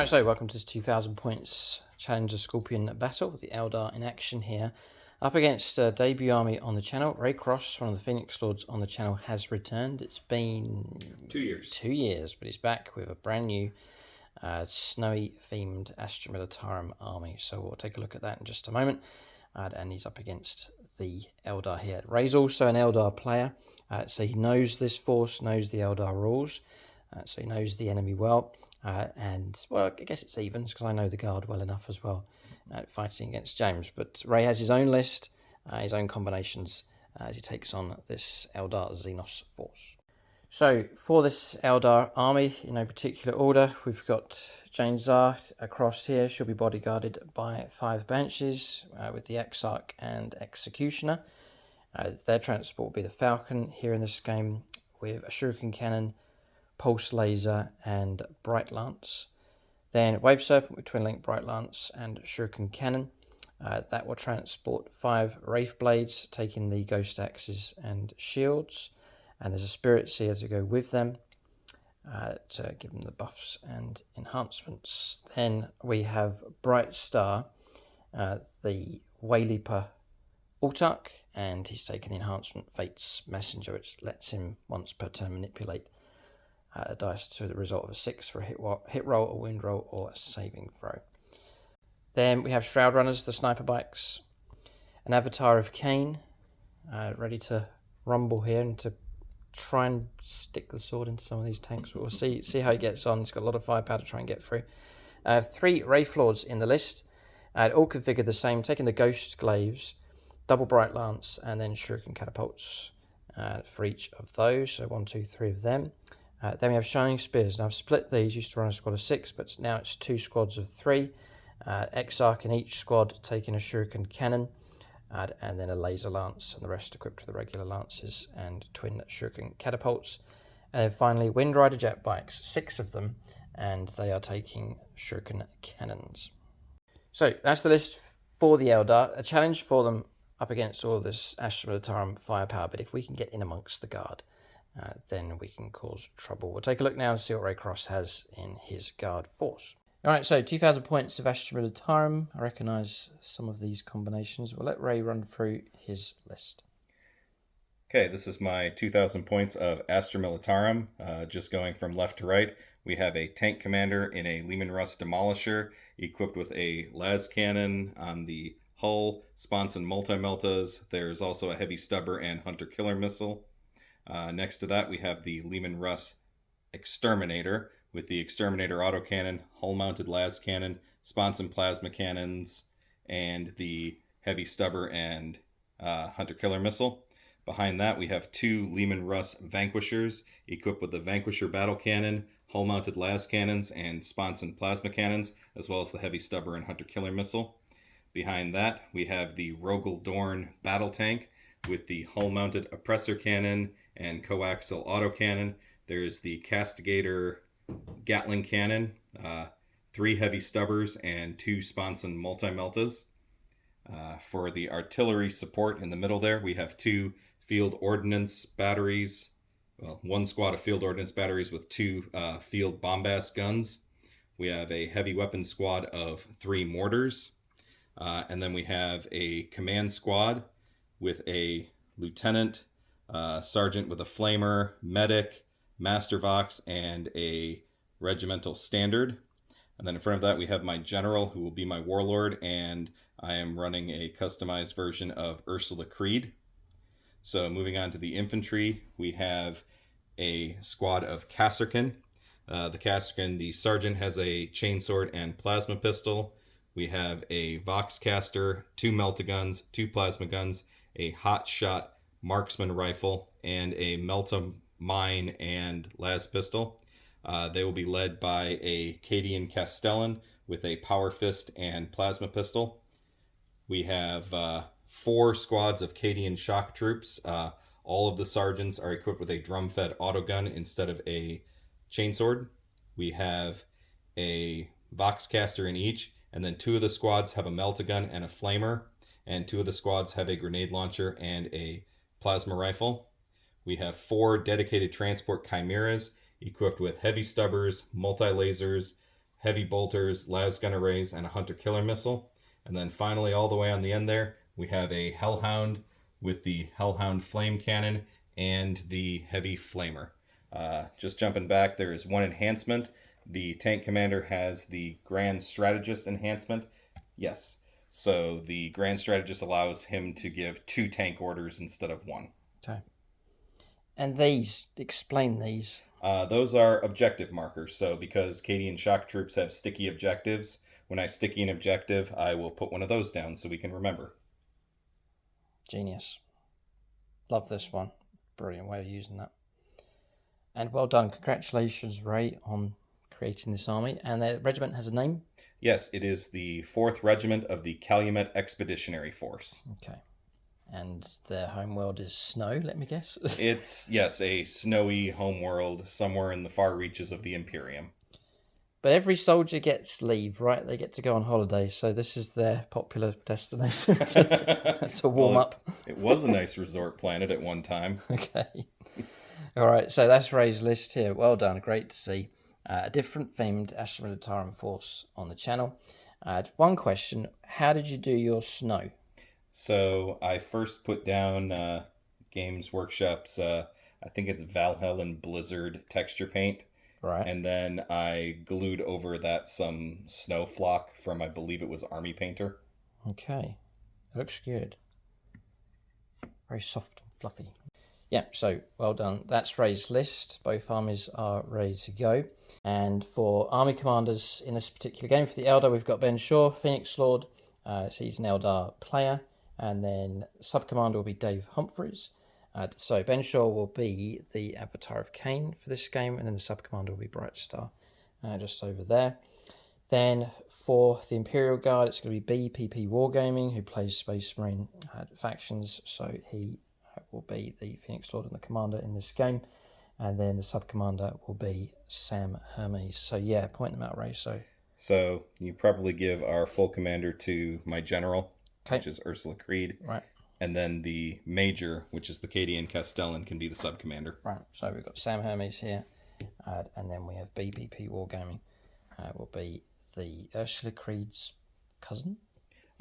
Alright, so welcome to this 2000 points Challenger Scorpion battle with the Eldar in action here. Up against a debut army on the channel. Ray Cross, one of the Phoenix Lords on the channel, has returned. It's been 2 years. 2 years, but he's back with a brand new snowy themed Astra Militarum army. So we'll take a look at that in just a moment. And he's up against the Eldar here. Ray's also an Eldar player, so he knows this force, knows the Eldar rules, so he knows the enemy well. And, well, I guess it's evens because I know the guard well enough as well, fighting against James. But Ray has his own list, his own combinations, as he takes on this Eldar Xenos force. So, for this Eldar army, in no particular order, we've got Jane Zar across here. She'll be bodyguarded by 5 Banshees, with the Exarch and Executioner. Their transport will be the Falcon here in this game, with a Shuriken Cannon, Pulse Laser and Bright Lance. Then Wave Serpent with Twin Link Bright Lance and Shuriken Cannon. That will transport 5 Wraith Blades, taking the Ghost Axes and Shields. And there's a Spirit Seer to go with them to give them the buffs and enhancements. Then we have Bright Star, the Wayleaper Autarch, and he's taken the enhancement Fate's Messenger, which lets him once per turn manipulate a dice to the result of a 6 for a hit roll, a wound roll, or a saving throw. Then we have Shroud Runners, the Sniper Bikes, an Avatar of Cain, ready to rumble here and to try and stick the sword into some of these tanks. But we'll see how he gets on. He's got a lot of firepower to try and get through. 3 Wraith Lords in the list, all configured the same, taking the Ghost Glaives, double Bright Lance, and then Shuriken Catapults for each of those. So 1, 2, 3 of them. Then we have Shining Spears. Now I've split these, used to run a squad of 6, but now it's 2 squads of 3. Exarch in each squad taking a Shuriken Cannon, and then a Laser Lance, and the rest equipped with the regular Lances and twin Shuriken Catapults. And then finally, Wind Rider Jet Bikes, 6 of them, and they are taking Shuriken Cannons. So that's the list for the Eldar. A challenge for them up against all of this Astra Militarum firepower, but if we can get in amongst the guard, then we can cause trouble. We'll take a look now and see what Ray Cross has in his guard force. Alright, so 2,000 points of Astra Militarum. I recognise some of these combinations. We'll let Ray run through his list. Okay, this is my 2,000 points of Astra Militarum. Just going from left to right, we have a tank commander in a Leman Russ Demolisher, equipped with a las cannon on the hull, sponson multi-meltas. There's also a heavy stubber and hunter-killer missile. Next to that, we have the Leman Russ Exterminator with the Exterminator autocannon, hull-mounted las cannon, sponson plasma cannons, and the heavy stubber and hunter-killer missile. Behind that, we have 2 Leman Russ Vanquishers equipped with the Vanquisher battle cannon, hull-mounted las cannons, and sponson plasma cannons, as well as the heavy stubber and hunter-killer missile. Behind that, we have the Rogel Dorn battle tank with the hull-mounted oppressor cannon and coaxial autocannon. There's the Castigator Gatling cannon, 3 heavy stubbers, and 2 sponson multi-meltas. For the artillery support in the middle there, we have 2 field ordnance batteries, 1 squad of field ordnance batteries with 2 field bombast guns. We have a heavy weapon squad of 3 mortars, and then we have a command squad with a lieutenant, sergeant with a flamer, medic, master vox, and a regimental standard. And then in front of that we have my general, who will be my warlord, and I am running a customized version of Ursula Creed. So moving on to the infantry, we have a squad of Kasserkin. The Kasserkin, the sergeant has a chainsword and plasma pistol. We have a vox caster, 2 melta-guns, 2 plasma guns, a hot shot marksman rifle, and a melta mine and las pistol. They will be led by a Cadian Castellan with a power fist and plasma pistol. We have 4 squads of Cadian shock troops. All of the sergeants are equipped with a drum-fed autogun instead of a chainsword. We have a voxcaster in each, and then 2 of the squads have a melta-gun and a flamer, and 2 of the squads have a grenade launcher and a plasma rifle. We have 4 dedicated transport chimeras equipped with heavy stubbers, multi-lasers, heavy bolters, lasgun arrays, and a hunter-killer missile. And then finally, all the way on the end there, we have a Hellhound with the Hellhound flame cannon and the heavy flamer. Just jumping back, there is one enhancement. The tank commander has the Grand Strategist enhancement. Yes. So the Grand Strategist allows him to give 2 tank orders instead of 1. Okay. And these, explain these. Those are objective markers. So because Cadian shock troops have sticky objectives, when I sticky an objective, I will put one of those down so we can remember. Genius. Love this one. Brilliant way of using that. And well done. Congratulations, Ray, on creating this army. And the regiment has a name? Yes, it is the 4th Regiment of the Calumet Expeditionary Force. Okay. And their homeworld is snow, let me guess? It's, yes, a snowy homeworld somewhere in the far reaches of the Imperium. But every soldier gets leave, right? They get to go on holiday, so this is their popular destination to warm up. It was a nice resort planet at one time. Okay. All right, so that's Ray's list here. Well done, great to see. A different themed Astra Militarum force on the channel. One question, how did you do your snow? So I first put down Games Workshop's, I think it's Valhalla Blizzard texture paint. Right. And then I glued over that some snow flock from, I believe it was Army Painter. Okay. It looks good. Very soft and fluffy. Yeah, so well done. That's Ray's list. Both armies are ready to go. And for army commanders in this particular game, for the Eldar, we've got Ben Shaw, Phoenix Lord. So he's an Eldar player. And then sub-commander will be Dave Humphreys. So Ben Shaw will be the Avatar of Cain for this game, and then the sub-commander will be Bright Star, just over there. Then for the Imperial Guard, it's going to be BP Wargaming, who plays Space Marine factions, so he will be the Phoenix Lord and the commander in this game. And then the sub-commander will be Sam Hermes. So yeah, point them out, Ray. So you probably give our full commander to my general, okay, which is Ursula Creed. Right. And then the major, which is the Cadian Castellan, can be the sub-commander. Right, so we've got Sam Hermes here, and then we have BBP Wargaming, will be the Ursula Creed's cousin?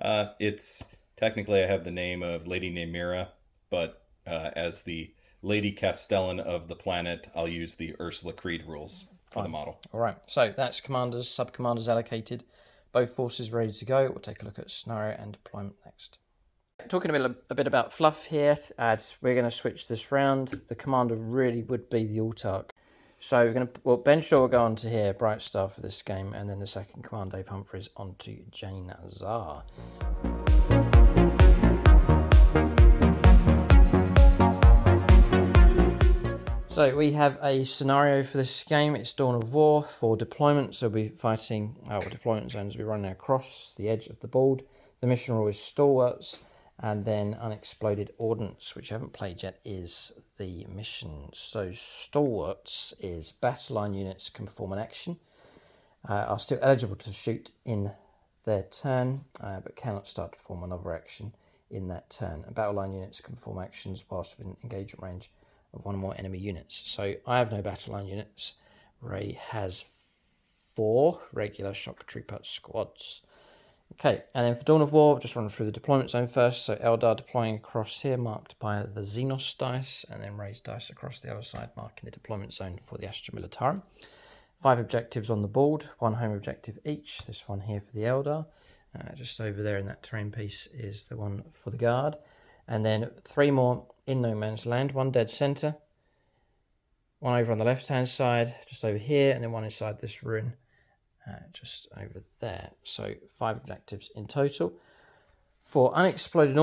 It's, technically I have the name of Lady Namira, but as the Lady Castellan of the planet, I'll use the Ursula Creed rules for the model. All right, so that's commanders, sub-commanders allocated, both forces ready to go. We'll take a look at scenario and deployment next. Talking a bit about fluff here, we're going to switch this round. The commander really would be the Autarch. So we're going to, Ben Shaw will go on to here, Bright Star for this game, and then the second command, Dave Humphreys, on to Jane Zar. So we have a scenario for this game. It's Dawn of War for deployment. So we'll be fighting, deployment zones will be running across the edge of the board. The mission rule is Stalwarts. And then Unexploded Ordnance, which I haven't played yet, is the mission. So Stalwarts is battle line units can perform an action, are still eligible to shoot in their turn, but cannot start to perform another action in that turn. And battle line units can perform actions whilst within engagement range of one or more enemy units. So I have no battle line units. Ray has 4 regular shock trooper squads. Okay, and then for Dawn of War, just run through the deployment zone first. So Eldar deploying across here, marked by the Xenos dice, and then raised dice across the other side, marking the deployment zone for the Astra Militarum. 5 objectives on the board, 1 home objective each. This one here for the Eldar. Just over there in that terrain piece is the one for the Guard. And then 3 more in no man's land, 1 dead centre, 1 over on the left-hand side, just over here, and then 1 inside this ruin. Just over there. So 5 objectives in total. For unexploded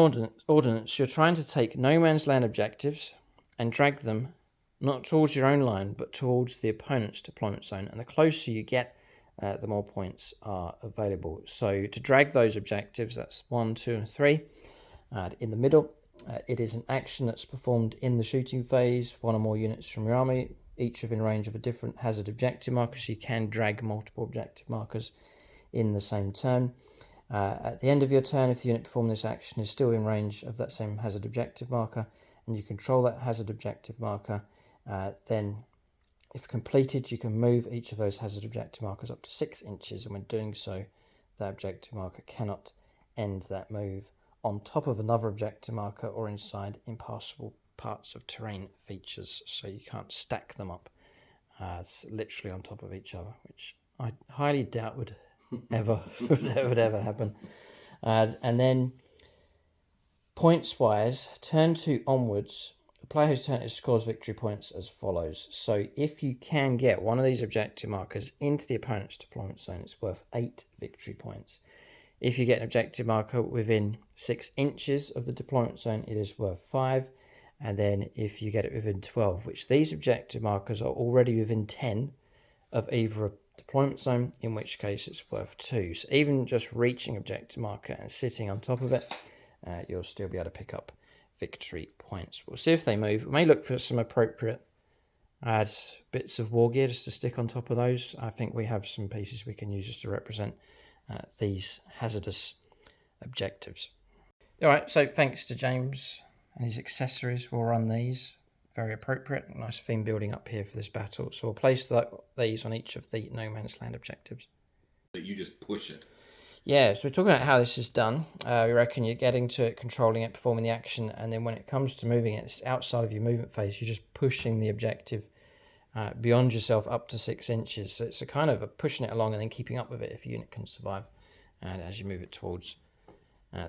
ordnance, you're trying to take no man's land objectives and drag them not towards your own line, but towards the opponent's deployment zone. And the closer you get, the more points are available. So to drag those objectives, that's 1, 2, and 3. In the middle, it is an action that's performed in the shooting phase. 1 or more units from your army, each within range of a different hazard objective marker, so you can drag multiple objective markers in the same turn. At the end of your turn, if the unit performing this action is still in range of that same hazard objective marker, and you control that hazard objective marker, then If completed, you can move each of those hazard objective markers up to 6 inches, and when doing so, that objective marker cannot end that move on top of another objective marker or inside impassable parts of terrain features, so you can't stack them up literally on top of each other, which I highly doubt would ever happen. And then points wise, turn 2 onwards, the player whose turn it scores victory points as follows. So if you can get one of these objective markers into the opponent's deployment zone, it's worth 8 victory points. If you get an objective marker within 6 inches of the deployment zone, it is worth 5. And then if you get it within 12, which these objective markers are already within 10 of either a deployment zone, in which case it's worth 2. So even just reaching objective marker and sitting on top of it, you'll still be able to pick up victory points. We'll see if they move. We may look for some appropriate bits of war gear just to stick on top of those. I think we have some pieces we can use just to represent these hazardous objectives. All right, so thanks to James and his accessories, we'll run these. Very appropriate. Nice theme building up here for this battle. So we'll place these on each of the no man's land objectives. That you just push it. Yeah, so we're talking about how this is done. We reckon you're getting to it, controlling it, performing the action, and then when it comes to moving it, it's outside of your movement phase. You're just pushing the objective beyond yourself up to 6 inches. So it's a kind of a pushing it along and then keeping up with it if your unit can survive, and as you move it towards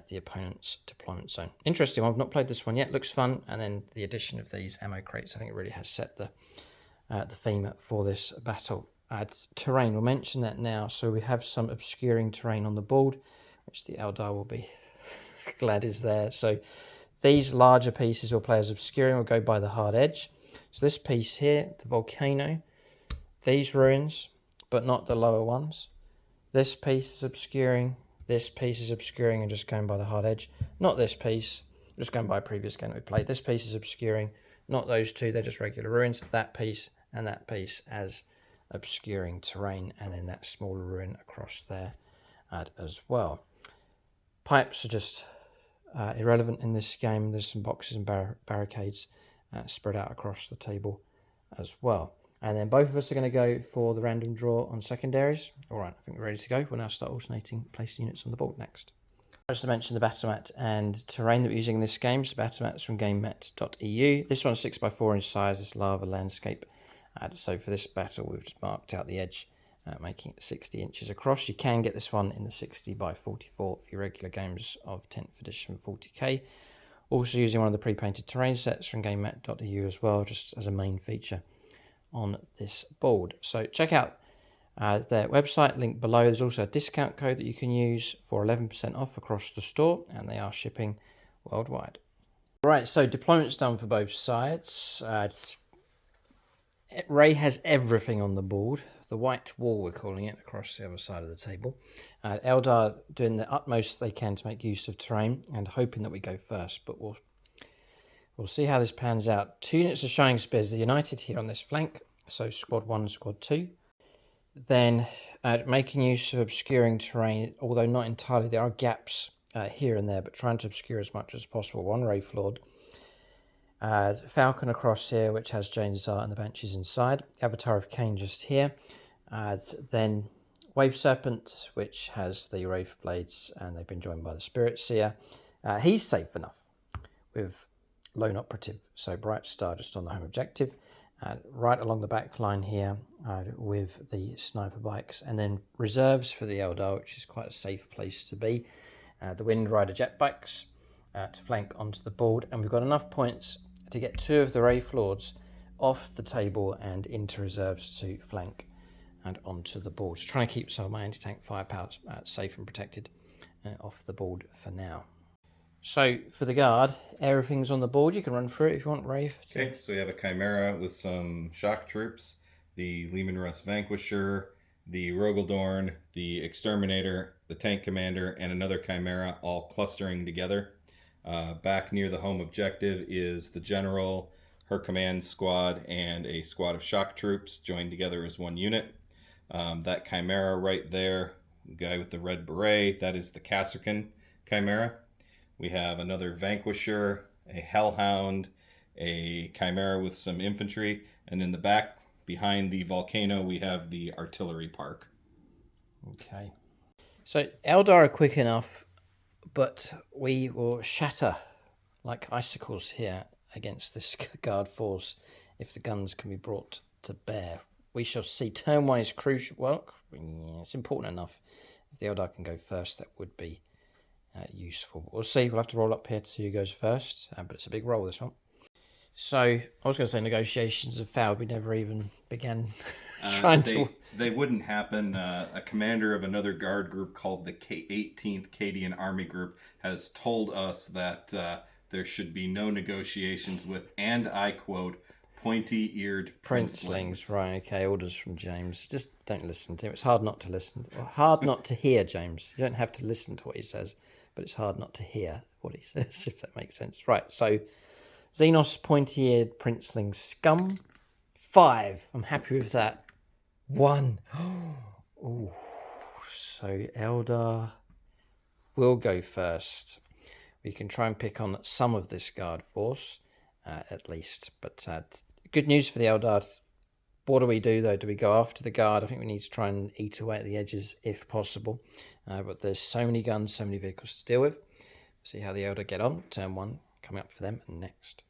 the opponent's deployment zone. Interesting one. I've not played this one yet. Looks fun. And then the addition of these ammo crates, I think it really has set the theme for this battle. Terrain, we'll mention that now. So we have some obscuring terrain on the board, which the Eldar will be glad is there. So these larger pieces will play as obscuring, will go by the hard edge. So this piece here, the volcano, these ruins, but not the lower ones. This piece is obscuring. This piece is obscuring and just going by the hard edge. Not this piece, just going by a previous game that we played. This piece is obscuring. Not those two, they're just regular ruins. That piece and that piece as obscuring terrain, and then that smaller ruin across there as well. Pipes are just irrelevant in this game. There's some boxes and barricades spread out across the table as well. And then both of us are going to go for the random draw on secondaries. All right, I think we're ready to go. We'll now start alternating placing units on the board next. Just to mention the battle mat and terrain that we're using in this game. So battle mats from gamemat.eu. This one's 6x4 in size. It's lava landscape. So for this battle, we've just marked out the edge, making it 60 inches across. You can get this one in the 60x44 for your regular games of 10th edition 40k. Also using one of the pre-painted terrain sets from gamemat.eu as well, just as a main feature on this board. So check out their website, link below. There's also a discount code that you can use for 11% off across the store, and they are shipping worldwide. Right, so deployment's done for both sides. Ray has everything on the board. The white wall, we're calling it, across the other side of the table. Eldar doing the utmost they can to make use of terrain and hoping that we go first, but we'll see how this pans out. 2 units of Shining Spears are united here on this flank, so squad 1 and squad 2. Then making use of obscuring terrain, although not entirely, there are gaps here and there, but trying to obscure as much as possible. 1 Wraith Lord. Falcon across here, which has Jane's Art and the Banshees inside. Avatar of Cain just here. Then Wave Serpent, which has the Wraith Blades, and they've been joined by the Spirit Seer. He's safe enough with Lone Operative, so Bright Star just on the home objective. Right along the back line here with the Sniper Bikes, and then reserves for the Eldar, which is quite a safe place to be. The Wind Rider Jet Bikes to flank onto the board, and we've got enough points to get 2 of the Wraith Lords off the table and into reserves to flank and onto the board. So trying to keep some of my anti-tank firepower safe and protected off the board for now. So for the guard, everything's on the board. You can run through it if you want, Ray. Okay, so we have a Chimera with some shock troops, the Leman Russ Vanquisher, the Rogaldorn, the Exterminator, the Tank Commander, and another Chimera all clustering together. Back near the home objective is the General, her command squad, and a squad of shock troops joined together as one unit. That Chimera right there, the guy with the red beret, that is the Kasserkin Chimera. We have another Vanquisher, a Hellhound, a Chimera with some infantry, and in the back behind the volcano, we have the artillery park. Okay. So Eldar are quick enough, but we will shatter like icicles here against this guard force if the guns can be brought to bear. We shall see. Turn 1 is crucial. Well, yeah, it's important enough. If the Eldar can go first, that would be useful. We'll see. We'll have to roll up here to see who goes first, but it's a big roll, this one. So I was going to say negotiations have failed. We never even began trying to. They wouldn't happen. A commander of another guard group called the 18th Cadian Army Group has told us that there should be no negotiations with, and I quote, pointy-eared princelings. Right, okay, orders from James. Just don't listen to him. It's hard not to listen. Hard not to hear James. You don't have to listen to what he says, but it's hard not to hear what he says, if that makes sense. Right, so Xenos pointy-eared princeling scum. 5. I'm happy with that. 1. Ooh. So Eldar will go first. We can try and pick on some of this guard force, at least. But good news for the Eldar. What do we do, though? Do we go after the guard? I think we need to try and eat away at the edges if possible. But there's so many guns, so many vehicles to deal with. See how the Eldar get on. Turn 1 coming up for them next.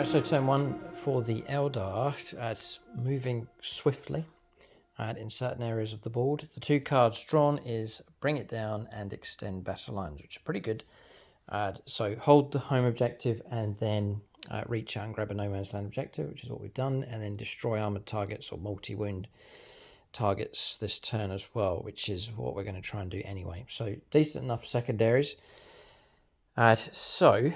So turn 1 for the Eldar. It's moving swiftly in certain areas of the board. The 2 cards drawn is Bring It Down and Extend Battle Lines, which are pretty good. So hold the home objective and then reach out and grab a no man's land objective, which is what we've done, and then destroy armored targets or multi-wound targets this turn as well, which is what we're going to try and do anyway. So decent enough secondaries. So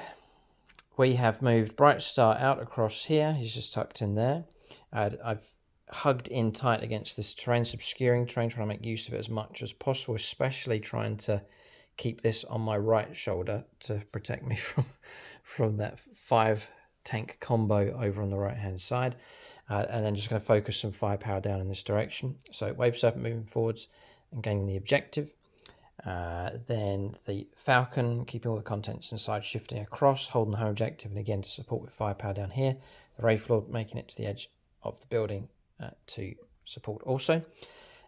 we have moved Bright Star out across here. He's just tucked in there. I've hugged in tight against this terrain, obscuring terrain, trying to make use of it as much as possible, especially trying to keep this on my right shoulder to protect me from that 5 tank combo over on the right hand side. And then just going to focus some firepower down in this direction. So Wave Serpent moving forwards and gaining the objective. Then the Falcon, keeping all the contents inside, shifting across, holding the home objective, and again to support with firepower down here. The Wraithlord making it to the edge of the building to support also.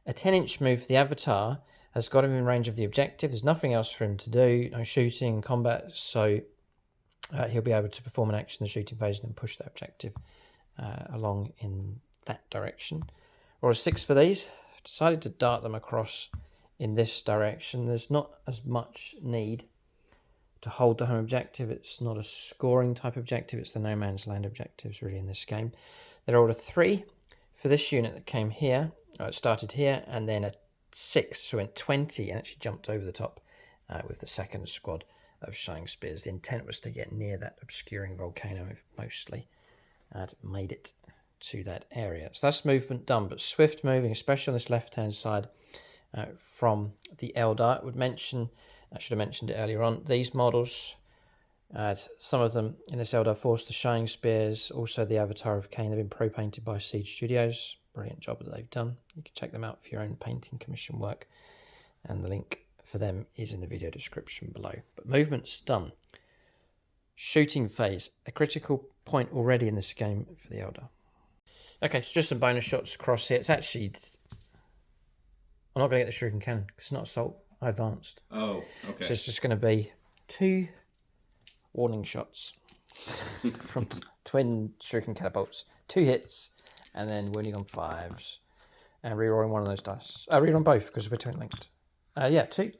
A 10-inch move for the Avatar has got him in range of the objective. There's nothing else for him to do, no shooting, combat, so he'll be able to perform an action in the shooting phase and then push that objective along in that direction. Roll a 6 for these. Decided to dart them across in this direction. There's not as much need to hold the home objective. It's not a scoring type objective. It's the no man's land objectives really in this game. They rolled a 3 for this unit that came here. It started here, and then a 6, so went 20 and actually jumped over the top with the second squad of Shining Spears. The intent was to get near that obscuring volcano if mostly had made it to that area. So that's movement done, but swift moving, especially on this left-hand side from the Eldar. I should have mentioned it earlier on, these models, some of them in this Eldar force, the Shining Spears, also the Avatar of Cain, they've been pro-painted by Siege Studios. Brilliant job that they've done. You can check them out for your own painting commission work And the link for them is in the video description below. But movement's done. Shooting phase, a critical point already in this game for the Eldar. Okay, it's just some bonus shots across here. It's actually... I'm not going to get the Shuriken Cannon because it's not assault. I advanced. Oh, okay. So it's just going to be 2 warning shots from twin Shuriken Catapults. 2 hits, and then wounding on 5s. And rerolling one of those dice. Reroll both because we're twin linked. Yeah, 2.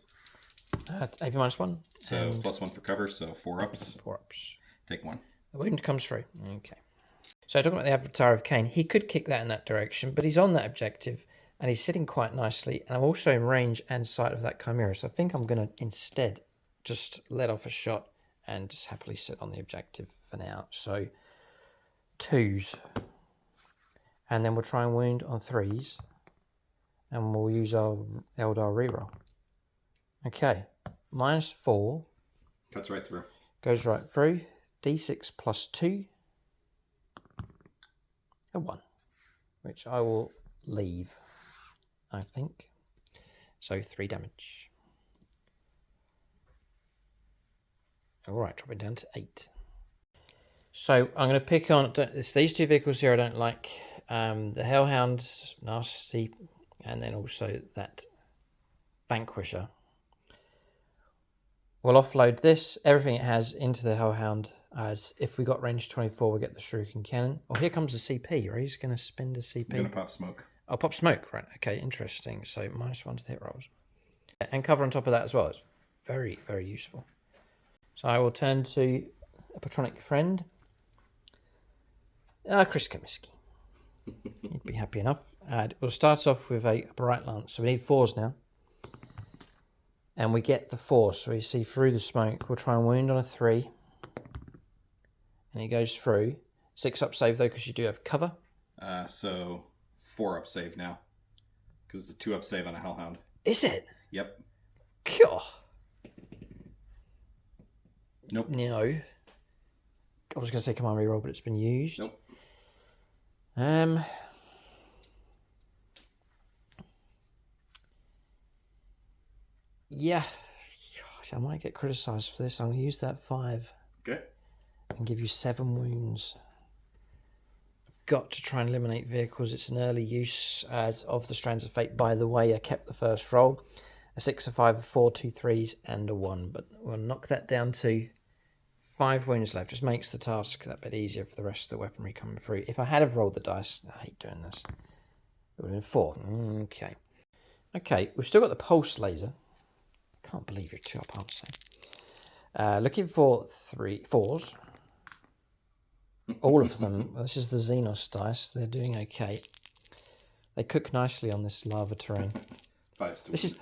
AP -1. So +1 for cover, so 4 ups. 4 ups. Take 1. The wound comes through. Okay. So talking about the Avatar of Cain, he could kick that in that direction, but he's on that objective, and he's sitting quite nicely, and I'm also in range and sight of that Chimera, so I think I'm going to instead just let off a shot and just happily sit on the objective for now. So 2s. And then we'll try and wound on 3s, and we'll use our Eldar reroll. Okay. -4. Cuts right through. Goes right through. D6 +2. A 1. Which I will leave, I think. So 3 damage. Alright, drop it down to 8. So I'm going to pick on... It's these 2 vehicles here I don't like. The Hellhound, nasty. And then also that Vanquisher. We'll offload this, everything it has, into the Hellhound. As if we got range 24, we get the Shuriken Cannon. Oh, here comes the CP, right? He's going to spend the CP. I'm going to pop smoke. Oh, pop smoke, right. Okay, interesting. So -1 to the hit rolls. And cover on top of that as well. It's very, very useful. So I will turn to a patronic friend. Chris Comiskey. He'd be happy enough. We'll start off with a Bright Lance. So we need 4s now. And we get the 4. So we see through the smoke. We'll try and wound on a 3. And he goes through. 6 up save though, because you do have cover. So 4 up save now. Because it's a 2 up save on a Hellhound. Is it? Yep. God. Nope. No. I was going to say command reroll, but it's been used. Nope. Yeah. Gosh, I might get criticised for this. I'm going to use that 5. Okay. And give you 7 wounds. I've got to try and eliminate vehicles. It's an early use of the Strands of Fate. By the way, I kept the first roll. A 6, a 5, a 4, 2 3s, and a 1. But we'll knock that down to 5 wounds left. Just makes the task that bit easier for the rest of the weaponry coming through. If I had have rolled the dice, I hate doing this. It would have been 4. Okay. Okay, we've still got the pulse laser. Can't believe you're 2 up, I'll say. Looking for 4s. All of them. This is the Xenos dice. They're doing okay. They cook nicely on this lava terrain. 5s to This is...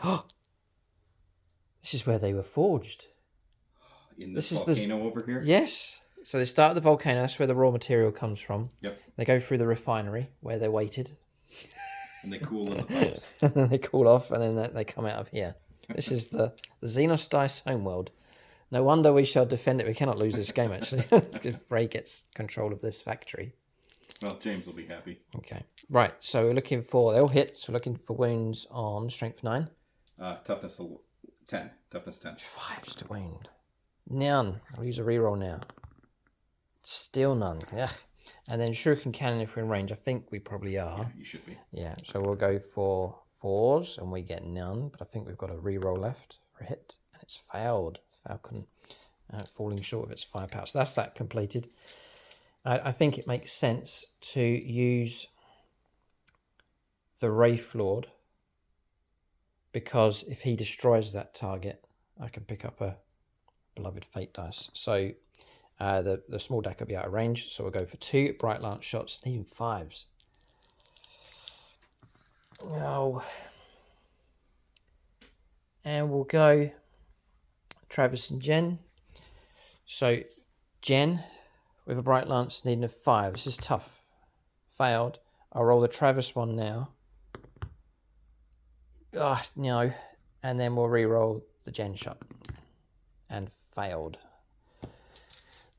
this is where they were forged. In this volcano over here? Yes. So they start at the volcano. That's where the raw material comes from. Yep. They go through the refinery where they're weighted. And they cool in the pipes. And then they cool off and then they come out of here. This is the Xenos Dice homeworld. No wonder we shall defend it. We cannot lose this game, actually. If Ray gets control of this factory. Well, James will be happy. Okay. Right. So we're looking for... They all hit. So we're looking for wounds on strength 9. Toughness 10. Toughness 10. 5s to wound. None. I'll use a reroll now. Still none. Yeah. And then Shuriken Cannon if we're in range. I think we probably are. Yeah, you should be. Yeah. So we'll go for 4s and we get none. But I think we've got a reroll left for a hit. And it's failed. Falcon falling short of its firepower. So that's that completed. I think it makes sense to use the Wraith Lord because if he destroys that target, I can pick up a Beloved Fate dice. So the small deck will be out of range. So we'll go for 2 Bright Lance shots, even 5s. Oh. And we'll go Travis and Jen. So Jen with a Bright Lance needing a 5. This is tough. Failed. I'll roll the Travis one now. No. And then we'll re-roll the Jen shot. And failed.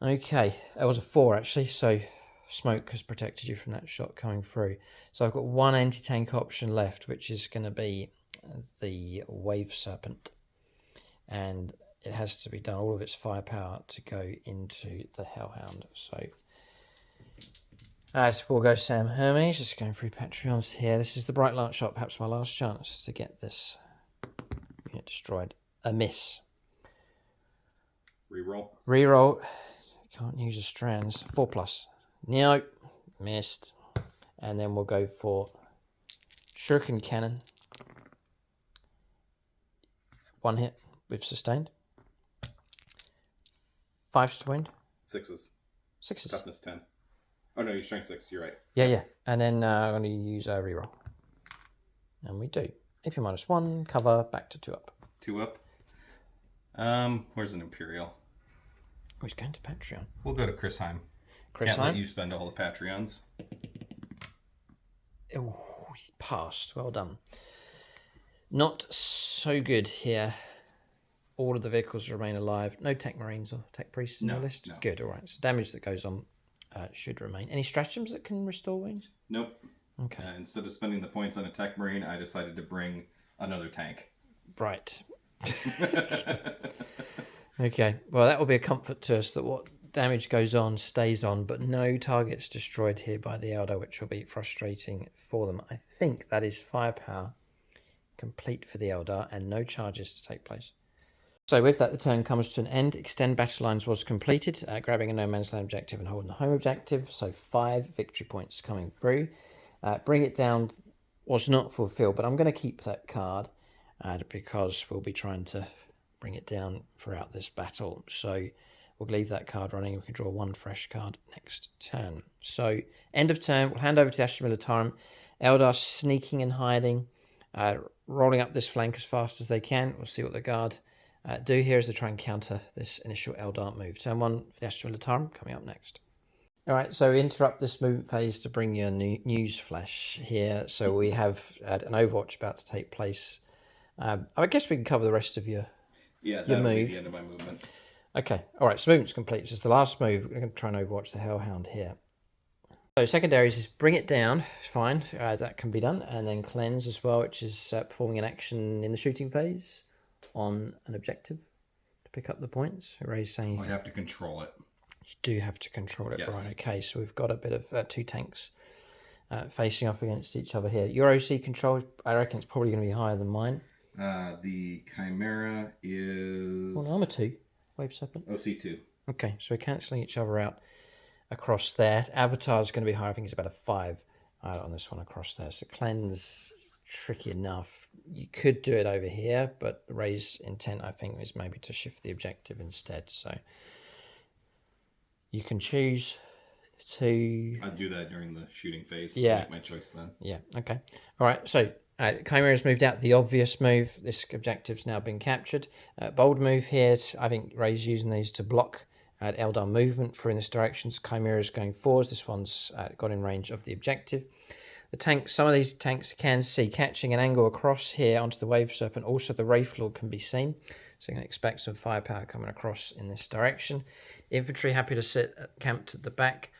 Okay. That was a 4 actually. So smoke has protected you from that shot coming through. So I've got 1 anti-tank option left, which is going to be the Wave Serpent, and it has to be done, all of its firepower, to go into the Hellhound. So we'll go Sam Hermes, just going through Patreons here. This is the Bright Lance shot, perhaps my last chance to get this unit destroyed. A miss. Reroll. Reroll. Can't use the strands. 4+. No, missed. And then we'll go for Shuriken Cannon. 1 hit with sustained. 5 to wound. 6s. 6s. Toughness 10. Oh no, you're strength 6. You're right. Yeah. And then I'm going to use a reroll. And we do. AP -1, cover, back to 2 up. 2 up. Where's an Imperial? Oh, he's going to Patreon. We'll go to Chris Heim. Chris Can't Heim? let you spend all the Patreons. Oh, he's passed. Well done. Not so good here. All of the vehicles remain alive. No tech marines or tech priests in the list? No. Good, all right. So damage that goes on should remain. Any stratagems that can restore wings? Nope. Okay. Instead of spending the points on a tech marine, I decided to bring another tank. Right. Okay. Well, that will be a comfort to us that what damage goes on stays on, but no targets destroyed here by the Eldar, which will be frustrating for them. I think that is firepower complete for the Eldar and no charges to take place. So with that, the turn comes to an end. Extend battle lines was completed, grabbing a no man's land objective and holding the home objective. So 5 victory points coming through. Bring it down was not fulfilled, but I'm going to keep that card because we'll be trying to bring it down throughout this battle. So we'll leave that card running. We can draw 1 fresh card next turn. So end of turn, we'll hand over to Astra Militarum. Eldar sneaking and hiding, rolling up this flank as fast as they can. We'll see what the guard do here as they try and counter this initial Eldar move. Turn 1 for the Astra Militarum coming up next. All right, so we interrupt this movement phase to bring you a news flash here. So we have an Overwatch about to take place. I guess we can cover the rest of your that'll be the end of my movement. Okay, all right, so movement's complete. This is the last move. We're going to try and Overwatch the Hellhound here. So secondaries is bring it down, fine, that can be done. And then cleanse as well, which is performing an action in the shooting phase on an objective to pick up the points. Ray's saying I have to control it. You do have to control it, yes. Right? Okay, so we've got a bit of 2 tanks facing off against each other here. Your OC control, I reckon it's probably going to be higher than mine. The Chimera is... Well, armor 2, Wave Serpent. OC 2. Okay, so we're cancelling each other out across there. Avatar is going to be higher. I think it's about a 5 on this one across there. So cleanse, tricky enough. You could do it over here, but Ray's intent, I think, is maybe to shift the objective instead. So you can choose to... I'd do that during the shooting phase. Yeah. Make my choice then. Yeah, okay. All right, so Chimera's moved out the obvious move. This objective's now been captured. Bold move here. I think Ray's using these to block Eldar movement through in this direction. So Chimera's going forwards. This one's got in range of the objective. The tanks, some of these tanks you can see catching an angle across here onto the Wave Serpent. Also, the Wraith Lord can be seen. So you can expect some firepower coming across in this direction. Infantry happy to sit camped at the back.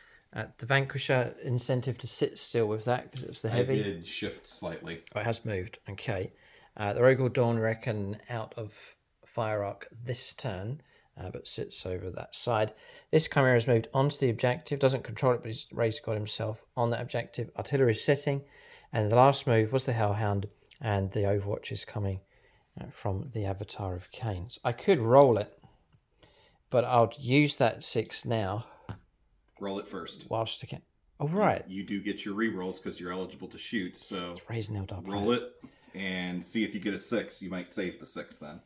The Vanquisher incentive to sit still with that because it's the heavy. I did shift slightly. Oh, it has moved. Okay. The Rogal Dawn reckon out of fire arc this turn, but sits over that side. This Chimera has moved onto the objective. Doesn't control it, but he's raised got himself on that objective. Artillery is sitting. And the last move was the Hellhound, and the Overwatch is coming from the Avatar of Cain. So I could roll it, but I'll use that 6 now. Roll it first. Whilst I can. Oh, right. You do get your rerolls because you're eligible to shoot, so roll it and see if you get a 6. You might save the 6 then.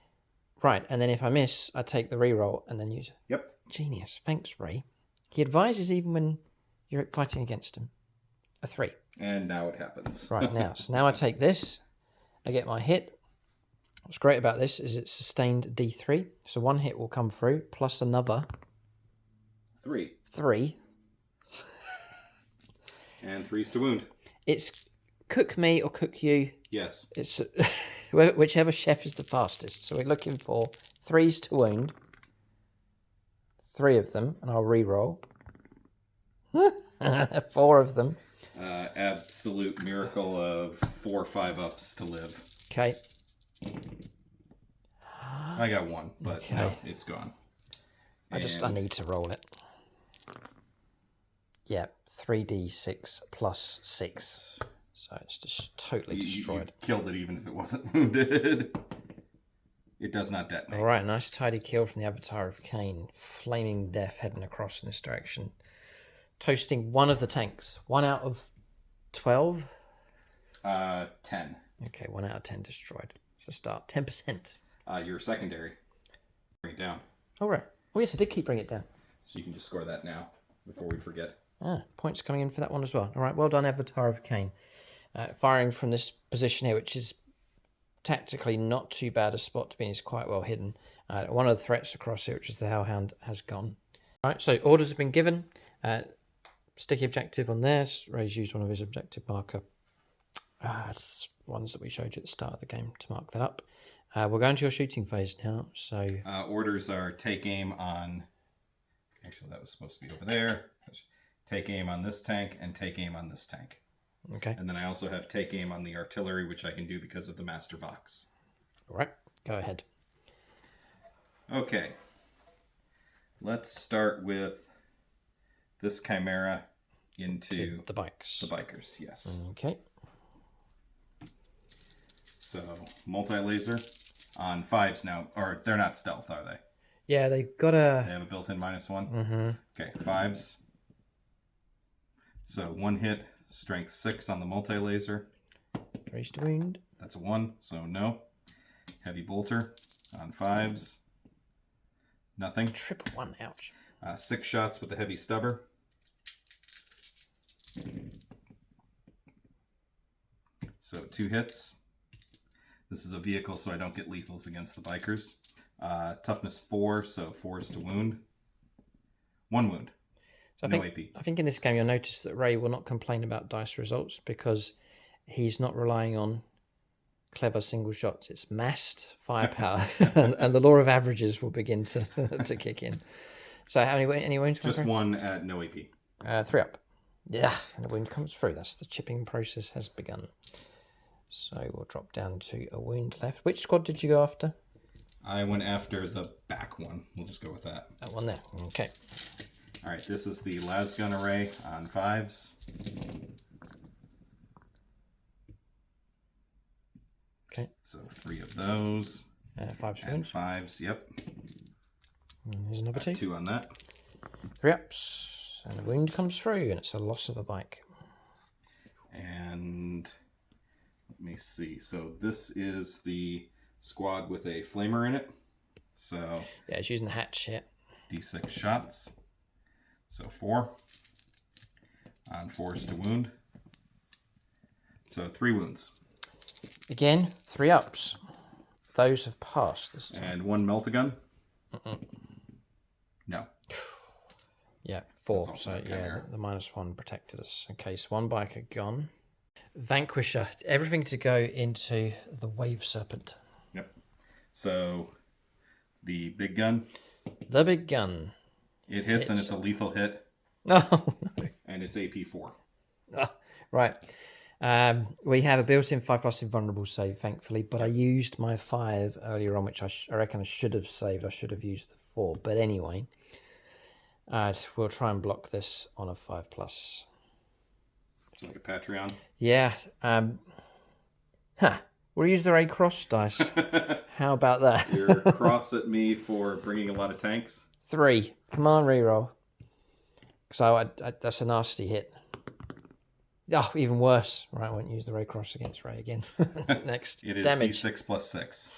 Right, and then if I miss, I take the reroll and then use it. Yep. Genius. Thanks, Ray. He advises even when you're fighting against him. A 3. And now it happens. Right, now. So now I take this. I get my hit. What's great about this is it's sustained D3. So 1 hit will come through, plus another 3. 3. And 3's to wound. It's cook me or cook you. Yes. It's whichever chef is the fastest. So we're looking for 3's to wound. 3 of them, and I'll re-roll. 4 of them. Absolute miracle of 4 5-ups to live. Okay. I got one, but Okay. no, it's gone. I need to roll it. Yeah, 3d6 plus 6. So it's just totally destroyed. You killed it even if it wasn't wounded. It does not detonate. All right, nice tidy kill from the Avatar of Cain. Flaming death heading across in this direction. Toasting one of the tanks. 1 out of 12? 10. Okay, 1 out of 10 destroyed. So start 10%. Your secondary. Bring it down. All right. Oh, yes, I did keep bringing it down. So you can just score that now before we forget. Points coming in for that one as well. All right, well done, Avatar of Cain. Firing from this position here, which is tactically not too bad a spot to be in. It's quite well hidden. One of the threats across here, which is the Hellhound, has gone. All right, so orders have been given. Sticky objective on there. Ray's used one of his objective marker. It's ones that we showed you at the start of the game to mark that up. We're going to your shooting phase now. So orders are take aim on... Actually, that was supposed to be over there. Take aim on this tank and take aim on this tank. Okay. And then I also have take aim on the artillery, which I can do because of the Master Vox. All right, go ahead. Okay. Let's start with this Chimera into the bikes. The bikers, yes. Okay. So, multi-laser on 5s now. Or, they're not stealth, are they? Yeah, they've got a... They have a built-in -1? Mm-hmm. Okay, 5s. So, 1 hit, strength 6 on the multi-laser. 3 to wound. That's a 1, so no. Heavy bolter on 5s. Nothing. Triple 1, ouch. 6 shots with the heavy stubber. So 2 hits. This is a vehicle, so I don't get lethals against the bikers. Toughness 4, so 4s to wound. 1 wound. So no AP. I think in this game you'll notice that Ray will not complain about dice results because he's not relying on clever single shots. It's massed firepower, and the law of averages will begin to to kick in. So how many wounds? Just 1 at no AP. 3 up. Yeah, and the wound comes through. That's the chipping process has begun. So we'll drop down to a wound left. Which squad did you go after? I went after the back one. We'll just go with that. That one there. Okay. All right, this is the las gun array on 5s. Okay. So 3 of those. 5 wounds. 5s, yep. And here's another 2. 2 on that. 3 ups. And a wound comes through, and it's a loss of a bike. And let me see. So this is the squad with a flamer in it. So yeah, it's using the hatch here. D6 shots. So 4 on 4s to wound. So 3 wounds. Again, 3 ups. Those have passed this time. And 1 melt-a-gun. No. Yeah, 4. That's So also yeah, okay. the -1 protected us. Okay, so 1 biker gone. Vanquisher. Everything to go into the Wave Serpent. Yep. So the big gun. The big gun. It hits and it's a lethal hit. Oh, no. And it's AP 4. Oh, right. We have a built-in 5+ invulnerable save, thankfully, but I used my 5 earlier on, which I reckon I should have saved. I should have used the 4. But anyway, we'll try and block this on a 5+. It's like a Patreon. Yeah. We'll use the Ray Cross dice. How about that? You're cross at me for bringing a lot of tanks. 3. Come on, reroll. So that's a nasty hit. Oh, even worse. Right, I won't use the Ray Cross against Ray again. Next. It is damage. D6 plus 6.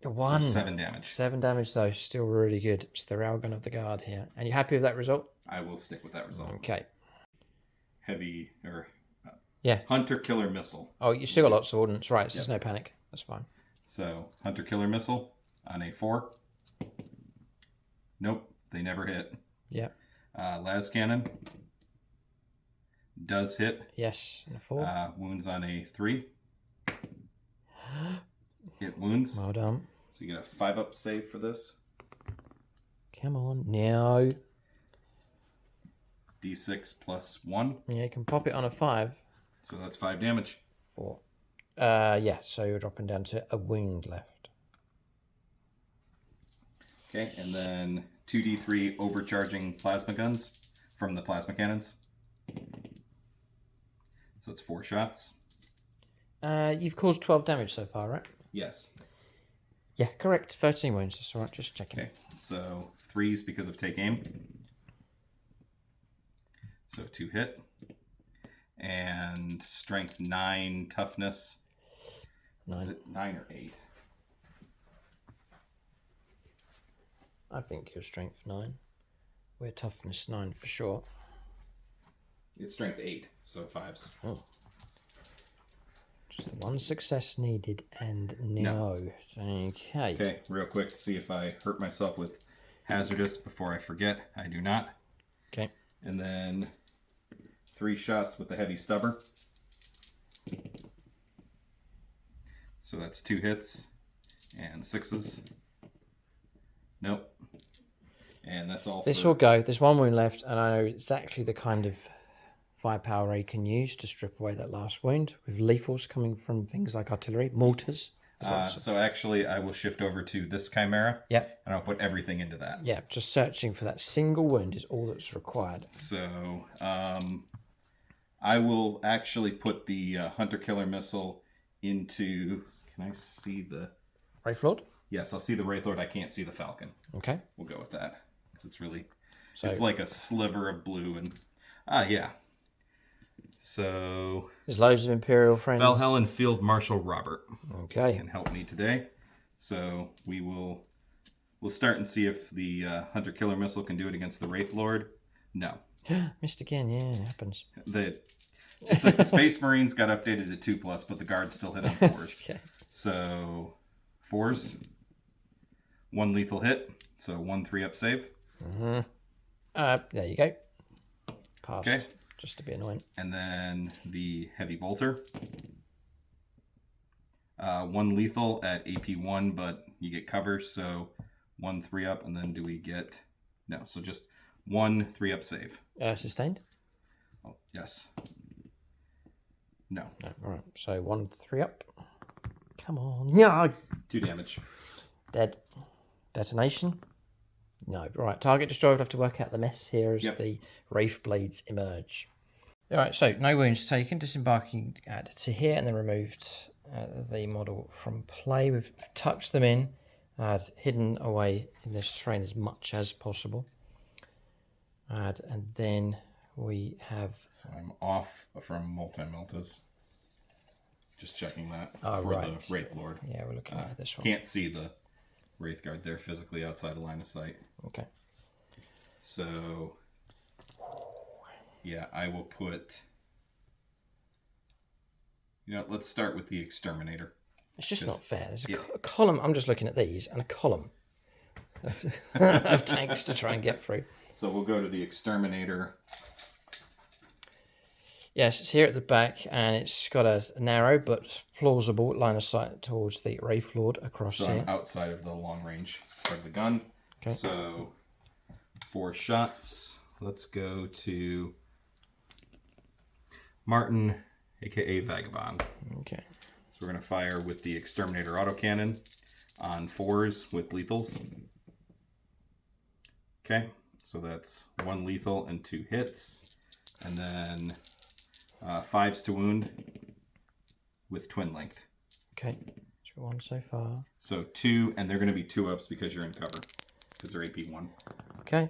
1. So 7 damage. 7 damage, though. Still really good. It's the Railgun of the Guard here. And you happy with that result? I will stick with that result. Okay. Heavy, or yeah. Hunter Killer Missile. Oh, you still got lots of ordnance. Right, so there's no panic. That's fine. So, Hunter Killer Missile on a 4. Nope, they never hit. Yeah. Las Cannon does hit. Yes, and a 4. Wounds on a 3. Hit wounds. Well done. So you get a 5-up save for this. Come on. No. D6 plus 1. Yeah, you can pop it on a 5. So that's 5 damage. 4. Yeah, so you're dropping down to a wound left. Okay, and then 2d3 overcharging plasma guns from the plasma cannons. So that's 4 shots. You've caused 12 damage so far, right? Yes. Yeah, correct. 13 wounds. That's all right. Just checking. Okay, so 3s because of take aim. So 2 hit. And strength 9, toughness. 9. Is it 9 or 8? I think your strength 9. We're toughness 9 for sure. It's strength 8, so 5s. Oh. Just one success needed and no. Okay. Okay, real quick to see if I hurt myself with hazardous before I forget. I do not. Okay. And then 3 shots with the heavy stubber. So that's 2 hits and 6s. Nope. And that's all. This will go. There's 1 wound left, and I know exactly the kind of firepower you can use to strip away that last wound, with lethals coming from things like artillery, mortars. So actually, I will shift over to this Chimera. Yep. And I'll put everything into that. Yeah, just searching for that single wound is all that's required. So I will actually put the Hunter-Killer Missile into... Can I see the... Wraith Lord? Yes, I'll see the Wraith Lord. I can't see the Falcon. Okay. We'll go with that. Because it's really... So, it's like a sliver of blue and... yeah. So... There's loads of Imperial friends. Valhalla Field Marshal Robert. Okay. Can help me today. So we'll start and see if the Hunter-Killer Missile can do it against the Wraith Lord. No. Missed again, yeah, it happens. It's like the Space Marines got updated to 2+, but the guards still hit on 4s. Okay. So 4s. 1 lethal hit. So 1 3-up save. Mm-hmm. There you go. Passed. Okay. Just to be annoying. And then the Heavy Bolter. 1 lethal at AP1, but you get cover, so 1 3-up, and then do we get... No, so just 1 3-up save. Sustained? Oh, yes. No. No, all right. So 1 3-up. Come on. Yeah. 2 damage. Dead. Detonation? No. Right. Target destroyed. We'll have to work out the mess here as the Wraith Blades emerge. All right. So no wounds taken. Disembarking to here and then removed the model from play. We've tucked them in, hidden away in this terrain as much as possible. And then we have... So I'm off from multi-meltas. Just checking that for the Wraith Lord. Yeah, we're looking at this one. Can't see the Wraith Guard. They're physically outside of line of sight. Okay. So, yeah, I will put... let's start with the Exterminator. It's just not fair. There's a column. I'm just looking at these, and a column of tanks to try and get through. So we'll go to the Exterminator. Yes, it's here at the back, and it's got a narrow but plausible line of sight towards the Wraith Lord across here. I'm outside of the long range part of the gun. Okay. So 4 shots. Let's go to Martin, aka Vagabond. Okay. So we're going to fire with the Exterminator autocannon on 4s with lethals. Okay, so that's 1 lethal and 2 hits. And then 5s to wound with twin linked. Okay, so 1 so far. So 2, and they're going to be 2-ups because you're in cover. Because they're AP1. Okay,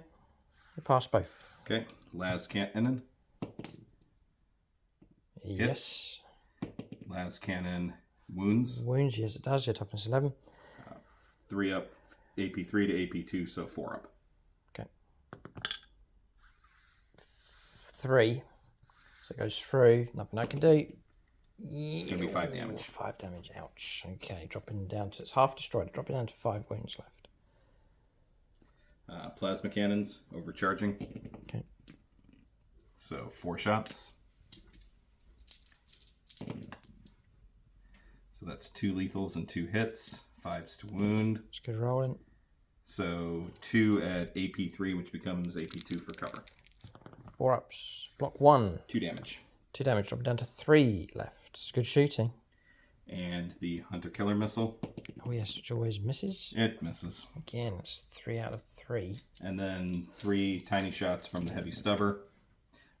you pass both. Okay, Las Cannon. Yes. Las Cannon wounds. Wounds, yes it does. Your toughness 11. 3-up, AP3 to AP2, so 4-up. Okay. 3. So it goes through. Nothing I can do. It's going to be 5 damage. 5 damage. Ouch. Okay, dropping down to... It's half destroyed. Dropping down to 5 wounds left. Plasma cannons, overcharging. Okay. So 4 shots. So that's 2 lethals and 2 hits. 5s to wound. Just good rolling. So 2 at AP3, which becomes AP2 for cover. 4-ups. Block 1. 2 damage. 2 damage. Dropping down to 3 left. It's good shooting. and the hunter-killer missile. Oh yes, which always misses. It misses. Again, it's 3 out of 3. And then 3 tiny shots from the heavy stubber.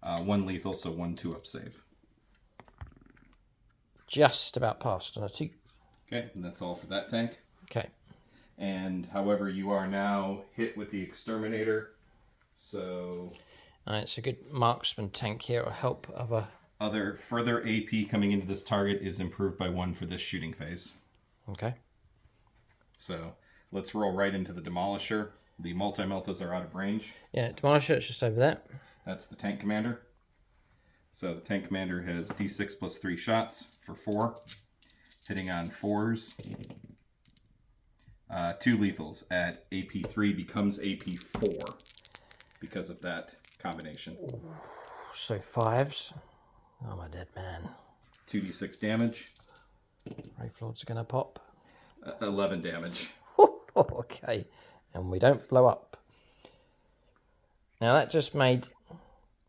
1 lethal, so 1 2-up save. Just about passed on a 2. Okay, and that's all for that tank. Okay. And however, you are now hit with the exterminator. So it's a good marksman tank here. Will help other. Further AP coming into this target is improved by 1 for this shooting phase. Okay. So let's roll right into the Demolisher. The multi-meltas are out of range. Yeah, Demolisher, it's just over there. That's the tank commander. So the tank commander has D6 plus 3 shots for 4. Hitting on 4s. 2 lethals at AP 3 becomes AP 4 because of that combination. So 5s. Oh, my dead man. 2d6 damage. Wraith Lords are going to pop. 11 damage. Okay. And we don't blow up. Now that just made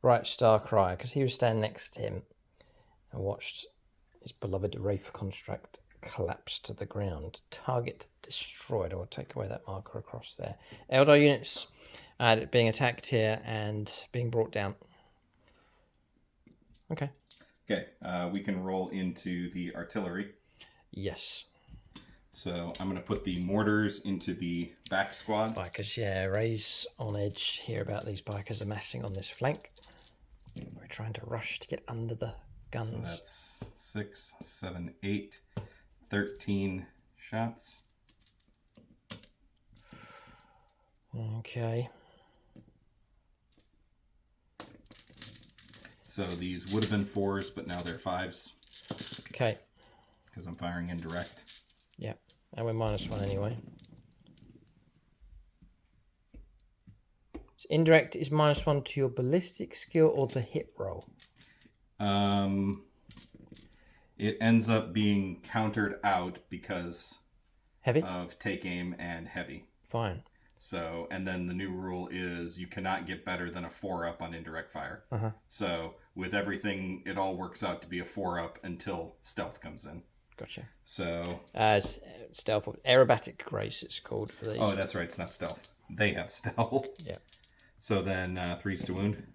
Bright Star cry because he was standing next to him and watched his beloved Wraith construct collapse to the ground. Target destroyed. I will take away that marker across there. Eldar units being attacked here and being brought down. Okay. Okay, we can roll into the artillery. Yes. So I'm going to put the mortars into the back squad. Bikers, yeah. Ray's on edge here about these bikers amassing on this flank. We're trying to rush to get under the guns. So that's 6, 7, 8, 13 shots. Okay. So these would have been 4s, but now they're 5s. Okay. Because I'm firing indirect. Yeah. And we're -1 anyway. So indirect is -1 to your ballistic skill or the hit roll? It ends up being countered out because Heavy? of take aim and heavy. Fine. So, and then the new rule is you cannot get better than a 4-up on indirect fire. Uh-huh. So with everything, it all works out to be a 4-up until stealth comes in. Gotcha. So stealth, aerobatic grace it's called for these. Oh, that's right. It's not stealth. They have stealth. Yeah. So then 3s to wound.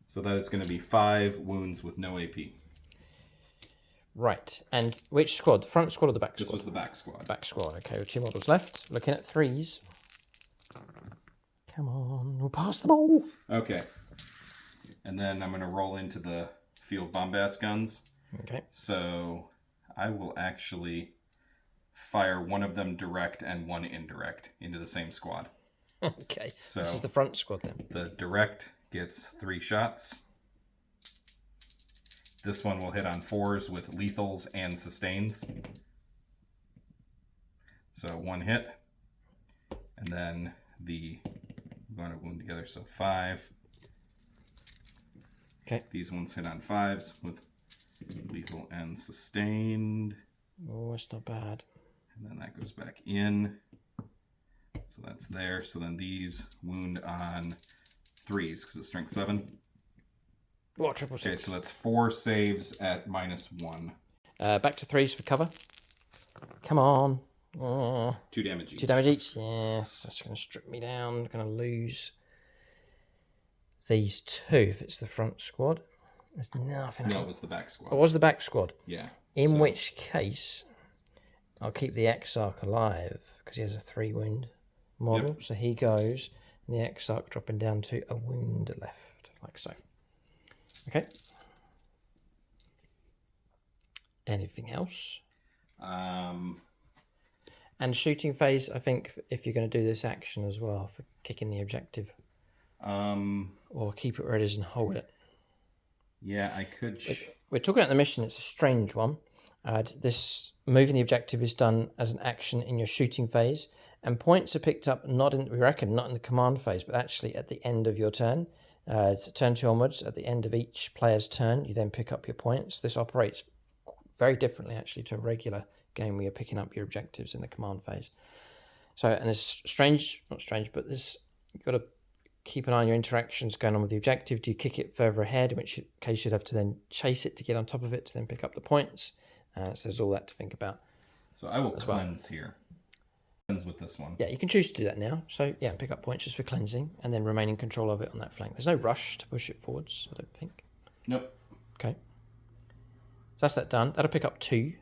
So that is going to be 5 wounds with no AP. Right. And which squad? The front squad or the back squad? This was the back squad. Back squad. Okay, with 2 models left. Looking at 3s. Come on. We'll pass the ball. Okay. And then I'm going to roll into the field bombast guns. Okay. So I will actually fire one of them direct and one indirect into the same squad. Okay. So this is the front squad then. The direct gets 3 shots. This one will hit on 4s with lethals and sustains. So 1 hit. And then I'm going to wound together, so 5. Okay. These ones hit on 5s with lethal and sustained. Oh, that's not bad. And then that goes back in. So that's there. So then these wound on 3s because it's strength 7. What, triple 6? Okay, so that's 4 saves at -1. Back to 3s for cover. Come on. 2 damage each. 2 damage each. Yes, that's going to strip me down. Going to lose these 2 if it's the front squad. There's nothing. No, it was the back squad. It was the back squad. Yeah. In which case, I'll keep the Exarch alive because he has a 3 wound model. Yep. So he goes, and the Exarch dropping down to a wound left, like so. Okay. Anything else? And shooting phase, I think, if you're going to do this action as well, for kicking the objective. Or keep it where it is and hold it. Yeah, I could... We're talking about the mission. It's a strange one. This moving the objective is done as an action in your shooting phase, and points are picked up not in the command phase, but actually at the end of your turn. It's turn 2 onwards. At the end of each player's turn, you then pick up your points. This operates very differently, actually, to a regular game where you're picking up your objectives in the command phase. So, and it's strange, not strange, but this, you've got to keep an eye on your interactions going on with the objective. Do you kick it further ahead, in which case you'd have to then chase it to get on top of it to then pick up the points? So there's all that to think about. So I will cleanse here. Cleanse with this one. Yeah, you can choose to do that now. So yeah, pick up points just for cleansing and then remain in control of it on that flank. There's no rush to push it forwards, I don't think. Nope. Okay. So that's that done. That'll pick up 2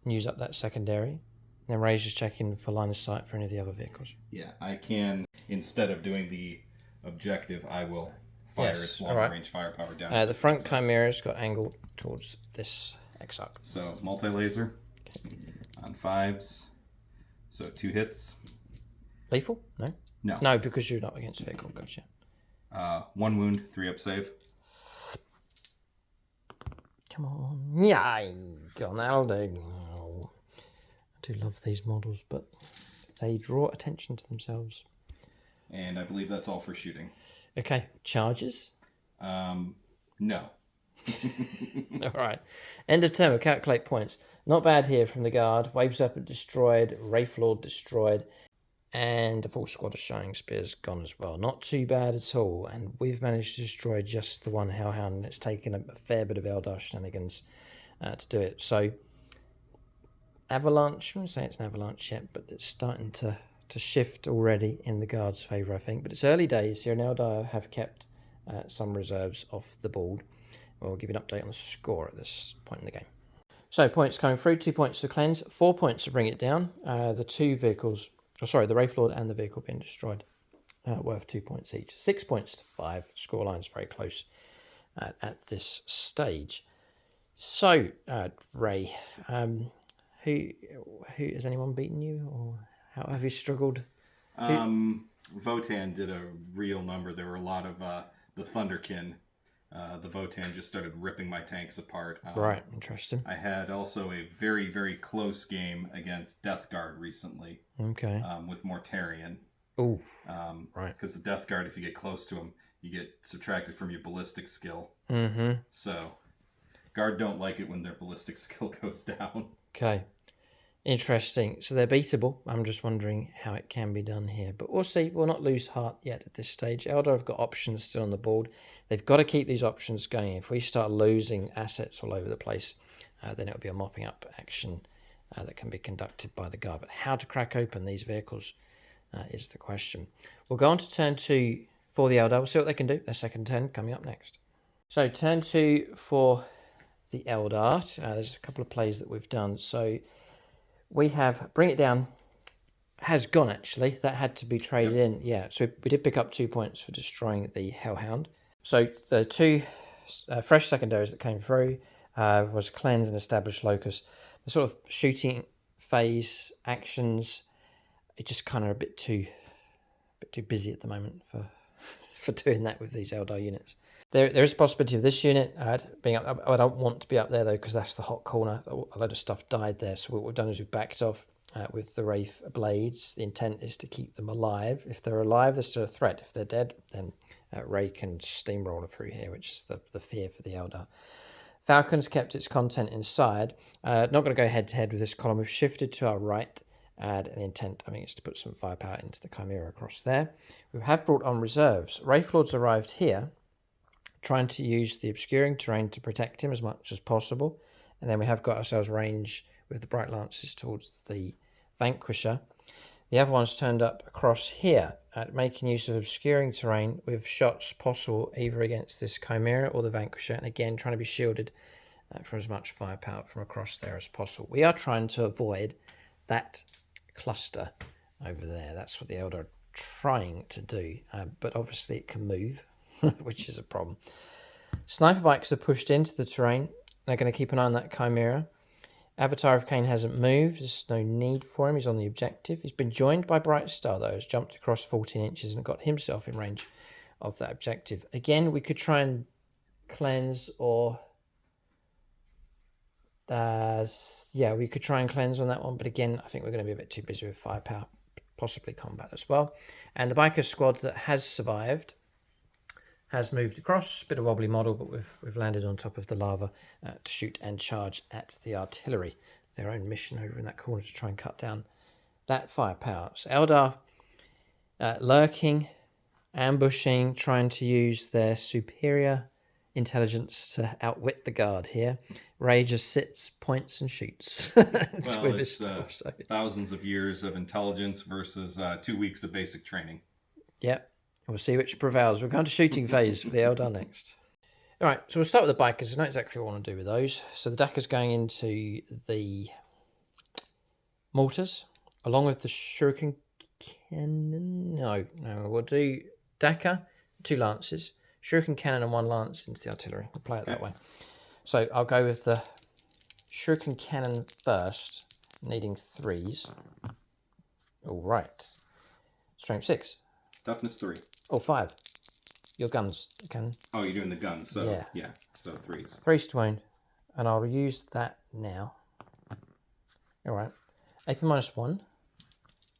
and use up that secondary. And then Ray's just checking for line of sight for any of the other vehicles. Yeah, I can, instead of doing the objective, I will fire its long-range firepower down. The front Chimera's got angled towards this Exarch. So multi-laser on 5s. So 2 hits. Lethal? No? No. No, because you're not against vehicle. Gotcha. 1 wound, 3 up save. Come on. Yeah, that'll do. Oh, I do love these models, but they draw attention to themselves. And I believe that's all for shooting. Okay, charges? No. All right. End of turn, we'll calculate points. Not bad here from the guard. Wave Serpent destroyed, Wraith Lord destroyed, and a full squad of Shining Spears gone as well. Not too bad at all, and we've managed to destroy just the one Hellhound, and it's taken a fair bit of Eldar shenanigans to do it. So, Avalanche, I wouldn't say it's an Avalanche yet, but it's starting to shift already in the guard's favour, I think. But it's early days here, and Eldar have kept some reserves off the board. We'll give you an update on the score at this point in the game. So points coming through, 2 points to cleanse, 4 points to bring it down. The 2 vehicles, the Wraith Lord and the vehicle being destroyed, worth 2 points each. 6 points to 5. Scoreline's very close at this stage. So, Ray, who has anyone beaten you, or how have you struggled? Votan did a real number. There were a lot of the Thunderkin. The Votan just started ripping my tanks apart. Right, interesting. I had also a very, very close game against Death Guard recently. Okay. With Mortarion. Oh, right. Because the Death Guard, if you get close to him, you get subtracted from your ballistic skill. Mm-hmm. So, Guard don't like it when their ballistic skill goes down. Okay. Interesting. So they're beatable. I'm just wondering how it can be done here. But we'll see. We'll not lose heart yet at this stage. Eldar have got options still on the board. They've got to keep these options going. If we start losing assets all over the place, then it'll be a mopping up action that can be conducted by the guard. But how to crack open these vehicles is the question. We'll go on to turn 2 for the Eldar. We'll see what they can do. Their second turn coming up next. So turn 2 for the Eldar. There's a couple of plays that we've done. So we have Bring It Down has gone, actually. That had to be traded in. Yeah, so we did pick up 2 points for destroying the Hellhound. So the 2 fresh secondaries that came through was Cleanse and Establish Locus. The sort of shooting phase actions, it's just kind of a bit too busy at the moment for doing that with these Eldar units. There is a possibility of this unit being up. I don't want to be up there, though, because that's the hot corner. A load of stuff died there, so what we've done is we've backed off with the Wraith Blades. The intent is to keep them alive. If they're alive, they're still a threat. If they're dead, then Ray can steamroller through here, which is the fear for the Eldar. Falcon's kept its content inside. Not going to go head-to-head with this column. We've shifted to our right, and the intent, I think, is to put some firepower into the Chimera across there. We have brought on reserves. Wraith Lords arrived here, trying to use the obscuring terrain to protect him as much as possible. And then we have got ourselves range with the Bright Lances towards the Vanquisher. The other one's turned up across here, making use of obscuring terrain with shots possible either against this Chimera or the Vanquisher, and again trying to be shielded from as much firepower from across there as possible. We are trying to avoid that cluster over there. That's what the Eldar are trying to do, but obviously it can move, which is a problem. Sniper bikes are pushed into the terrain. They're going to keep an eye on that Chimera. Avatar of Cain hasn't moved. There's no need for him. He's on the objective. He's been joined by Bright Star, though. Has jumped across 14 inches and got himself in range of that objective. Again, we could try and cleanse or... we could try and cleanse on that one. But again, I think we're going to be a bit too busy with firepower, possibly combat as well. And the biker squad that has survived has moved across. Bit of wobbly model, but we've landed on top of the lava to shoot and charge at the artillery. Their own mission over in that corner to try and cut down that firepower. So Eldar lurking, ambushing, trying to use their superior intelligence to outwit the guard here. Ray just sits, points, and shoots Well, with his it's stuff. So. thousands of years of intelligence versus 2 weeks of basic training. Yep. We'll see which prevails. We're going to shooting phase for the Eldar next. All right, so we'll start with the bikers. I know exactly what I want to do with those. So the Dakka's going into the mortars, along with the shuriken cannon. No, we'll do Dakka, 2 lances, shuriken cannon and 1 lance into the artillery. We'll play it that way. So I'll go with the shuriken cannon first, needing 3s. All right. Strength 6. Toughness 3. Oh, 5. Your guns can. Oh, you're doing the guns. So yeah. So 3s. 3 to wound, and I'll use that now. All right. AP -1.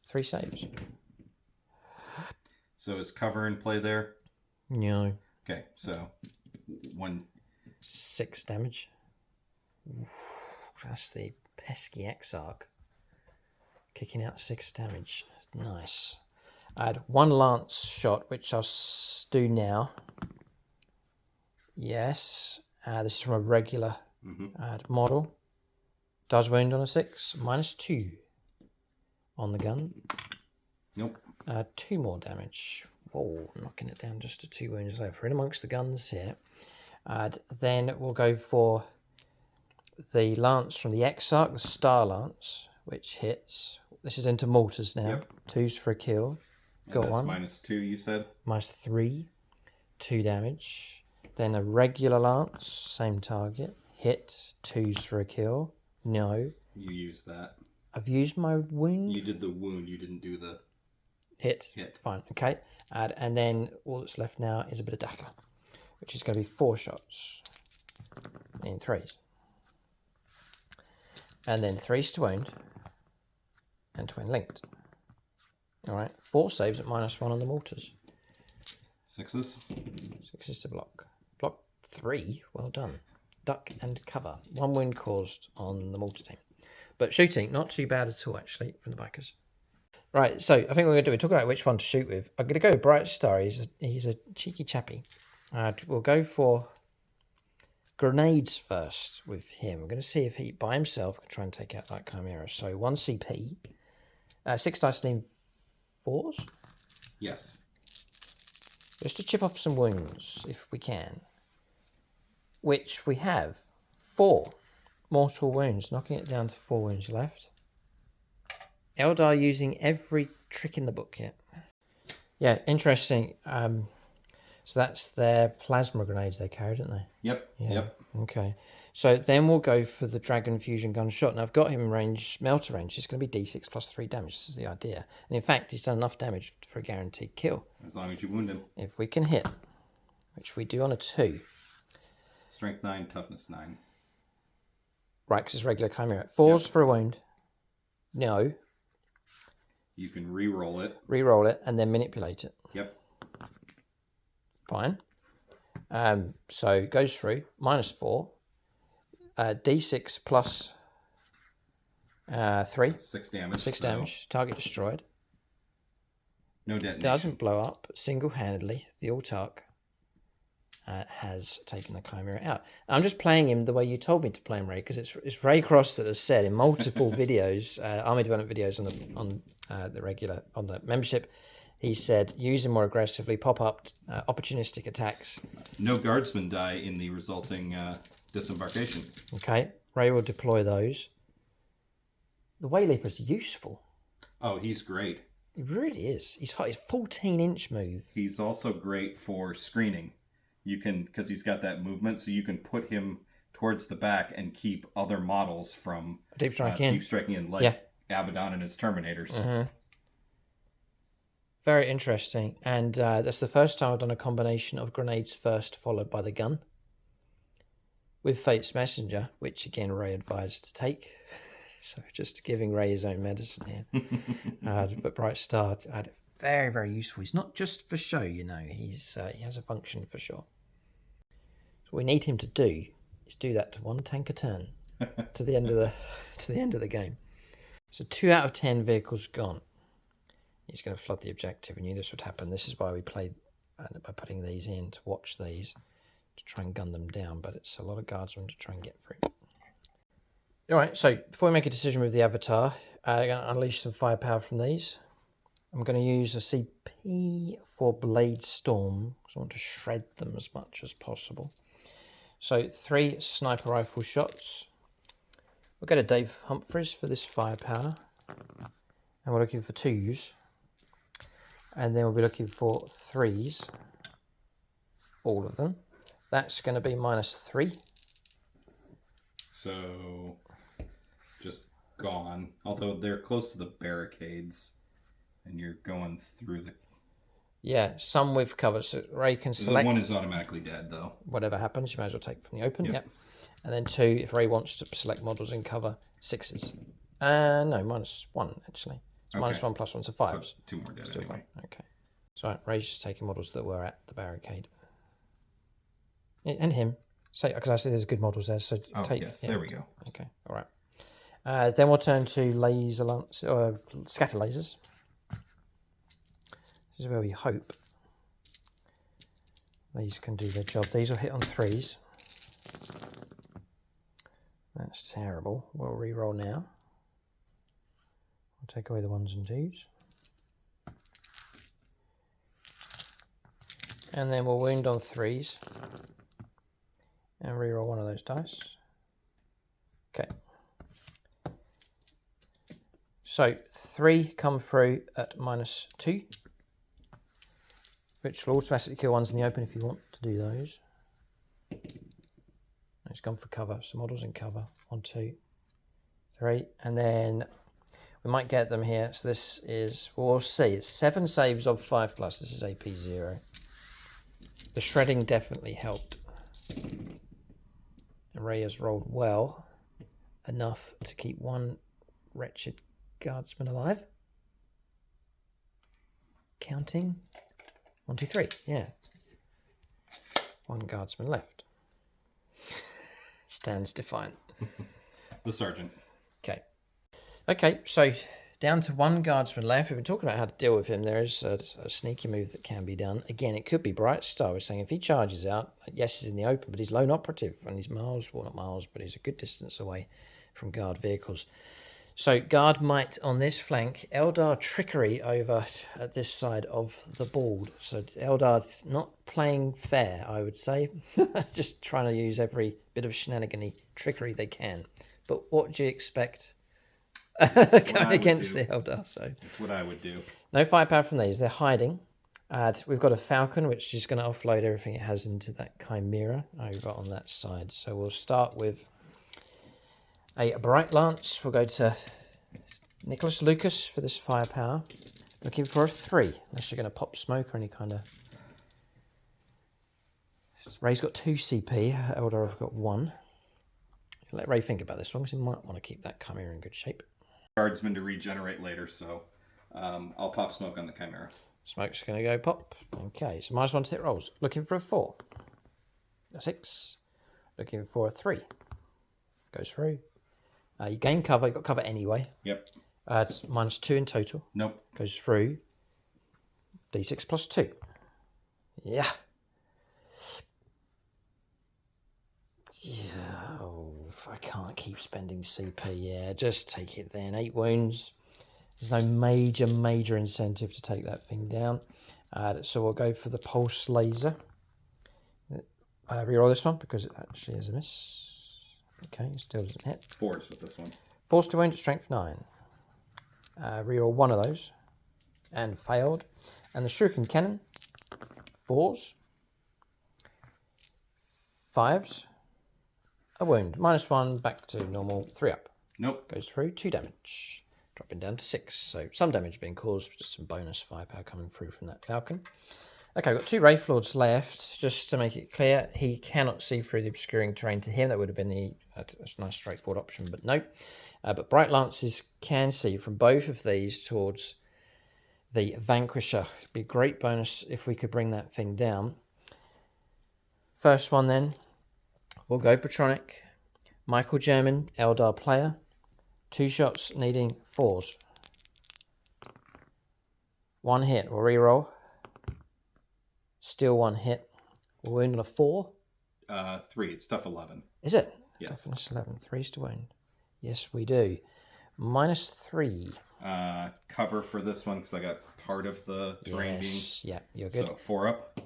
3 saves. So is cover in play there? No. Okay, so 1. 6 damage. That's the pesky Exarch. Kicking out 6 damage. Nice. I had 1 lance shot, which I'll do now. Yes. This is from a regular model. Does wound on a 6. -2 on the gun. Nope. 2 more damage. Whoa, knocking it down just to 2 wounds left. We're in amongst the guns here. Then we'll go for the lance from the Exarch, the Star Lance, which hits. This is into mortars now. Yep. 2s for a kill. And Got that's 1. -2, you said? -3. 2 damage. Then a regular lance, same target. Hit. 2s for a kill. No. You used that. I've used my wound. You did the wound. You didn't do the hit. Fine. Okay. And then all that's left now is a bit of Dakka, which is going to be 4 shots in 3s. And then 3s to wound and twin linked. All right. 4 saves at -1 on the mortars. 6s. 6s to block. Block 3. Well done. Duck and cover. 1 wound caused on the mortar team. But shooting, not too bad at all, actually, from the bikers. Right, so I think we're going to do, we talk about which one to shoot with. I'm going to go with Bright Star. He's a cheeky chappy. We'll go for grenades first with him. We're going to see if he, by himself, can try and take out that Chimera. So 1 CP. 6 dice need 4s? Yes. Just to chip off some wounds, if we can. Which we have 4 mortal wounds, knocking it down to 4 wounds left. Eldar using every trick in the book yet. Yeah, interesting. So that's their plasma grenades they carried, didn't they? Yep. Yeah. Yep. Okay. So then we'll go for the Dragon Fusion Gunshot. Now I've got him in range, melter range. It's going to be D6 plus 3 damage. This is the idea. And in fact, he's done enough damage for a guaranteed kill. As long as you wound him. If we can hit, which we do on a 2. Strength 9, toughness 9. Right, because it's regular Chimera. 4s for a wound. No. You can re-roll it. Re-roll it and then manipulate it. Yep. Fine. So it goes through. -4. D6 plus 3. 6 damage. 6 damage. Target destroyed. No detonation. Doesn't blow up single-handedly. The Autarch has taken the Chimera out. I'm just playing him the way you told me to play him, Ray, because it's Ray Cross that has said in multiple videos, army development videos on the membership. He said use him more aggressively, pop up opportunistic attacks. No guardsmen die in the resulting disembarkation. Okay, Ray will deploy those. The Wayleaper's useful. Oh, he's great. He really is. He's hot. He's 14-inch move. He's also great for screening. You can, because he's got that movement, so you can put him towards the back and keep other models from deep striking in, like Abaddon and his Terminators. Very interesting. And that's the first time I've done a combination of grenades first, followed by the gun. With Fate's Messenger, which again Ray advised to take. So just giving Ray his own medicine here. But Bright Star, very, very useful. He's not just for show, you know. He has a function for sure. So what we need him to do is do that to 1 tank a turn to the end of the game. So 2 out of 10 vehicles gone. He's going to flood the objective. We knew this would happen. This is why we played by putting these in to watch these. to try and gun them down, but it's a lot of guardsmen to try and get through. All right, so before we make a decision with the avatar, I'm going to unleash some firepower from these. I'm going to use a CP for Blade Storm, because I want to shred them as much as possible. So 3 sniper rifle shots. We'll go to Dave Humphries for this firepower. And we're looking for 2s. And then we'll be looking for 3s. All of them. That's going to be -3. So, just gone. Although they're close to the barricades. And you're going through the... Yeah, some with cover. So Ray can select... One is automatically dead, though. Whatever happens, you might as well take from the open. Yep. And then 2, if Ray wants to select models in cover, 6s. No, -1, actually. It's Okay. -1 + 1, so 5s. So 2 more dead Still anyway. gone. Okay. So Ray's just taking models that were at the barricade. Yeah, and him. So, because I see there's good models there, so take... yes, there we go. Okay, all right. Then we'll turn to laser lance, or scatter lasers. This is where we hope these can do their job. These will hit on 3s. That's terrible. We'll re-roll now. We'll take away the 1s and 2s. And then we'll wound on 3s. And re-roll one of those dice. Okay. So 3 come through at -2. Which will automatically kill ones in the open if you want to do those. It's gone for cover. So models in cover. 1, 2, 3. And then we might get them here. So this is, we'll see. It's 7 saves of 5+. This is AP 0. The shredding definitely helped. And Ray has rolled well enough to keep 1 wretched guardsman alive. Counting. 1, 2, 3. Yeah. 1 guardsman left. Stands defiant. The sergeant. Okay. Okay, so down to 1 guardsman left. We've been talking about how to deal with him. There is a sneaky move that can be done. Again, it could be Bright Star. We're saying if he charges out, yes, he's in the open, but he's lone operative, and he's miles, well, not miles, but he's a good distance away from guard vehicles. So guard might on this flank, Eldar trickery over at this side of the board. So Eldar not playing fair, I would say. Just trying to use every bit of shenanigan-y trickery they can. But what do you expect going against the Eldar? So that's what I would do. No firepower from these. They're hiding. We've got a Falcon, which is going to offload everything it has into that Chimera over on that side. So we'll start with a Bright Lance. We'll go to Nicholas Lucas for this firepower. Looking for a 3, unless you're going to pop smoke or any kind of... Ray's got 2 CP. Eldar have got 1. Let Ray think about this one, because he might want to keep that Chimera in good shape. Guardsman to regenerate later, so I'll pop smoke on the Chimera. Smoke's going to go pop. Okay, so -1 to hit rolls. Looking for a 4. A 6. Looking for a 3. Goes through. You gain cover. You've got cover anyway. Yep. It's -2 in total. Nope. Goes through. D6 + 2. Yeah. Yeah. Oh, I can't keep spending CP. Yeah, just take it then. 8 wounds. There's no major incentive to take that thing down. So we'll go for the pulse laser. Reroll this one because it actually is a miss. Okay, it still doesn't hit. 4s with this one. Force to wound at strength 9. Reroll one of those. And failed. And the Shuriken Cannon. 4s. 5s. A wound. -1, back to normal. 3 up. Nope. Goes through. 2 damage. Dropping down to 6. So some damage being caused. Just some bonus firepower coming through from that Falcon. Okay, we've got 2 Wraith Lords left. Just to make it clear, he cannot see through the obscuring terrain to him. That would have been a nice straightforward option, but no. But Bright Lances can see from both of these towards the Vanquisher. It'd be a great bonus if we could bring that thing down. First one then, we'll go Patronic. Michael German, Eldar player. 2 shots needing 4s. 1 hit, we'll reroll. Still 1 hit. We'll wound on a 4. 3. It's tough 11. Is it? Yes. Toughness 11. 3s to wound. Yes, we do. -3. Cover for this one because I got part of the terrain being. Yeah, you're good. So 4 up.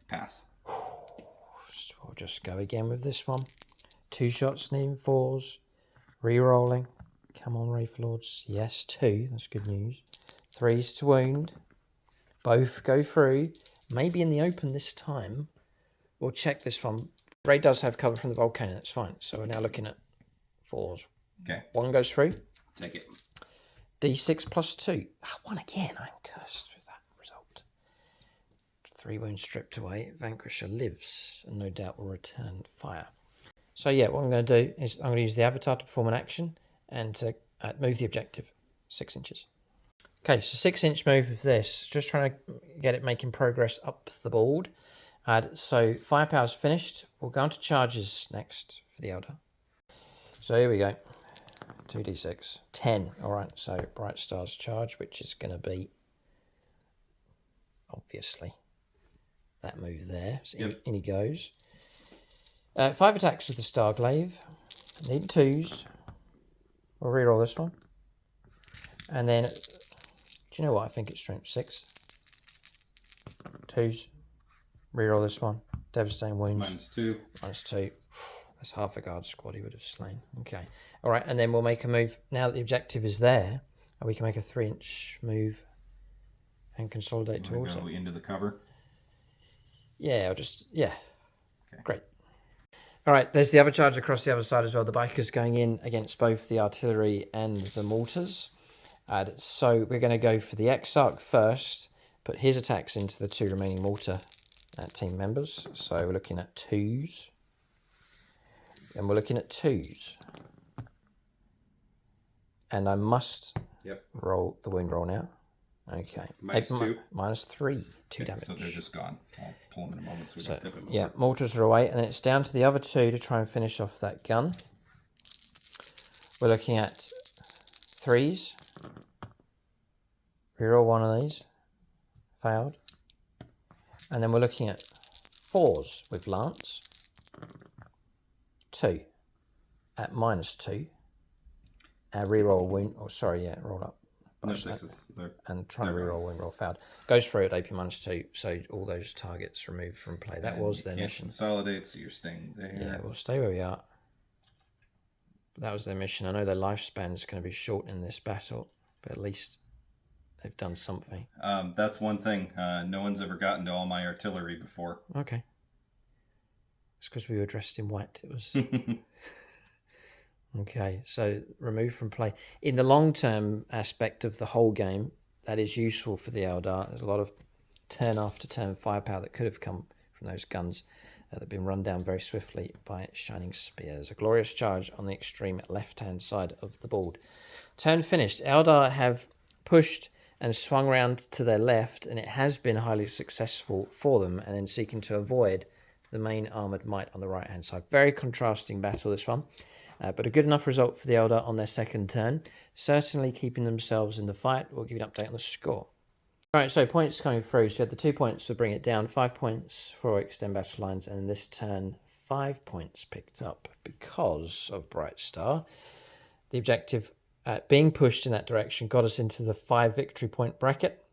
Pass. We'll just go again with this one. 2 shots needing 4s. Rerolling. Come on, Wraith Lords. Yes, 2. That's good news. 3s to wound. Both go through. Maybe in the open this time. We'll check this one. Ray does have cover from the volcano. That's fine. So we're now looking at 4s. Okay. 1 goes through. Take it. D6 plus 2. 1 again. I'm cursed with that result. 3 wounds stripped away. Vanquisher lives and no doubt will return fire. So yeah, what I'm going to do is I'm going to use the avatar to perform an action and to move the objective 6 inches. Okay, so 6-inch move of this. Just trying to get it making progress up the board. So firepower's finished. We'll go on to charges next for the Eldar. So here we go. 2d6. 10. Alright, so Bright Star's charge, which is going to be, obviously, that move there. So in he goes. 5 attacks with the Starglaive. Need 2s. We'll reroll this one. And then, do you know what? I think it's strength 6. 2s. Reroll this one. Devastating wounds. -2. -2. That's half a guard squad he would have slain. Okay. All right, and then we'll make a move. Now that the objective is there, we can make a 3-inch move and consolidate towards go it. Into the cover? Yeah, Okay. Great. All right, there's the other charge across the other side as well. The biker's going in against both the artillery and the mortars. So we're going to go for the Exarch first, put his attacks into the 2 remaining mortar team members. So we're looking at 2s. And we're looking at 2s. And I must roll the wound roll now. Okay. -2. -3. 2 damage. So they're just gone. I'll pull them in a moment so we can tip them over. Yeah, mortars are away. And then it's down to the other 2 to try and finish off that gun. We're looking at 3s. Reroll one of these. Failed. And then we're looking at 4s with Lance. 2 at -2. Reroll wound. Oh, sorry, yeah, roll up. No 6s. And trying to reroll wound roll failed. Goes through at AP -2, so all those targets removed from play. That was their mission. Consolidate, so you're staying there. Yeah, we'll stay where we are. But that was their mission. I know their lifespan is going to be short in this battle, but at least they've done something. That's one thing. No one's ever gotten to all my artillery before. Okay. It's because we were dressed in white. It was... Okay, so remove from play. In the long-term aspect of the whole game, that is useful for the Eldar. There's a lot of turn after turn firepower that could have come from those guns that have been run down very swiftly by Shining Spears. A glorious charge on the extreme left-hand side of the board. Turn finished. Eldar have pushed and swung round to their left, and it has been highly successful for them, and then seeking to avoid the main armoured might on the right-hand side. Very contrasting battle, this one. But a good enough result for the Eldar on their second turn. Certainly keeping themselves in the fight. We'll give you an update on the score. All right, so points coming through. So you had the 2 points to bring it down, 5 points for extend battle lines, and this turn 5 points picked up because of Bright Star. The objective being pushed in that direction got us into the 5 victory point bracket.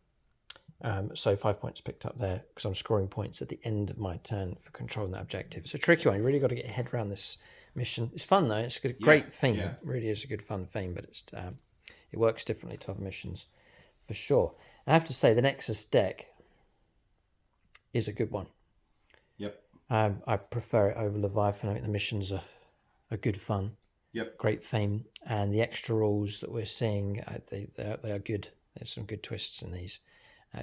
So 5 points picked up there because I'm scoring points at the end of my turn for controlling that objective. It's a tricky one. You really got to get your head around this mission. It's fun though. It's a great theme. Yeah. It really is a good fun theme, but it's it works differently to other missions for sure. I have to say the Nexus deck is a good one. Yep. I prefer it over Leviathan. I think the missions are good fun. Yep. Great theme, and the extra rules that we're seeing, they are good. There's some good twists in these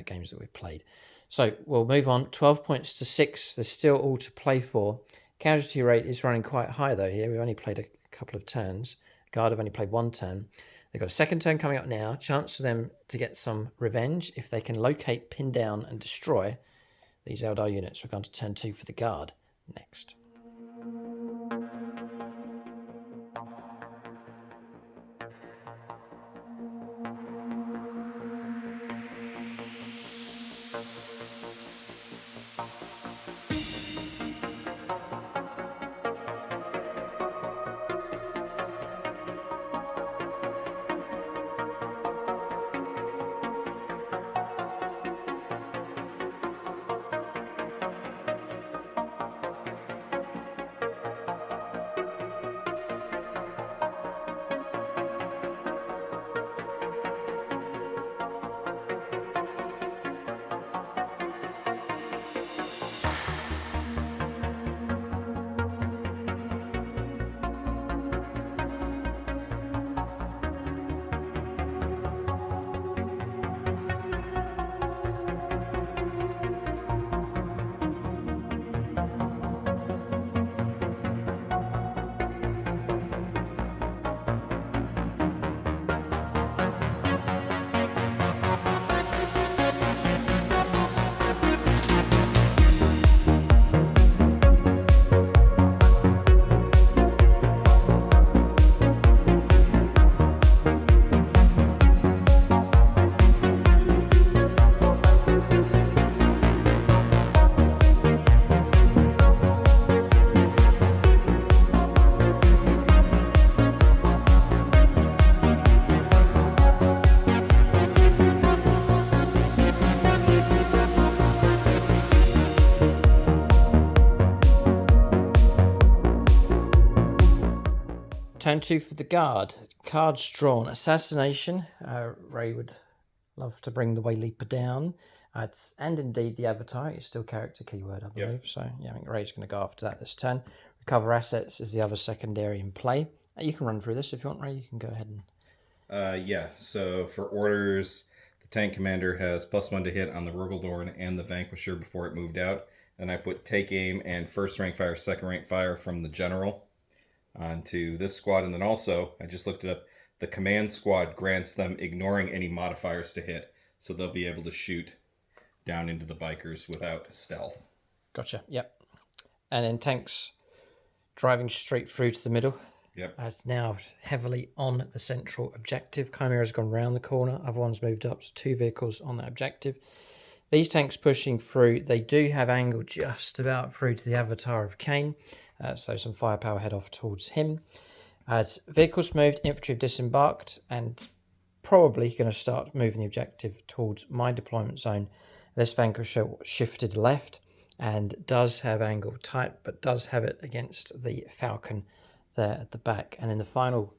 games that we've played. So we'll move on. 12 points to 6. There's still all to play for. Casualty rate is running quite high though here. We've only played a couple of turns. Guard have only played 1 turn. They've got a second turn coming up now. Chance for them to get some revenge if they can locate, pin down and destroy these Eldar units. We're going to turn 2 for the Guard next. Turn 2 for the guard. Cards drawn. Assassination. Ray would love to bring the Wayleaper down. And indeed the Avatar. It's still character keyword, I believe. Yep. So yeah, I think Ray's going to go after that this turn. Recover assets is the other secondary in play. You can run through this if you want, Ray. You can go ahead and... Yeah, so for orders, the tank commander has +1 to hit on the Rugaldorn and the Vanquisher before it moved out. And I put take aim and first rank fire, second rank fire from the general onto this squad. And then also, I just looked it up, the command squad grants them ignoring any modifiers to hit. So they'll be able to shoot down into the bikers without stealth. Gotcha, yep. And then tanks driving straight through to the middle. Yep. It's now heavily on the central objective. Chimera's gone round the corner. Other one's moved up to 2 vehicles on that objective. These tanks pushing through, they do have angle just about through to the Avatar of Khaine. So some firepower head off towards him. As vehicles moved, infantry have disembarked and probably going to start moving the objective towards my deployment zone. This Vanquisher shifted left and does have angle tight, but does have it against the Falcon there at the back. And then the final,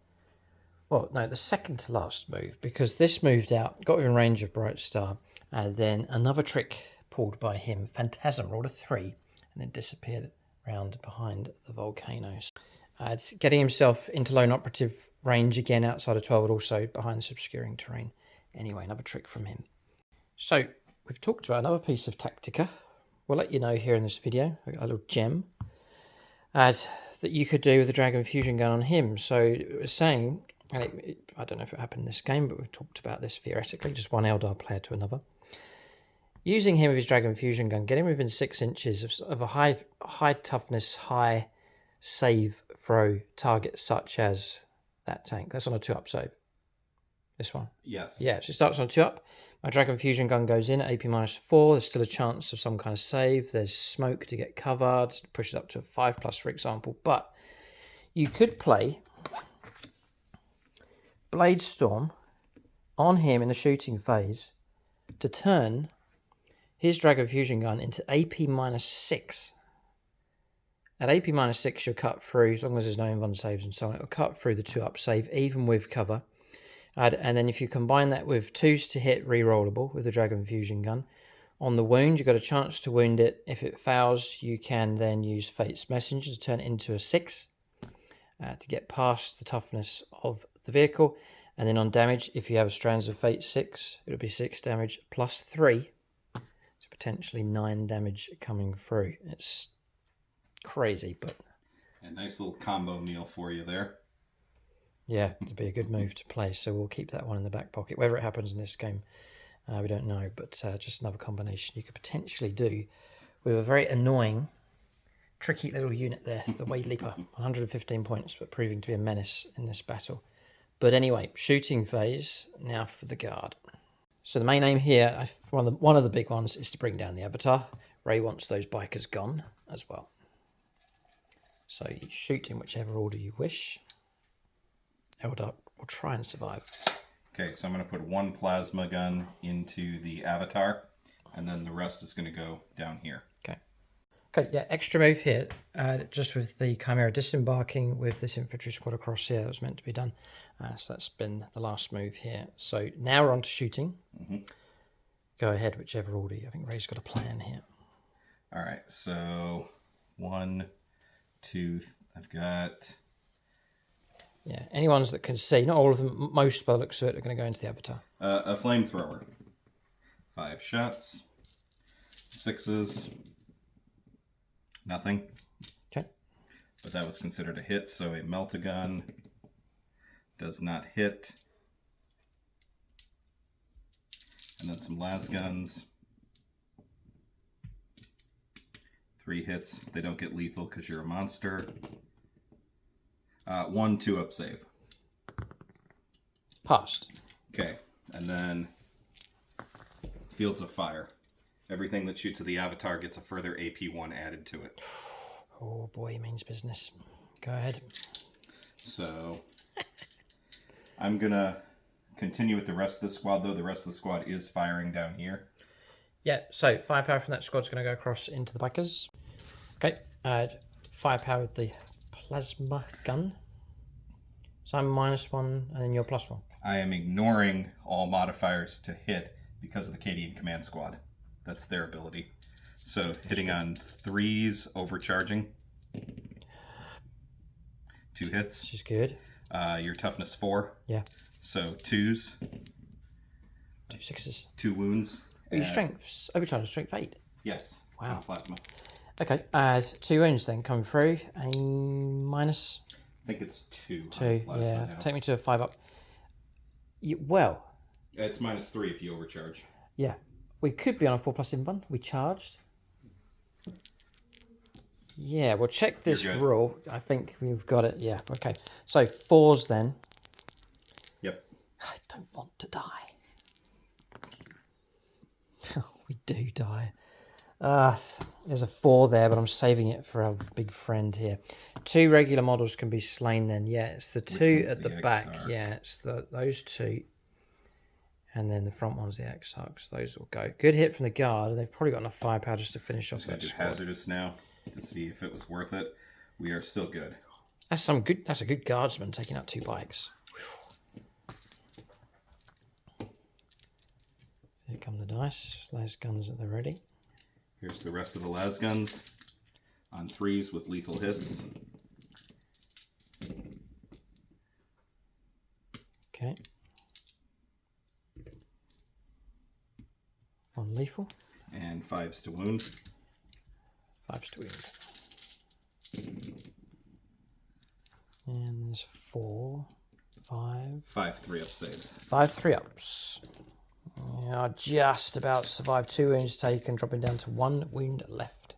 well, no, the second to last move, because this moved out, got within range of Bright Star, and then another trick pulled by him. Phantasm rolled a 3 and then disappeared round behind the volcanoes. It's getting himself into lone operative range again outside of 12, but also behind this obscuring terrain. Anyway, another trick from him. So we've talked about another piece of Tactica. We'll let you know here in this video, a little gem that you could do with the Dragon Fusion gun on him. So it was saying, and I don't know if it happened in this game, but we've talked about this theoretically, just one Eldar player to another. Using him with his Dragon Fusion gun, get him within 6 inches of a high toughness, high save throw target such as that tank. That's on a 2-up save. This one. Yes. Yeah, so it starts on a 2-up. My Dragon Fusion gun goes in at AP -4. There's still a chance of some kind of save. There's smoke to get covered. Push it up to a 5+, for example. But you could play Blade Storm on him in the shooting phase to turn his Dragon Fusion gun into AP -6. At AP -6, you'll cut through, as long as there's no invuln saves and so on, it'll cut through the 2-up save, even with cover. And then if you combine that with 2s to hit rerollable with the Dragon Fusion gun, on the wound, you've got a chance to wound it. If it fails, you can then use Fate's Messenger to turn it into a 6 to get past the toughness of the vehicle. And then on damage, if you have Strands of Fate 6, it'll be 6 damage +3. So potentially 9 damage coming through. It's crazy, but... A nice little combo meal for you there. Yeah, it'd be a good move to play, so we'll keep that one in the back pocket. Whether it happens in this game, we don't know, but just another combination you could potentially do with a very annoying, tricky little unit there, the Wayleaper. 115 points, but proving to be a menace in this battle. But anyway, shooting phase, now for the guard. So the main aim here, one of the big ones, is to bring down the Avatar. Ray wants those bikers gone as well. So you shoot in whichever order you wish. Eldar will try and survive. Okay, so I'm going to put 1 plasma gun into the Avatar, and then the rest is going to go down here. Okay, yeah, extra move here. Just with the Chimera disembarking with this infantry squad across here, that was meant to be done. So that's been the last move here. So now we're on to shooting. Mm-hmm. Go ahead, whichever order. I think Ray's got a plan here. All right, so 1, 2, I've got... Yeah, any ones that can see, not all of them, most by the looks of it are going to go into the Avatar. A flamethrower. 5 shots. 6s. Nothing. Okay. But that was considered a hit, so a melt-a-gun does not hit. And then some las guns. 3 hits. They don't get lethal because you're a monster. 1 2-up save. Passed. Okay, and then Fields of Fire. Everything that shoots at the Avatar gets a further AP1 added to it. Oh boy, he means business. Go ahead. So I'm gonna continue with the rest of the squad, though. The rest of the squad is firing down here. Yeah, so firepower from that squad's going to go across into the bikers. Okay, firepower with the plasma gun. So I'm -1, and then you're +1. I am ignoring all modifiers to hit because of the Cadian command squad. That's their ability. So hitting on 3s, overcharging. 2 hits. Which is good. Your toughness 4. Yeah. So 2s. 2 6s. 2 wounds. Your strengths. Overcharge strength 8. Yes. Wow. Plasma. Okay, 2 wounds then coming through. A minus. I think it's 2. 2, yeah. Now. Take me to a 5 up. Well. It's -3 if you overcharge. Yeah. We could be on a 4+ invan. We charged. Yeah, we'll check this rule. I think we've got it. Yeah, okay. So 4s then. Yep. I don't want to die. We do die. There's a 4 there, but I'm saving it for our big friend here. 2 regular models can be slain then. Yeah, it's the 2 at the back. Yeah, it's those 2. And then the front one's the Exarchs. Those will go. Good hit from the guard. And they've probably got enough firepower just to finish off that squad. Hazardous now to see if it was worth it. We are still good. That's a good guardsman taking out 2 bikes. Here come the dice. Las guns at the ready. Here's the rest of the las guns on 3s with lethal hits. Okay. 1 lethal. And 5s to wound. 5s to wound. And there's 4, 5. 5 3-up saves. 5 3-ups. Yeah, just about survived. 2 wounds taken, dropping down to 1 wound left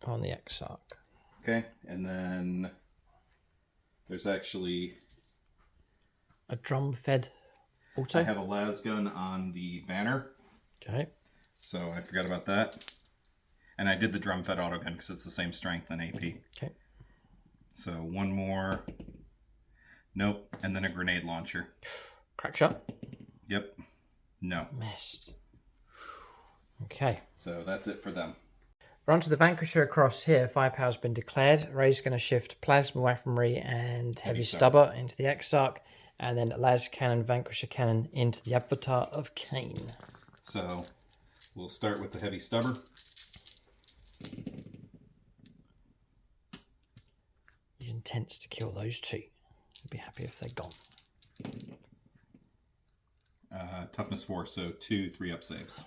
on the Exarch. Okay, and then there's actually a drum-fed auto. I have a las gun on the banner. Okay. So I forgot about that. And I did the drum-fed auto gun because it's the same strength and AP. Okay. So 1 more. Nope. And then a grenade launcher. Crack shot. Yep. No. Missed. Okay. So that's it for them. We're on to the Vanquisher across here. Firepower's been declared. Ray's going to shift Plasma Weaponry and Heavy Stubber into the Exarch. And then Las Cannon, Vanquisher Cannon into the Avatar of Cain. So we'll start with the Heavy Stubber. He's intense to kill those 2. I'd be happy if they're gone. Toughness 4, so 2 3-up saves.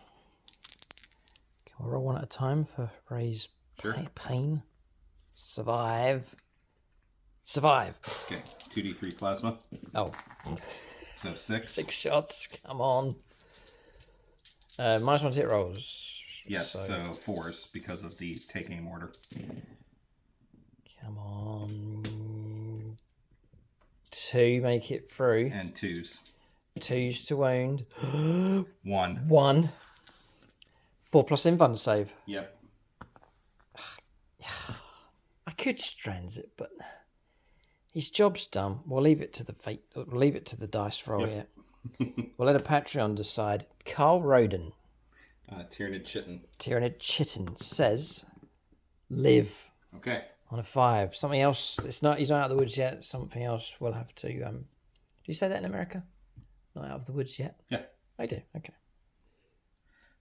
Okay, we'll roll 1 at a time for Ray's pain. Survive. Survive. Okay, 2d3 plasma. Oh. So 6. 6 shots. Come on. -1 hit rolls. Yes, so 4s because of the taking aim order. Come on. 2 make it through. And 2s. 2s to wound. 1. 1. 4+ invan save. Yep. I could strands it, but his job's done. We'll leave it to the fate. We'll leave it to the dice roll here. We'll let a Patreon decide. Carl Roden. Tyrannid Chitin. Tyrannid Chitin says, live. Okay. On a 5. Something else. He's not out of the woods yet. Something else we'll have to. Do you say that in America? Not out of the woods yet? Yeah. I do. Okay.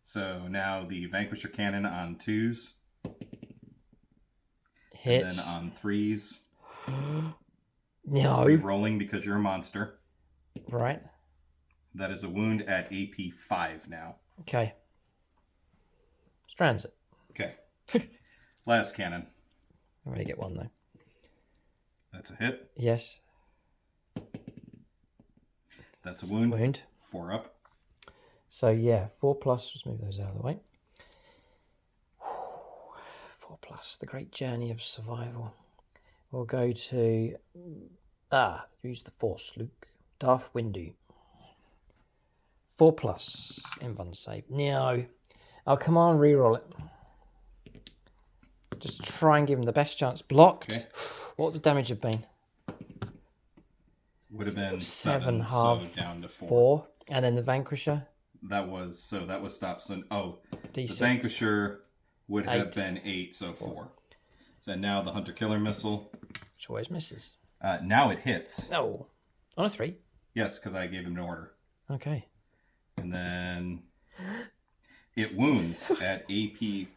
So now the Vanquisher Cannon on 2s. Hits. And then on 3s. No. Rolling because you're a monster. Right. That is a wound at AP 5 now. Okay. Strands it. Okay. Las Cannon. I'm going to get 1 though. That's a hit. Yes. That's a wound. Wound. 4 up. So yeah, 4+. Just move those out of the way. 4+. The great journey of survival. We'll go to use the Force, Luke. Darth Windu. 4+. Invan save. No. Oh, come on, reroll it. Just try and give him the best chance. Blocked. Okay. What would the damage have been? Would have been 7 half, so down to 4. And then the Vanquisher? That was stopped. So, D6. The Vanquisher would have been 8, so 4. So now the Hunter-Killer Missile. Which always misses. Now it hits. Oh, on a 3. Yes, because I gave him an order. Okay. And then it wounds at AP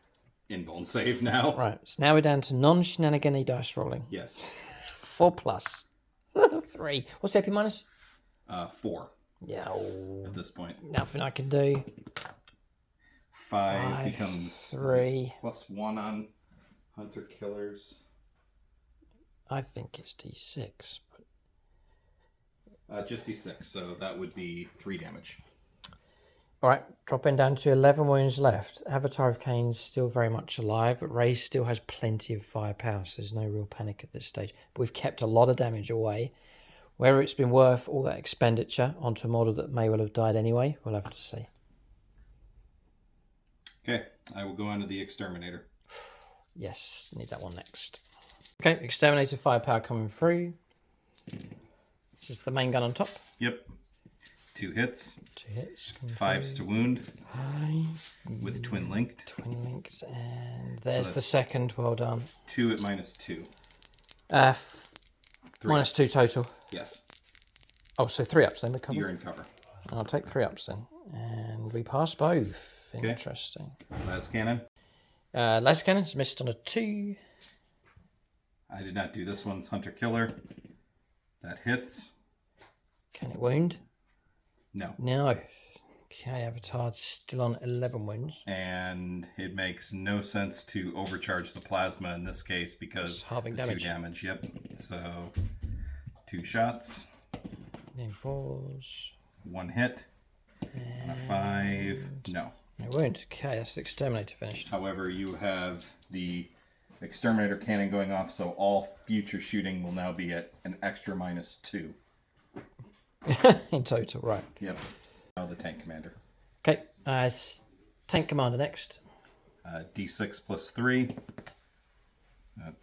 invuln save now. Right, so now we're down to non-shenanigan-y dice rolling. Yes. 4+. 3. What's the AP minus? 4. Yeah. At this point. Nothing I can do. 5 becomes 3. +1 on hunter killers. I think it's D6. But... just D6, so that would be 3 damage. All right, dropping down to 11 wounds left. Avatar of Cain's still very much alive, but Ray still has plenty of firepower, so there's no real panic at this stage. But we've kept a lot of damage away. Whether it's been worth all that expenditure onto a model that may well have died anyway, we'll have to see. Okay, I will go on to the Exterminator. Yes, need that one next. Okay, Exterminator firepower coming through. This is the main gun on top. Yep. 2 hits. 2 hits. 5s to wound. With twin linked. Twin linked, and there's the second. Well done. 2 at -2. -2 total. Yes. Oh, so 3 ups then. We cover. You're in cover. I'll take 3 ups then, and we pass both. Okay. Interesting. Las cannon. Las cannon's missed on a 2. I did not do this one's hunter killer. That hits. Can it wound? No. No. Okay, Avatar's still on 11 wounds. And it makes no sense to overcharge the plasma in this case because it's halving the damage. 2 damage. Yep. So 2 shots. Then 4s. 1 hit. And a 5. No. No wound. Okay, that's the Exterminator finished. However, you have the Exterminator cannon going off, so all future shooting will now be at an extra -2. In total, right. Yep. Now the tank commander. Okay, tank commander next. D6 +3.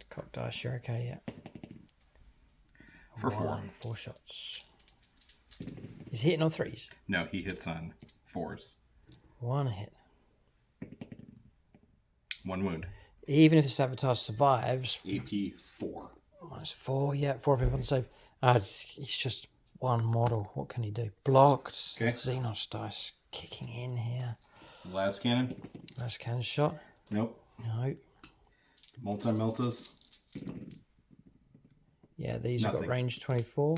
Cock dice, you're okay, yeah. For 4. 4 shots. Is he hitting on 3s? No, he hits on 4s. 1 hit. 1 wound. Even if this Avatar survives... AP 4. -4, yeah, 4 people on save. He's just 1 model. What can he do? Blocked. Okay. Xenos dice kicking in here. Las cannon. Last cannon shot. Nope. No. Multi-meltas. Yeah, these have got Nothing. range 24.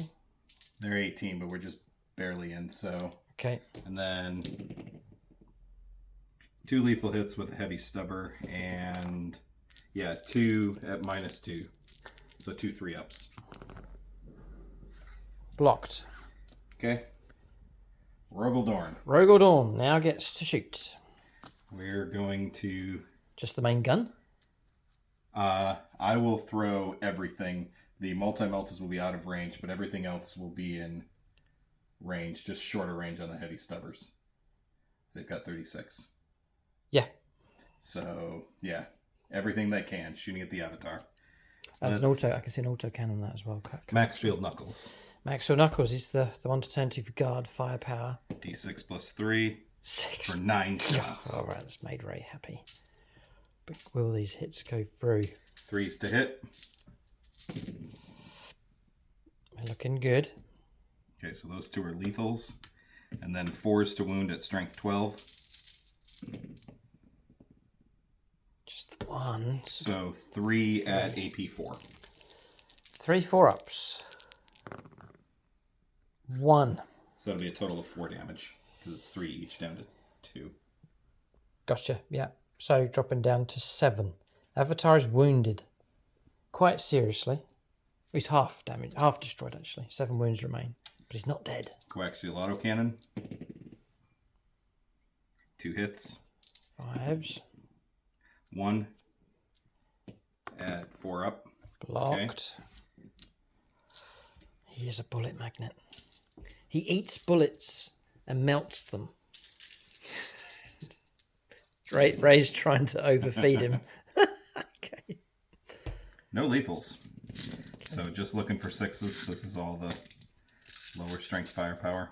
They're 18, but we're just barely in, so... Okay. And then 2 lethal hits with a heavy stubber, and yeah, 2 at -2. So 2 3-ups. Blocked. Okay. Rogaldorn. Rogaldorn now gets to shoot. We're going to... Just the main gun? I will throw everything. The multi-meltas will be out of range, but everything else will be in range, just shorter range on the heavy stubbers. So they've got 36. Yeah. So, yeah. Everything they can, shooting at the Avatar. That's an auto. I can see an auto cannon that as well. Maxfield Knuckles. Maxfield Knuckles is the one to turn to for guard firepower. D6 +3 6. for 9 shots. All right, that's made Ray happy. But will these hits go through? 3s to hit. They're looking good. Okay, so those 2 are lethals. And then 4s to wound at strength 12. Just the 1. So 3 at AP 4. 3 4-ups. 1. So that'll be a total of 4 damage. Because it's 3 each down to 2. Gotcha, yeah. So dropping down to 7. Avatar is wounded. Quite seriously. He's half damaged, half destroyed actually. 7 wounds remain. But he's not dead. Coaxial autocannon. 2 hits. 5s. 1 at 4 up. Blocked. Okay. He is a bullet magnet. He eats bullets and melts them. Ray's trying to overfeed him. Okay. No lethals. So just looking for 6s. This is all the lower strength firepower.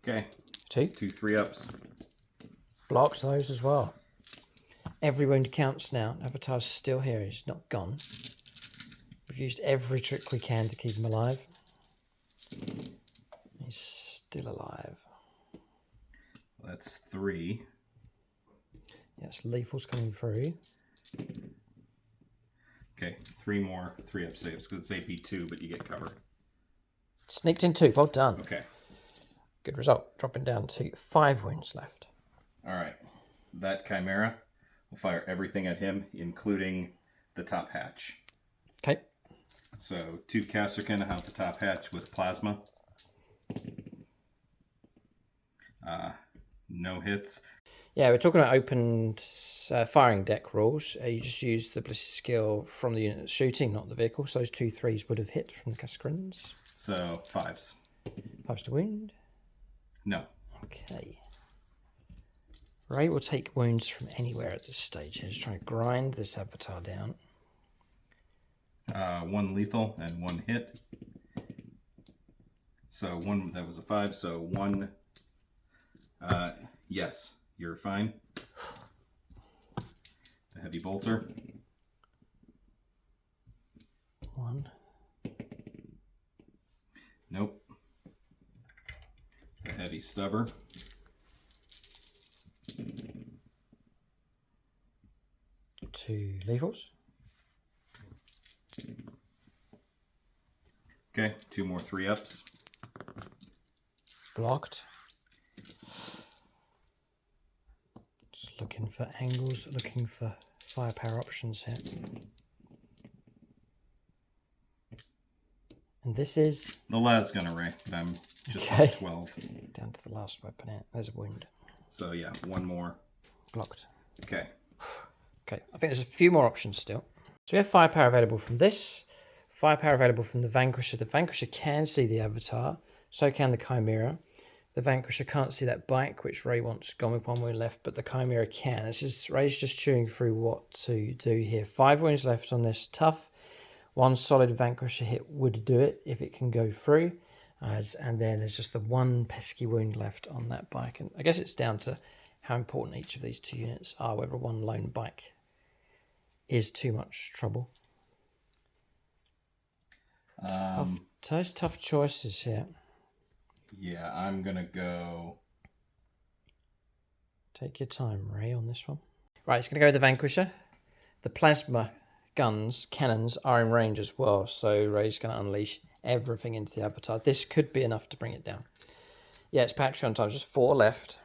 Okay. 2. 2 3-ups. Blocks those as well. Every wound counts now. Avatar's still here. He's not gone. We've used every trick we can to keep him alive. He's still alive. That's 3. Yes, lethal's coming through. Okay, 3 more 3-up saves because it's AP 2, but you get cover. Sneaked in 2. Well done. Okay. Good result. Dropping down to 5 wounds left. All right. That Chimera will fire everything at him, including the top hatch. Okay. So 2 Casterkin out the top hatch with plasma. No hits. Yeah, we're talking about open firing deck rules. You just use the ballistic skill from the unit that's shooting, not the vehicle. So those 2 3s would have hit from the Casterkins. So 5s. 5s to wound. No. Okay. Ray will take wounds from anywhere at this stage. He's trying to grind this avatar down. 1 lethal and 1 hit. So 1, that was a 5. So 1, yes, you're fine. The heavy bolter. 1. Nope. The heavy stubber. Two lethals. Okay, 2 more 3-ups. Blocked. Just looking for angles, looking for firepower options here. And this is... The las gunner ray, but I'm just Okay. at 12. Down to the last weapon here. There's a wound. So yeah, 1 more. Blocked. Okay. Okay, I think there's a few more options still. So we have firepower available from this. Firepower available from the Vanquisher. The Vanquisher can see the Avatar. So can the Chimera. The Vanquisher can't see that bike, which Ray wants gone with 1 wound left, but the Chimera can. Ray's just chewing through what to do here. 5 wounds left on this. Tough. 1 solid Vanquisher hit would do it if it can go through. And then there's just the 1 pesky wound left on that bike. And I guess it's down to how important each of these 2 units are, whether 1 lone bike is too much trouble. Tough choices here. Yeah, I'm going to go... Take your time, Ray, on this one. Right, it's going to go with the Vanquisher. The plasma cannons are in range as well, so Ray's going to unleash everything into the Avatar. This could be enough to bring it down. Yeah, it's Patreon time, just 4 left.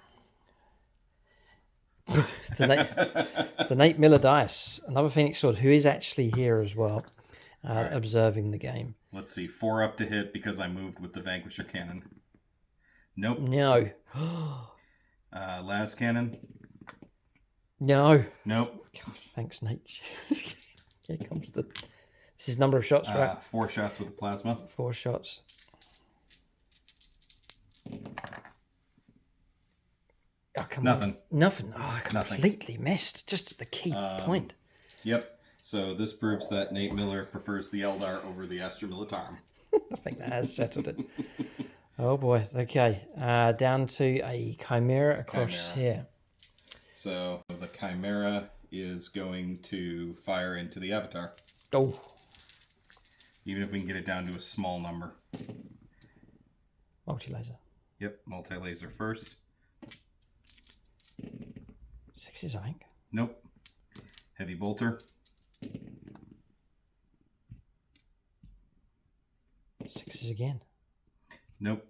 the Nate Miller dice, another Phoenix Sword, who is actually here as well, right, observing the game. Let's see, 4 up to hit because I moved with the Vanquisher cannon. Nope. No. las cannon. No. Nope. Gosh, thanks, Nate. Here comes the... This is number of shots, right? 4 shots with the plasma. 4 shots. Oh, come Nothing. on. Nothing. Oh, I completely missed. Just at the key point. Yep. So this proves that Nate Miller prefers the Eldar over the Astra Militarum. I think that has settled it. Oh boy. Okay. Down to a Chimera across here. So the Chimera is going to fire into the Avatar. Oh. Even if we can get it down to a small number. Multi-laser. Yep. Multi-laser first. 6s, I think. Nope. Heavy bolter. 6s again. Nope.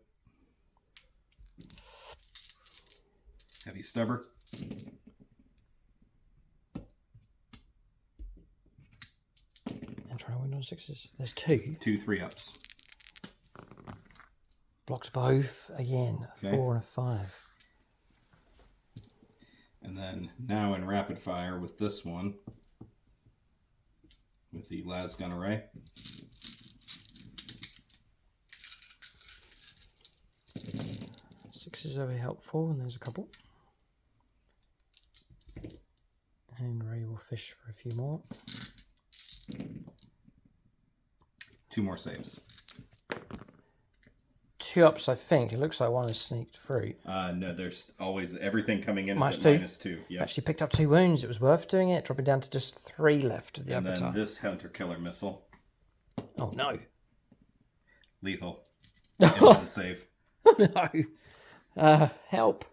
Heavy stubber. And try to win on 6s. There's 2. 2 3-ups. Blocks both again. Okay. 4 and a 5. And then now in rapid fire with this one, with the las gun array. Sixes are very helpful, and there's a couple. And Ray will fish for a few more. 2 more saves. 2 ups, I think. It looks like 1 is sneaked through. No, there's always everything coming in Minus is at 2. -2. Yep. Actually picked up 2 wounds. It was worth doing it. Dropping down to just 3 left of the And Avatar. then this hunter killer missile. Oh, no. Lethal. Instant save. No. Help.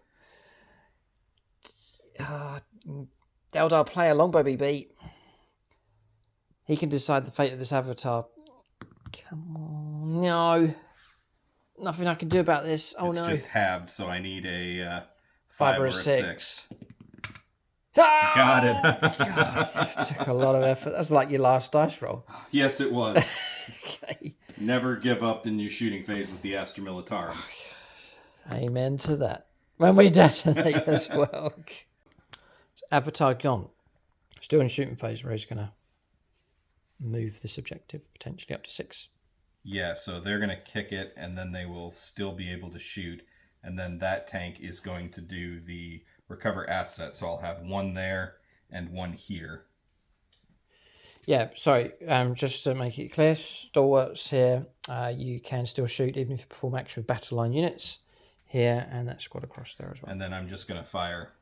Eldar player Longbow BB. He can decide the fate of this avatar. Come on. No. Nothing I can do about this. Oh, it's no. It's just halved, so I need a 5 or a 6. Ah! Got it. God, it took a lot of effort. That's like your last dice roll. Yes, it was. Okay. Never give up in your shooting phase with the Astra Militarum. Amen to that. When we detonate as well. It's avatar gone. Still in shooting phase. Ray's going to move this objective potentially up to 6. Yeah, so they're going to kick it, and then they will still be able to shoot. And then that tank is going to do the recover asset. So I'll have one there and one here. Yeah, sorry. Just to make it clear, stalwarts here, you can still shoot even if you perform action with battle line units here, and that squad across there as well. And then I'm just going to fire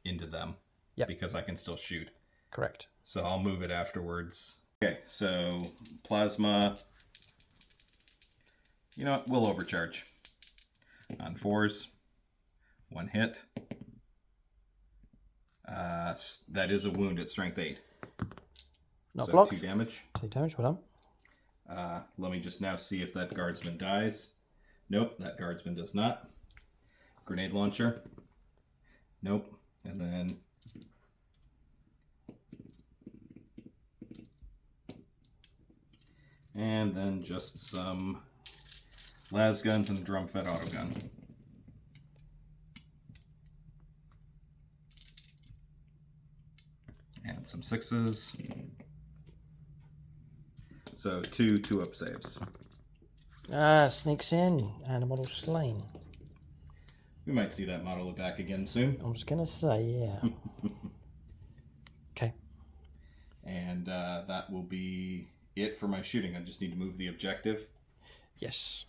into them. Yep. Because I can still shoot. Correct. So I'll move it afterwards. Okay, so plasma. You know what? We'll overcharge. On 4s. 1 hit. That is a wound at strength 8. Not so blocked. 2 damage. 2 damage, well done. Let me just now see if that guardsman dies. Nope, that guardsman does not. Grenade launcher. Nope. And then... And then just some las guns and drum-fed autogun. And some 6s. So 2 2-up saves. Sneaks in and a model slain. We might see that model back again soon. I was going to say, yeah. Okay. And that will be it for my shooting. I just need to move the objective. Yes.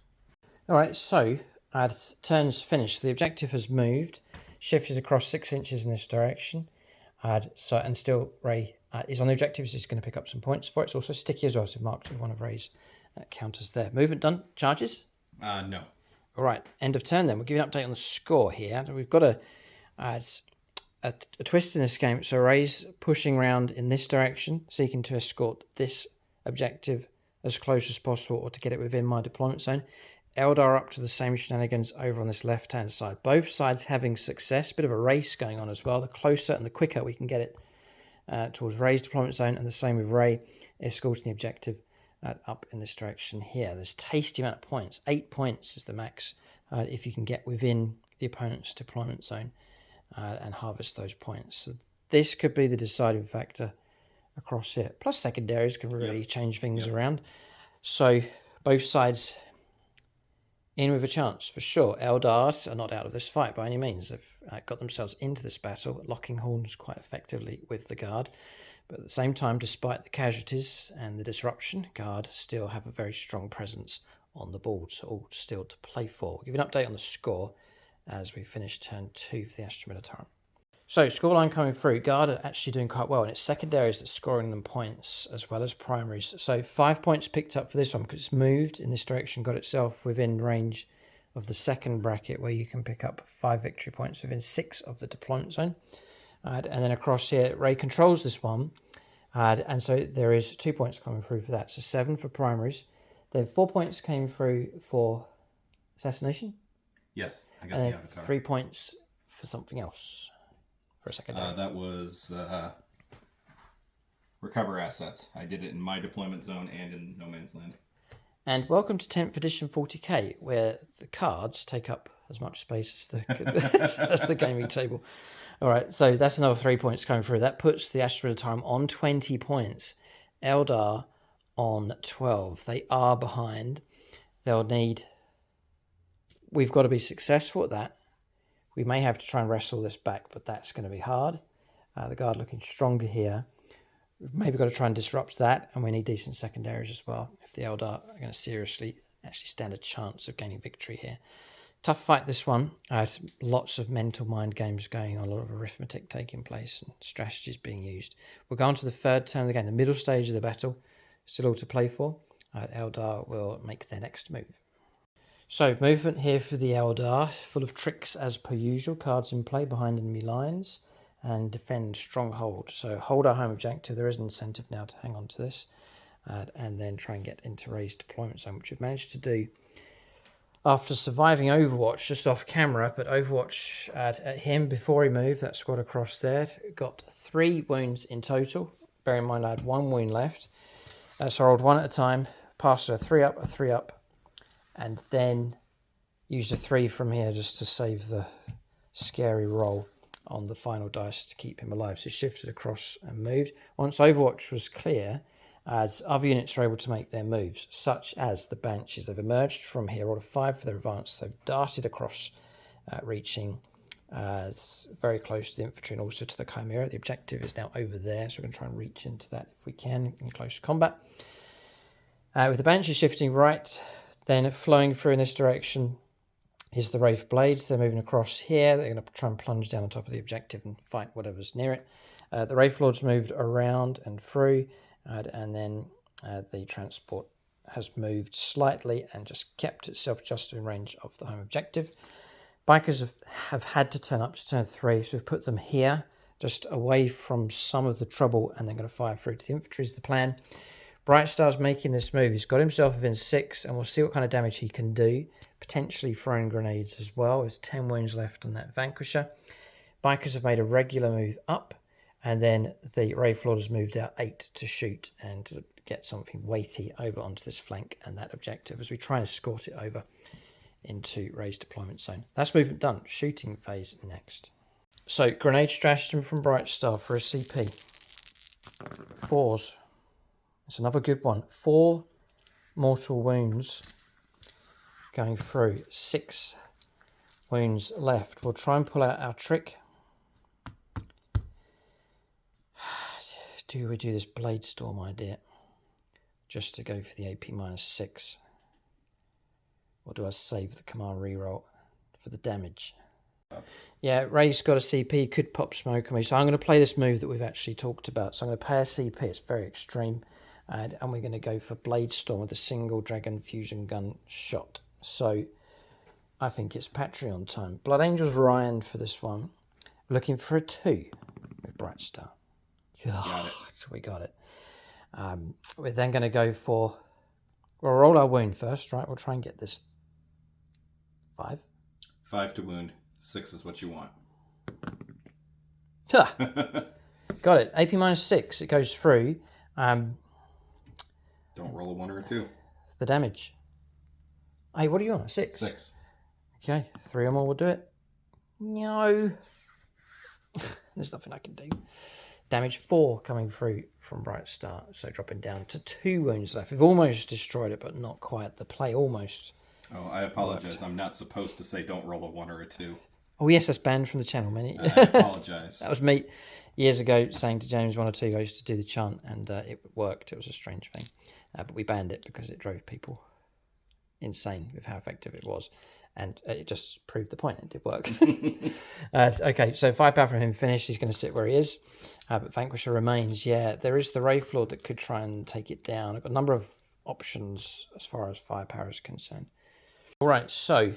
All right, so turns finished. The objective has moved, shifted across 6 inches in this direction. And still Ray is on the objective. He's just going to pick up some points for it. It's also sticky as well, so marked with one of Ray's counters there. Movement done. Charges? No. All right, end of turn then. We'll give you an update on the score here. We've got a twist in this game. So Ray's pushing around in this direction, seeking to escort this objective as close as possible or to get it within my deployment zone. Eldar up to the same shenanigans over on this left-hand side. Both sides having success. Bit of a race going on as well. The closer and the quicker we can get it towards Ray's deployment zone, and the same with Ray escorting the objective up in this direction here. There's tasty amount of points. 8 points is the max if you can get within the opponent's deployment zone and harvest those points. So this could be the deciding factor across here. Plus secondaries can really change things around. So both sides in with a chance for sure. Eldar are not out of this fight by any means. They've got themselves into this battle, locking horns quite effectively with the Guard. But at the same time, despite the casualties and the disruption, Guard still have a very strong presence on the board, so all still to play for. We'll give you an update on the score as we finish turn 2 for the Astra Militarum. So, scoreline coming through. Guard are actually doing quite well, and it's secondaries that's scoring them points as well as primaries. So 5 points picked up for this one because it's moved in this direction, got itself within range of the second bracket where you can pick up 5 victory points within 6 of the deployment zone. And then across here, Ray controls this one. And so there is 2 points coming through for that. So 7 for primaries. Then 4 points came through for assassination. Yes, I got and the avatar. 3 points for something else. For a second. That was recover assets. I did it in my deployment zone and in No Man's Land. And welcome to 10th edition 40k, where the cards take up as much space as the gaming table. All right, so that's another 3 points coming through. That puts the Astra Militarum on 20 points. Eldar on 12. They are behind. They'll need... We've got to be successful at that. We may have to try and wrestle this back, but that's going to be hard. The Guard looking stronger here. We've maybe got to try and disrupt that, and we need decent secondaries as well if the Eldar are going to seriously actually stand a chance of gaining victory here. Tough fight, this one. Lots of mental mind games going on, a lot of arithmetic taking place and strategies being used. We'll go on to the third turn of the game, the middle stage of the battle. Still all to play for. Eldar will make their next move. So, movement here for the Eldar, full of tricks as per usual. Cards in play behind enemy lines and defend stronghold. So, hold our home objective. There is an incentive now to hang on to this and then try and get into raised deployment zone, which we've managed to do after surviving Overwatch just off camera. But Overwatch at him before he moved, that squad across there, got 3 wounds in total. Bear in mind I had 1 wound left. So I rolled 1 at a time, passed a 3 up, a 3 up, and then used a 3 from here just to save the scary roll on the final dice to keep him alive. So shifted across and moved. Once Overwatch was clear, as other units are able to make their moves, such as the Banshees. They've emerged from here, rolled a 5 for their advance. They've darted across, reaching very close to the infantry and also to the Chimera. The objective is now over there, so we're going to try and reach into that if we can in close combat. With the Banshees shifting right, then flowing through in this direction is the Wraith Blades. They're moving across here. They're going to try and plunge down on top of the objective and fight whatever's near it. The Wraith Lords moved around and through. And then the transport has moved slightly and just kept itself just in range of the home objective. Bikers have had to turn up to turn 3, so we've put them here, just away from some of the trouble, and they're going to fire through to the infantry is the plan. Bright Star's making this move. He's got himself within 6, and we'll see what kind of damage he can do, potentially throwing grenades as well. There's 10 wounds left on that Vanquisher. Bikers have made a regular move up. And then the Wraith Lord has moved out 8 to shoot and to get something weighty over onto this flank and that objective as we try and escort it over into raised deployment zone. That's movement done. Shooting phase next. So, grenade stratagem from Bright Star for a CP. 4s. It's another good one. 4 mortal wounds going through. 6 wounds left. We'll try and pull out our trick. Do we do this Blade Storm idea just to go for the AP -6? Or do I save the command reroll for the damage? Yeah, Ray's got a CP, could pop smoke on me. So I'm going to play this move that we've actually talked about. So I'm going to pay a CP, it's very extreme. And we're going to go for Blade Storm with a single Dragon Fusion Gun shot. So I think it's Patreon time. Blood Angels Ryan for this one. We're looking for a 2 with Bright Star. Got it. We got it. We're then going to go for... We'll roll our wound first, right? We'll try and get this 5. 5 to wound. 6 is what you want. Got it. AP -6. It goes through. Don't roll a 1 or a 2. The damage. Hey, what are you on? 6? 6. Okay. 3 or more will do it. No. There's nothing I can do. Damage 4 coming through from Bright Star, so dropping down to 2 wounds left. We've almost destroyed it, but not quite. The play almost. Oh, I apologize. I'm not supposed to say don't roll a 1 or a 2. Oh yes, that's banned from the channel, many. I apologize. That was me years ago saying to James 1 or 2. I used to do the chant, and it worked. It was a strange thing, but we banned it because it drove people insane with how effective it was. And it just proved the point. It did work. Okay, so 5 power from him finished. He's going to sit where he is. But Vanquisher remains. Yeah, there is the Wraith Lord that could try and take it down. I've got a number of options as far as firepower is concerned. All right, so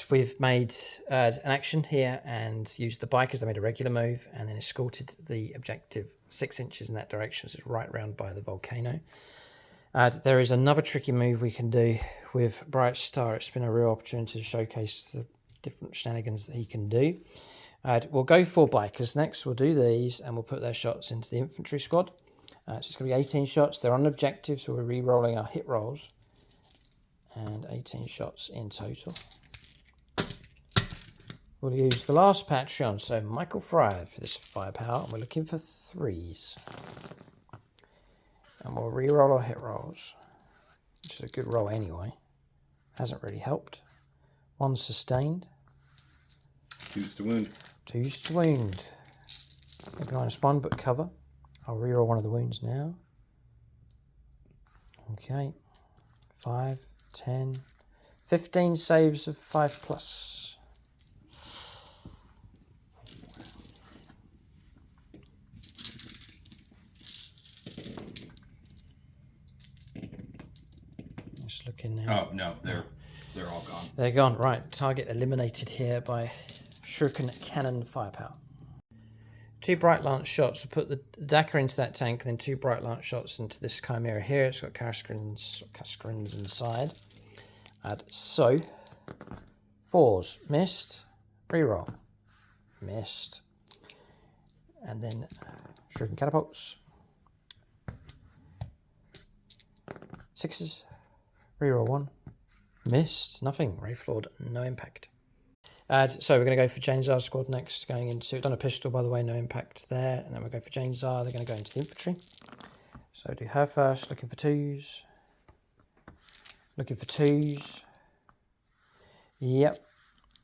we've made an action here and used the bikers. They made a regular move and then escorted the objective 6 inches in that direction. So it's right round by the volcano. There is another tricky move we can do with Bright Star. It's been a real opportunity to showcase the different shenanigans that he can do. We'll go for bikers next. We'll do these and we'll put their shots into the infantry squad. So it's going to be 18 shots. They're on objective, so we're re-rolling our hit rolls. And 18 shots in total. We'll use the last Patreon, so Michael Fry for this firepower. And we're looking for 3s. And we'll re-roll our hit rolls, which is a good roll anyway. Hasn't really helped. 1 sustained. 2s to wound. 2s to wound. Maybe -1, but cover. I'll re-roll one of the wounds now. Okay. 5, 10, 15 saves of 5+. Just looking now. Oh no, they're all gone. They're gone. Right, target eliminated here by Shuriken Cannon firepower. 2 Bright Lance shots. We'll put the Dakar into that tank, and then 2 Bright Lance shots into this Chimera here. It's got Cascarins inside. So, 4s. Missed. Reroll. Missed. And then Shuriken Catapults. 6s. Reroll 1. Missed. Nothing. Wraith Lord. No impact. So we're going to go for Janezar's squad next. Going into... Done a pistol, by the way. No impact there. And then we'll go for Janezar. They're going to go into the infantry. So do her first. Looking for 2s. Looking for 2s. Yep.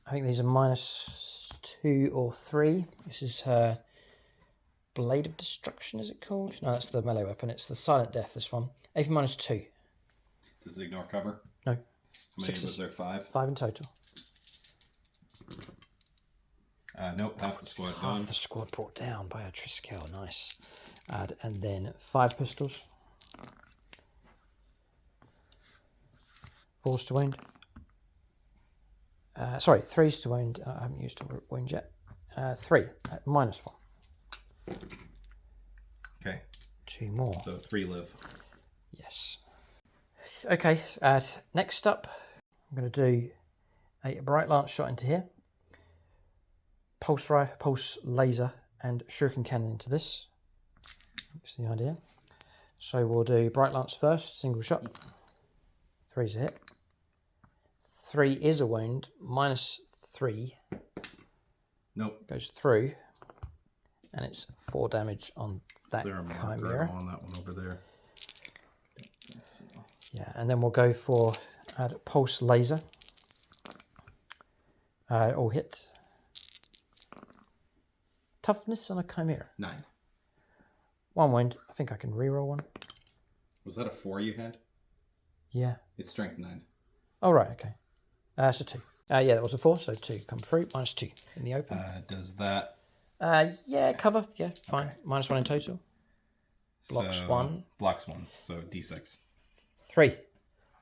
I think these are -2 or 3. This is her Blade of Destruction, is it called? No, that's the melee weapon. It's the Silent Death, this one. AP -2. Does it ignore cover? No. How many was there? 5? 5 in total. Nope, half the squad Half gone. the squad brought down by a Triskel. Nice. And then 5 pistols. 4s to wound. Sorry, 3s to wound. I haven't used a wound yet. 3 at -1. Okay. 2 more. So 3 live. Yes. Okay, next up, I'm going to do a Bright Lance shot into here. Pulse rifle, pulse laser, and Shuriken Cannon into this. That's the idea. So we'll do Bright Lance first, single shot. 3's a hit. 3 is a wound, -3. Nope. Goes through, and it's 4 damage on that There a marker Chimera. on that one over there. Yeah, and then we'll go for pulse laser. All hit. Toughness on a Chimera. 9. 1 wound. I think I can reroll 1. Was that a 4 you had? Yeah. It's strength 9. Oh, right, okay. So 2. Yeah, that was a 4, so 2 come through. -2 in the open. Does that... Yeah, cover. Yeah, fine. -1 in total. Blocks 1. Blocks 1, so D6. 3.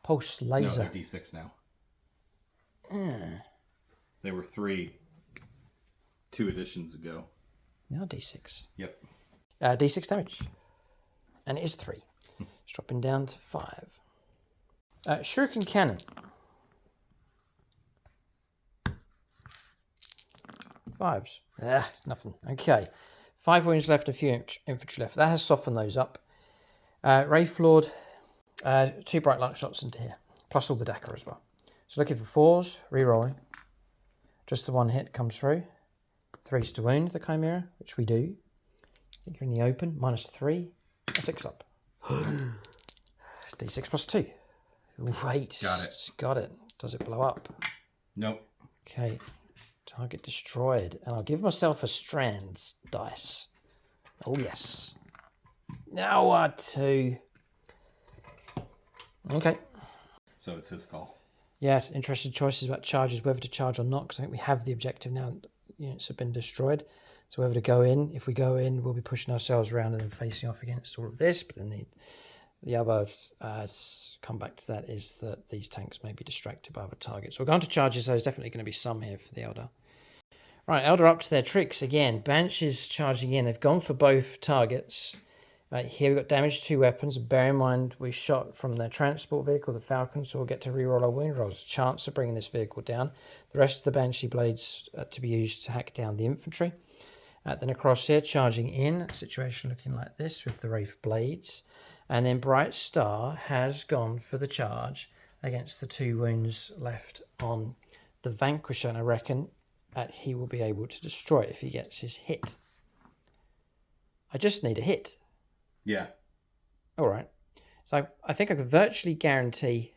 Pulse laser. No, they're D6 now. They were 3 2 editions ago. Now D6. Yep. D6 damage. And it is 3. It's dropping down to 5. Shuriken Cannon. 5s. Nothing. Okay. 5 wounds left, a few infantry left. That has softened those up. Wraith Lord, 2 Bright Lance shots into here, plus all the Dakar as well. So looking for 4s, re-rolling. Just the 1 hit comes through. 3's to wound the Chimera, which we do. I think you're in the open. -3. A 6 up. D6 plus 2. Right. Got it. Got it. Does it blow up? Nope. Okay. Target destroyed. And I'll give myself a strands dice. Oh, yes. Now 2. Okay. So it's his call. Yeah, interesting choices about charges, whether to charge or not, because I think we have the objective now. Units have been destroyed. So whether to go in. If we go in, we'll be pushing ourselves around and then facing off against all of this. But then the other comeback to that is that these tanks may be distracted by other targets. So we're going to charges, so there's definitely going to be some here for the Eldar. Right, Eldar up to their tricks again. Banshees charging in. They've gone for both targets. Here we've got damage to weapons. Bear in mind we shot from their transport vehicle, the Falcon, so we'll get to reroll our wound rolls. Chance of bringing this vehicle down. The rest of the Banshee blades to be used to hack down the infantry. Then across here, charging in. Situation looking like this with the Wraith blades. And then Bright Star has gone for the charge against the 2 wounds left on the Vanquisher. And I reckon that he will be able to destroy it if he gets his hit. I just need a hit. Yeah. All right. So I think I could virtually guarantee...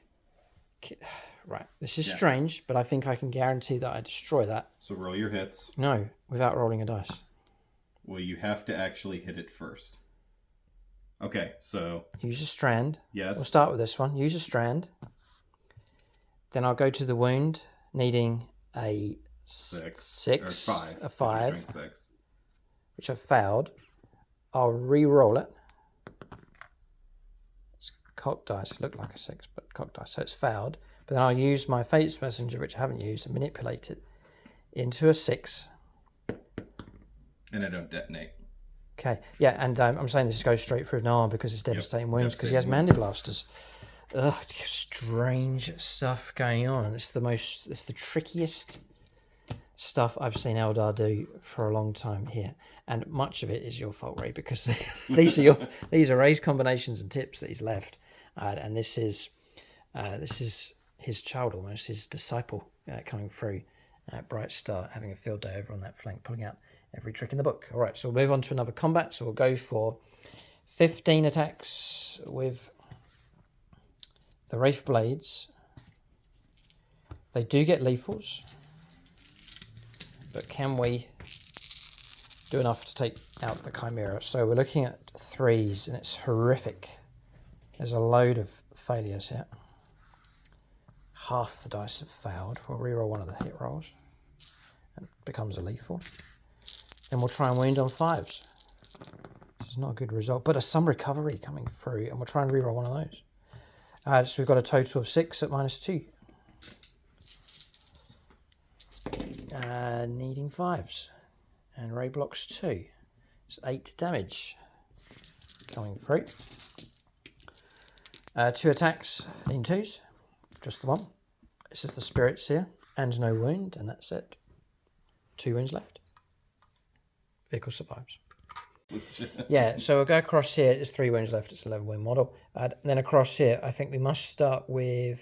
Right. This is strange, but I think I can guarantee that I destroy that. So roll your hits. No, without rolling a dice. Well, you have to actually hit it first. Okay, so... Use a strand. Yes. We'll start with this one. Use a strand. Then I'll go to the wound, needing a 6. Or 5. A 5. Strength 6. Which I failed. I'll re-roll it. It's cock dice. Look like a 6, but cock dice. So it's failed. But then I'll use my Fate's Messenger, which I haven't used, and manipulate it into a 6. And I don't detonate. Okay, yeah, and I'm saying this goes straight through no arm because it's devastating wounds, because he has Mandy Blasters. Ugh, strange stuff going on, and it's the trickiest stuff I've seen Eldar do for a long time here, and much of it is your fault, Ray, because these are Ray's combinations and tips that he's left, and this is his child, almost his disciple, coming through. Bright Star having a field day over on that flank, pulling out every trick in the book. All right, so we'll move on to another combat. So we'll go for 15 attacks with the Wraith Blades. They do get lethals, but can we do enough to take out the Chimera? So we're looking at 3s, and it's horrific. There's a load of failures here. Half the dice have failed. We'll reroll one of the hit rolls, and it becomes a lethal. Then we'll try and wound on 5s. This is not a good result, but some recovery coming through, and we'll try and reroll one of those. So we've got a total of 6 at -2. Needing 5s. And Ray blocks 2. It's 8 damage coming through. 2 attacks in 2s. Just the one. This is the Spirit Seer. And no wound, and that's it. 2 wounds left. Vehicle survives. Yeah, so we'll go across here. There's 3 wounds left. It's a 11 wound model. And then across here, I think we must start with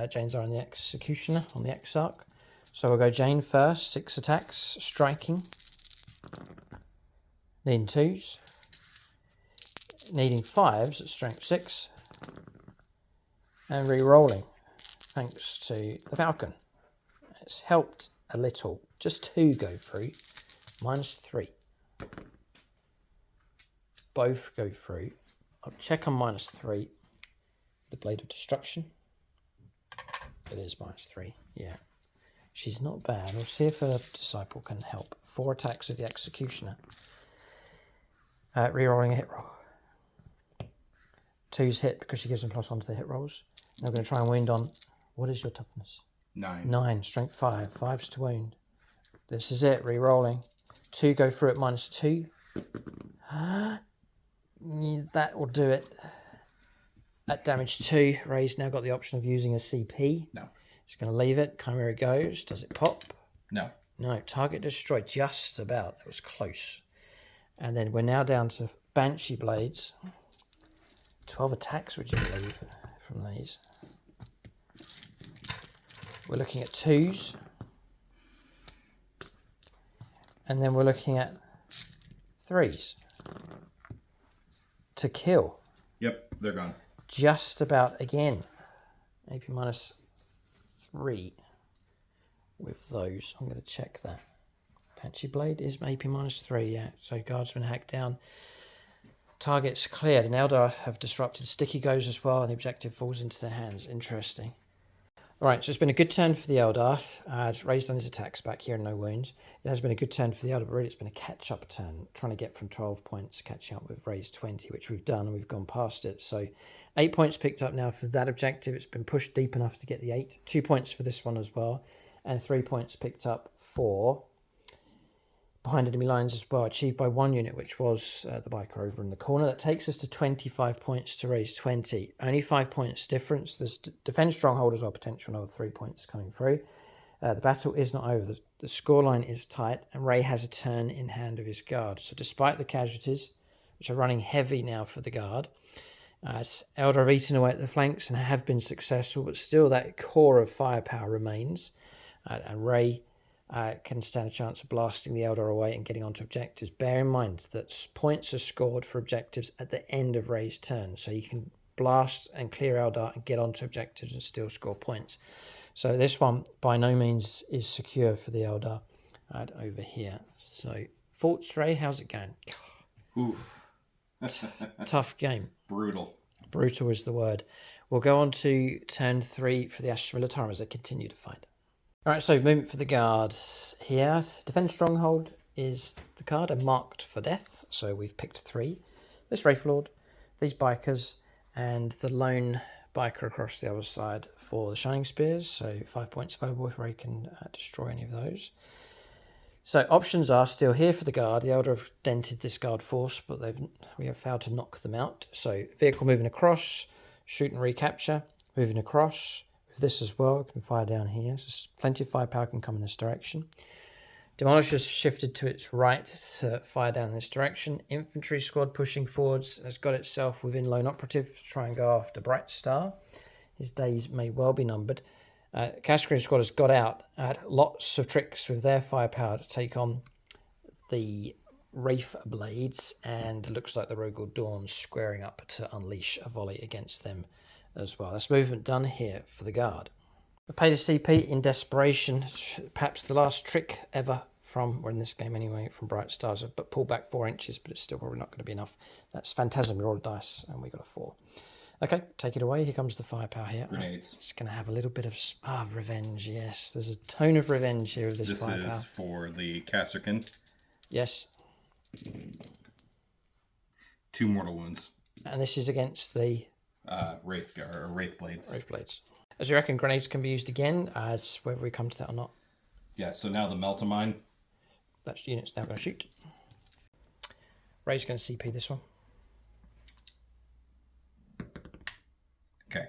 Jane Zara and the Executioner on the Exarch. So we'll go Jane first. 6 attacks, striking. Needing 2s. Needing 5s at strength 6. And re-rolling, thanks to the Falcon. It's helped a little. Just 2 go through. -3. Both go through. I'll check on -3. The Blade of Destruction. It is -3. Yeah. She's not bad. We'll see if her disciple can help. 4 attacks with the Executioner. Rerolling a hit roll. 2's hit because she gives them +1 to the hit rolls. Now we're going to try and wound on... What is your toughness? 9. 9. Strength 5. 5's to wound. This is it. Rerolling. 2 go through at -2. That will do it. At damage 2, Ray's now got the option of using a CP. No. Just going to leave it. Chimera goes. Does it pop? No. No. Target destroyed. Just about. That was close. And then we're now down to Banshee Blades. 12 attacks, would you believe, from these? We're looking at 2s. And then we're looking at 3s. To kill. Yep, they're gone. Just about again. AP -3 with those. I'm going to check that. Banshee Blade is AP -3, yeah. So Guardsman hacked down. Targets cleared. And Eldar have disrupted. Sticky goes as well, and the objective falls into their hands. Interesting. Alright, so it's been a good turn for the Eldar. Ray's done his attacks back here and no wounds. It has been a good turn for the Eldar, but really it's been a catch-up turn. Trying to get from 12 points, catching up with Ray's 20, which we've done, and we've gone past it. So 8 points picked up now for that objective. It's been pushed deep enough to get the 8. 2 points for this one as well. And 3 points picked up for behind enemy lines as well, achieved by 1 unit, which was the biker over in the corner. That takes us to 25 points to Ray's 20. Only 5 points difference. There's defend stronghold as well, potential another 3 points coming through. The battle is not over. The scoreline is tight, and Ray has a turn in hand of his guard. So despite the casualties, which are running heavy now for the guard, Eldar have eaten away at the flanks and have been successful, but still that core of firepower remains. And Ray can stand a chance of blasting the Eldar away and getting onto objectives. Bear in mind that points are scored for objectives at the end of Ray's turn, so you can blast and clear Eldar and get onto objectives and still score points. So this one by no means is secure for the Eldar over here. So thoughts, Ray? How's it going? Oof. Tough game. Brutal. Brutal is the word. We'll go on to turn 3 for the Astra Militarum as they continue to fight. All right, so movement for the guard here. Defend Stronghold is the card and marked for death. So we've picked 3. This Wraith Lord, these bikers, and the lone biker across the other side for the Shining Spears. So 5 points available if Ray can destroy any of those. So options are still here for the guard. The Elder have dented this guard force, but we have failed to knock them out. So vehicle moving across, shoot and recapture, moving across. With this as well, it can fire down here. So plenty of firepower can come in this direction. Demolisher's shifted to its right to fire down in this direction. Infantry squad pushing forwards has got itself within lone operative to try and go after Bright Star. His days may well be numbered. Cascading squad has got out, had lots of tricks with their firepower to take on the Wraith Blades, and it looks like the Rogel Dawn's squaring up to unleash a volley against them as well. That's movement done here for the guard. I paid a CP in desperation, perhaps the last trick ever from, or in this game anyway, from Bright Stars, but pulled back 4 inches, but it's still probably not going to be enough. That's Phantasm, we rolled a dice, and we got a 4. Okay, take it away. Here comes the firepower here. Grenades. It's going to have a little bit of revenge, yes. There's a tone of revenge here with this firepower. This is for the Kasserkin. Yes. 2 mortal wounds. And this is against the... Wraith Blades. Wraith Blades. As you reckon, grenades can be used again, as whether we come to that or not. Yeah, so now the Meltamine. That unit's now going to shoot. Ray's going to CP this one. Okay.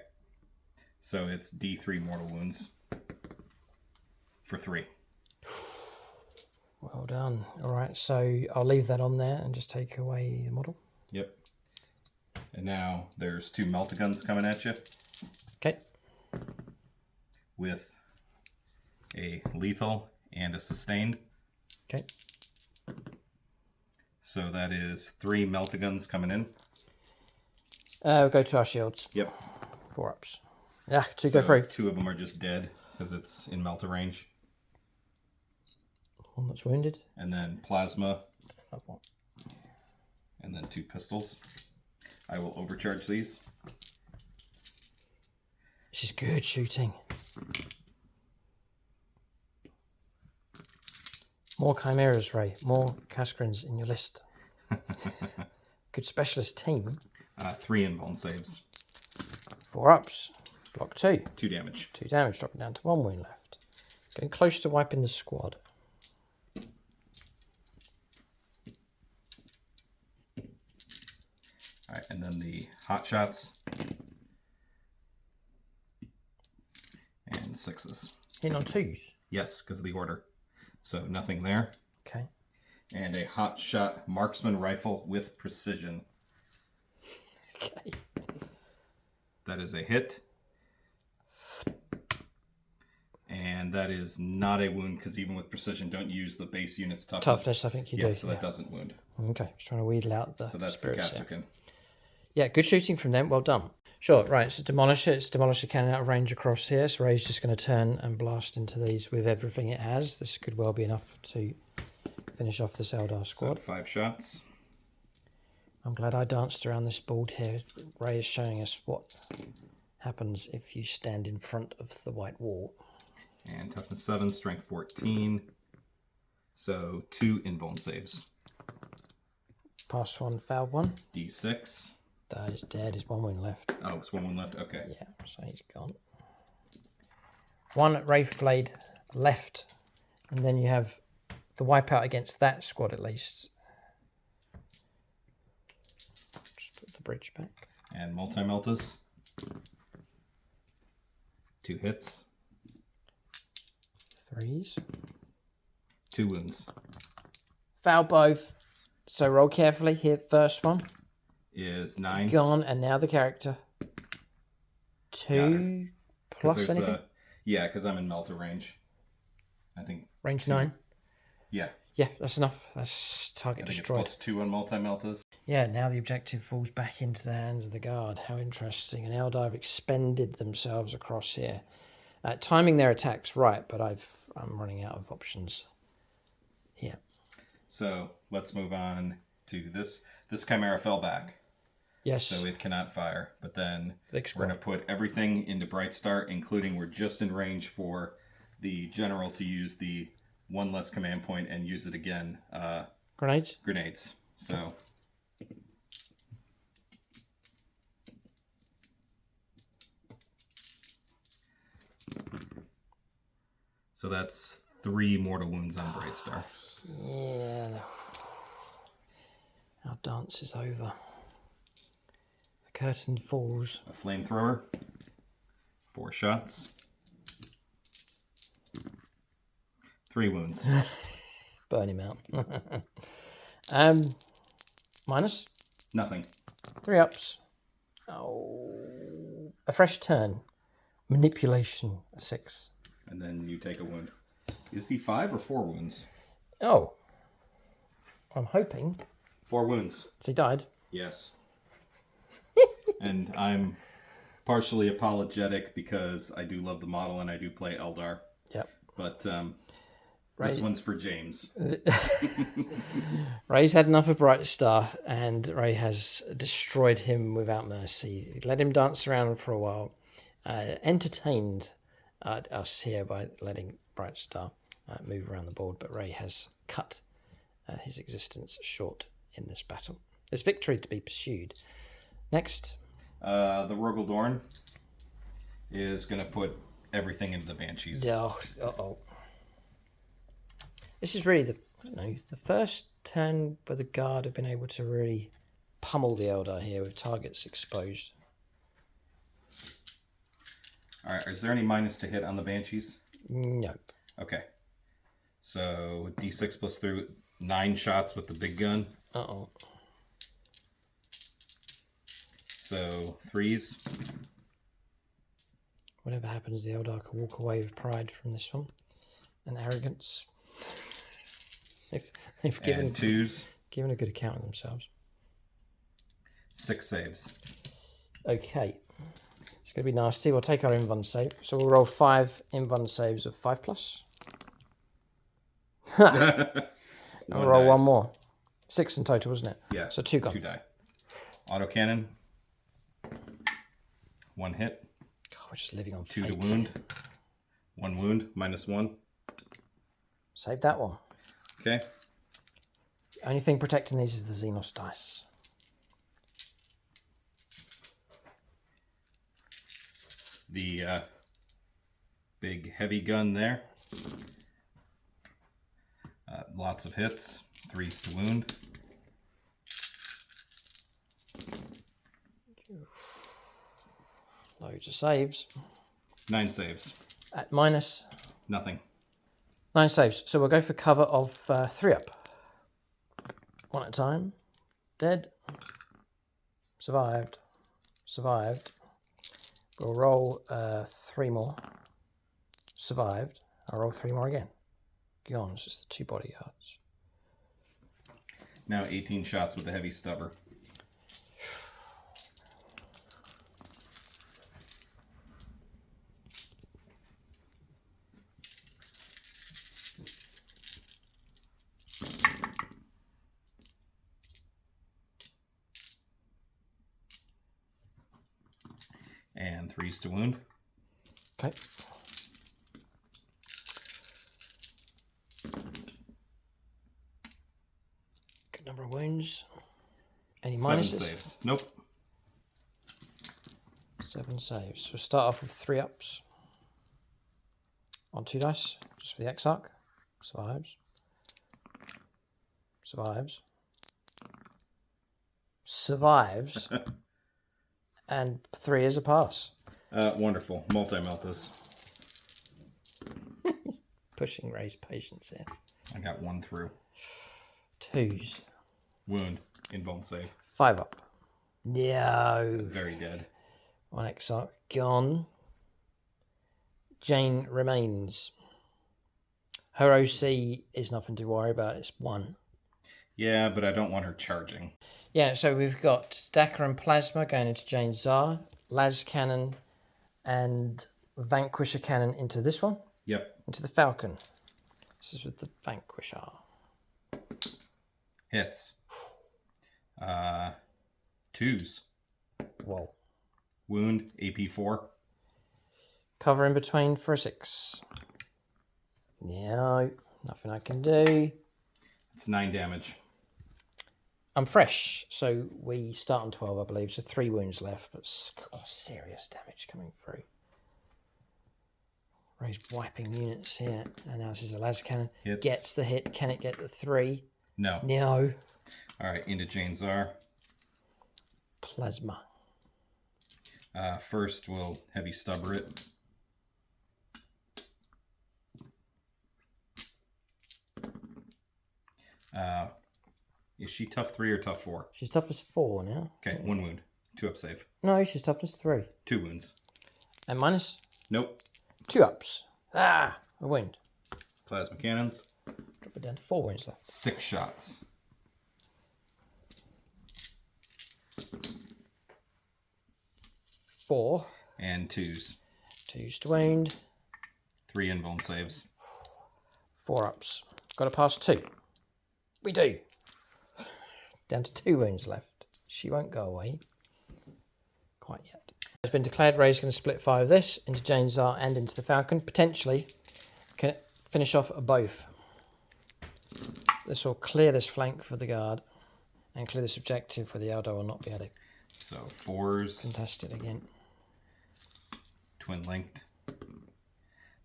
So it's D3 mortal wounds for 3. Well done. All right, so I'll leave that on there and just take away the model. Yep. And now there's 2 Meltaguns coming at you. Okay. With a lethal and a sustained. Okay. So that is 3 Meltaguns coming in. We'll go to our shields. Yep. 4 ups. Yeah, 2 go through. 2 of them are just dead because it's in Melta range. 1 that's wounded. And then plasma. Another 1. And then 2 pistols. I will overcharge these. This is good shooting. More Chimeras, Ray. More Cascarins in your list. Good specialist team. 3 invuln saves. 4 ups. Block 2. 2 damage. 2 damage, dropping down to 1 wound left. Getting close to wiping the squad. Alright, and then the hot shots. And 6s. Hitting on 2s. Yes, because of the order. So nothing there. Okay. And a hot shot marksman rifle with precision. Okay. That is a hit. And that is not a wound, because even with precision, don't use the base unit's toughness. Toughness, I think you do. So that doesn't wound. Okay, just trying to wheedle out the So that's the spirits Kasserkin. Yeah, good shooting from them. Well done. Sure, right, so Demolisher. It's Demolisher cannon out of range across here. So Ray's just going to turn and blast into these with everything it has. This could well be enough to finish off this Eldar squad. So 5 shots. I'm glad I danced around this board here. Ray is showing us what happens if you stand in front of the white wall. And toughness 7, strength 14. So 2 invuln saves. Passed 1, fouled 1. D6. That is dead. There's 1 wound left. Oh, it's 1 wound left. Okay. Yeah, so he's gone. 1 Wraith Blade left. And then you have the wipeout against that squad at least. Just put the bridge back. And multi-meltas. 2 hits. 3s. 2 wounds. Foul both. So roll carefully. Hit first one. Is 9. Gone, and now the character. 2 plus anything? Yeah, because I'm in Melta range. I think. Range 2. 9? Yeah. Yeah, that's enough. That's target I think destroyed. it's +2 on multi-meltas. Yeah, now the objective falls back into the hands of the guard. How interesting. And Eldar have expended themselves across here. Timing their attacks right, but I'm running out of options here. So let's move on to this. This Chimera fell back. Yes. So it cannot fire. But then Big we're going to put everything into Bright Star, including we're just in range for the general to use the 1 less command point and use it again. Grenades? Grenades. So So that's 3 mortal wounds on Brightstar. Yeah. Our dance is over. The curtain falls. A flamethrower. 4 shots. 3 wounds. Burn him out. Minus? Nothing. 3 ups. Oh. A fresh turn. Manipulation. A 6. And then you take a wound. Is he 5 or 4 wounds? Oh. I'm hoping. 4 wounds. Has he died? Yes. And I'm partially apologetic because I do love the model and I do play Eldar. Yep. But this one's for James. Ray's had enough of Bright Star, and Ray has destroyed him without mercy. He let him dance around for a while, entertained us here by letting Bright Star move around the board, but Ray has cut his existence short in this battle. There's victory to be pursued. Next. The Rogaldorn is going to put everything into the Banshees. Uh-oh. This is really the first turn where the guard have been able to really pummel the Eldar here with targets exposed. All right, is there any minus to hit on the Banshees? Nope. Okay. So D6 plus 3, 9 shots with the big gun. Uh-oh. So 3s. Whatever happens, the Eldar can walk away with pride from this one. And arrogance. They've given 2s. Given a good account of themselves. 6 saves. Okay. It's going to be nasty. We'll take our invuln save. So we'll roll 5 invuln saves of 5+. We'll roll 1 more. 6 in total, wasn't it? Yeah. So 2 gone. 2 die. Autocannon. 1 hit. God, we're just living on 2 fate. to wound. 1 wound, -1. Save that one. Okay. The only thing protecting these is the Xenos dice. The big heavy gun there. Lots of hits. 3s to wound. Loads of saves. 9 saves. At minus. Nothing. 9 saves. So we'll go for cover of 3 up. 1 at a time. Dead. Survived. Survived. We'll roll 3 more. Survived. I'll roll 3 more again. Gone. It's just the 2 bodyguards. Now 18 shots with a heavy stubber. And 3s to wound. Okay. Good number of wounds. Any 7 minuses? saves. Nope. 7 saves. We'll start off with 3 ups. On 2 dice, just for the Exarch. Survives. Survives. Survives. And 3 is a pass. Wonderful. Multi-meltas. Pushing Ray's patience here. I got 1 through. 2s. Wound. Invuln save. 5 up. No. Very dead. 1 Exarch gone. Jane remains. Her OC is nothing to worry about. It's 1. Yeah, but I don't want her charging. Yeah, so we've got Stacker and Plasma going into Jane Czar, Las Cannon, and Vanquisher Cannon into this one. Yep. Into the Falcon. This is with the Vanquisher. Hits. 2s. Whoa. Wound. AP 4. Cover in between for a 6. No, nothing I can do. It's 9 damage. I'm fresh, so we start on 12, I believe, so 3 wounds left, but serious damage coming through. Ray's wiping units here. And now this is a las cannon. Hits. Gets the hit. Can it get the 3? No. No. All right, into Jane Czar. Plasma. First, we'll heavy stubber it. Is she tough 3 or tough 4? She's toughness 4 now. Okay, 1 wound. 2 up save. No, she's toughness 3. 2 wounds. And minus? Nope. 2 ups. Ah, a wound. Plasma cannons. Drop it down to 4 wounds left. 6 shots. Four. And 2s. 2s to wound. 3 invuln saves. 4 ups. Got to pass 2. We do. Down to 2 wounds left. She won't go away. Quite yet. It's been declared Ray's going to split 5 of this into Jane Czar and into the Falcon. Potentially can finish off both. This will clear this flank for the guard and clear this objective where the Eldar will not be added. So 4s. Contested again. Twin linked.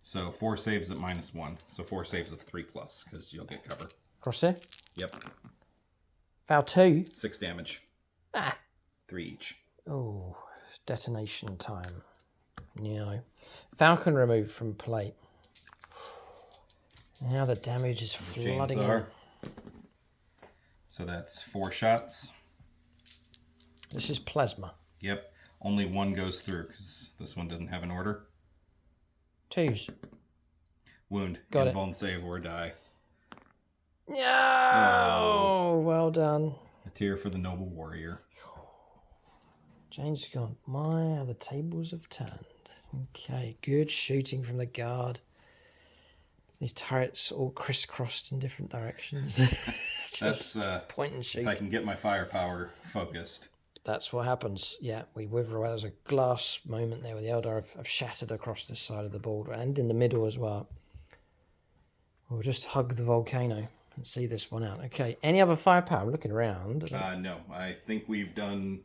So 4 saves at -1. So 4 saves of 3+, because you'll get cover. Cross here. Yep. Foul 2. 6 damage. Ah. 3 each. Oh, detonation time. No. Falcon removed from plate. Now the damage is flooding in. So that's 4 shots. This is plasma. Yep. Only 1 goes through because this one doesn't have an order. 2s. Wound. Got it. Invuln save or die. No! Oh, well done. A tear for the noble warrior. Jane's gone. My, how the tables have turned. Okay, good shooting from the guard. These turrets all crisscrossed in different directions. That's point and shoot. If I can get my firepower focused. That's what happens. Yeah, we wither away. There's a glass moment there where the Eldar have shattered across this side of the board and in the middle as well. We'll just hug the volcano and see this one out. Okay, any other firepower? I'm looking around. No, I think we've done...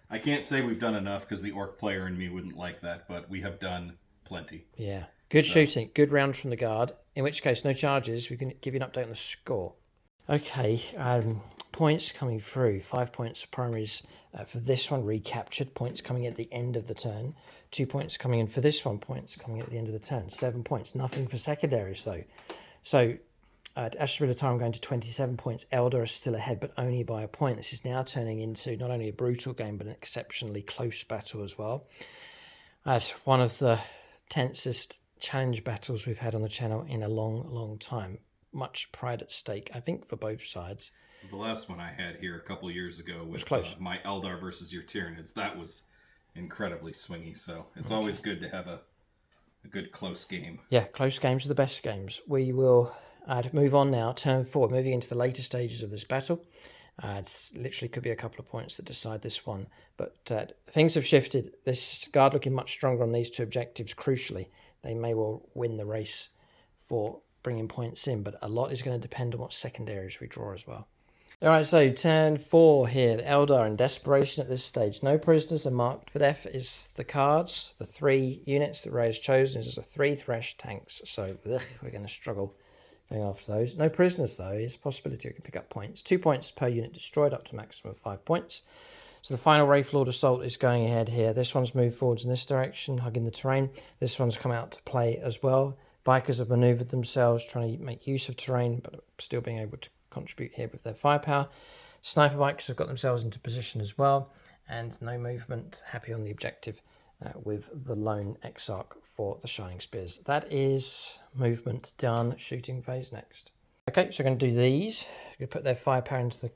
I can't say we've done enough because the orc player in me wouldn't like that, but we have done plenty. Yeah, good shooting. Good round from the guard. In which case, no charges. We can give you an update on the score. Okay, points coming through. 5 points for primaries for this one, recaptured. Points coming at the end of the turn. 2 points coming in for this one. Points coming at the end of the turn. 7 points. Nothing for secondaries, though. So, Astra Militarum going to 27 points. Eldar is still ahead, but only by a point. This is now turning into not only a brutal game, but an exceptionally close battle as well. As one of the tensest challenge battles we've had on the channel in a long, long time. Much pride at stake, I think, for both sides. The last one I had here a couple of years ago with my Eldar versus your Tyranids, that was incredibly swingy. So it's always good to have a good close game. Yeah, close games are the best games. We will move on now, turn forward, moving into the later stages of this battle. It literally could be a couple of points that decide this one. But things have shifted. This guard looking much stronger on these 2 objectives, crucially. They may well win the race for bringing points in, but a lot is going to depend on what secondaries we draw as well. All right, so turn 4 here. The Eldar in desperation at this stage. No prisoners are marked for death is the cards. The 3 units that Ray has chosen is a 3 thresh tanks. So we're going to struggle going after those. No prisoners, though. Is a possibility we can pick up points. 2 points per unit destroyed, up to a maximum of 5 points. So the final Wraithlord assault is going ahead here. This one's moved forwards in this direction, hugging the terrain. This one's come out to play as well. Bikers have manoeuvred themselves, trying to make use of terrain, but still being able to contribute here with their firepower. Sniper bikers have got themselves into position as well, and no movement. Happy on the objective with the lone Exarch for the Shining Spears. That is movement done. Shooting phase next. Okay, so we're going to do these. We're going to put their firepower into the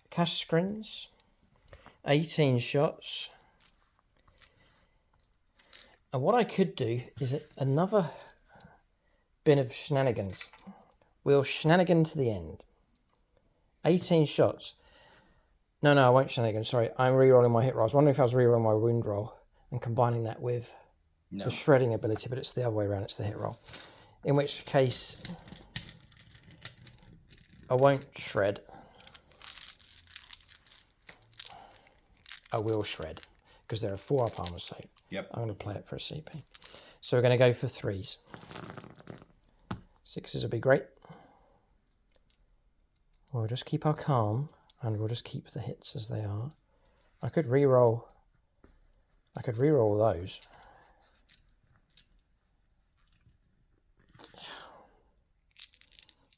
cash screens. 18 shots. And what I could do is another bit of shenanigans. We'll shenanigan to the end. 18 shots. No, I won't shenanigan. Sorry, I'm re-rolling my hit roll. I was wondering if I was re-rolling my wound roll and combining that with the shredding ability, but it's the other way around. It's the hit roll. In which case, I won't shred. I will shred because there are 4 up armor save. Yep. I'm going to play it for a CP. So we're going to go for 3s. 6s would be great. We'll just keep our calm, and we'll just keep the hits as they are. I could re-roll those.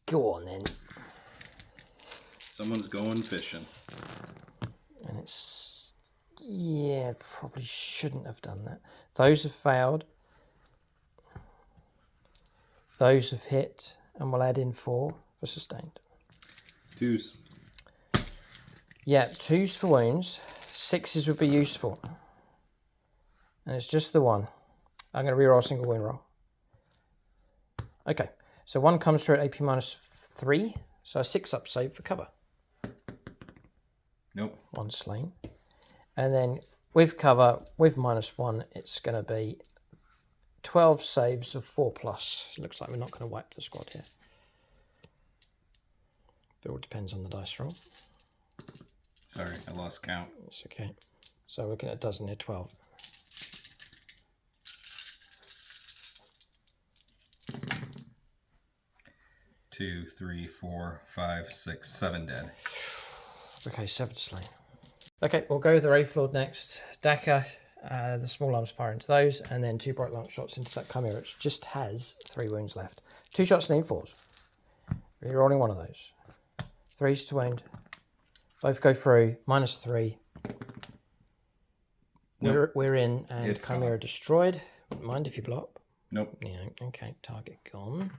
Go on then. Someone's going fishing. And it's... yeah, probably shouldn't have done that. Those have failed. Those have hit, and we'll add in 4 for sustained. 2s. Yeah, 2s for wounds. 6s would be useful. And it's just the 1. I'm going to reroll a single wound roll. Okay, so 1 comes through at AP minus 3, so a 6-up save for cover. Nope. 1 slain. And then with cover, with -1, it's going to be 12 saves of 4+. Looks like we're not going to wipe the squad here. It all depends on the dice roll. Sorry, I lost count. It's okay. So we're looking at a dozen here, 12. Two, 3, 4, 5, 6, 7 dead. Okay, 7 slain. Okay, we'll go with the Wraith Lord next. Daka, the small arms fire into those, and then 2 bright lance shots into that Chimera, which just has 3 wounds left. 2 shots need 4s. Rerolling 1 of those. 3s to wound. Both go through. -3. Nope. We're in, and It's Chimera gone. destroyed. Wouldn't mind if you blow up. Nope. Yeah, okay, target gone.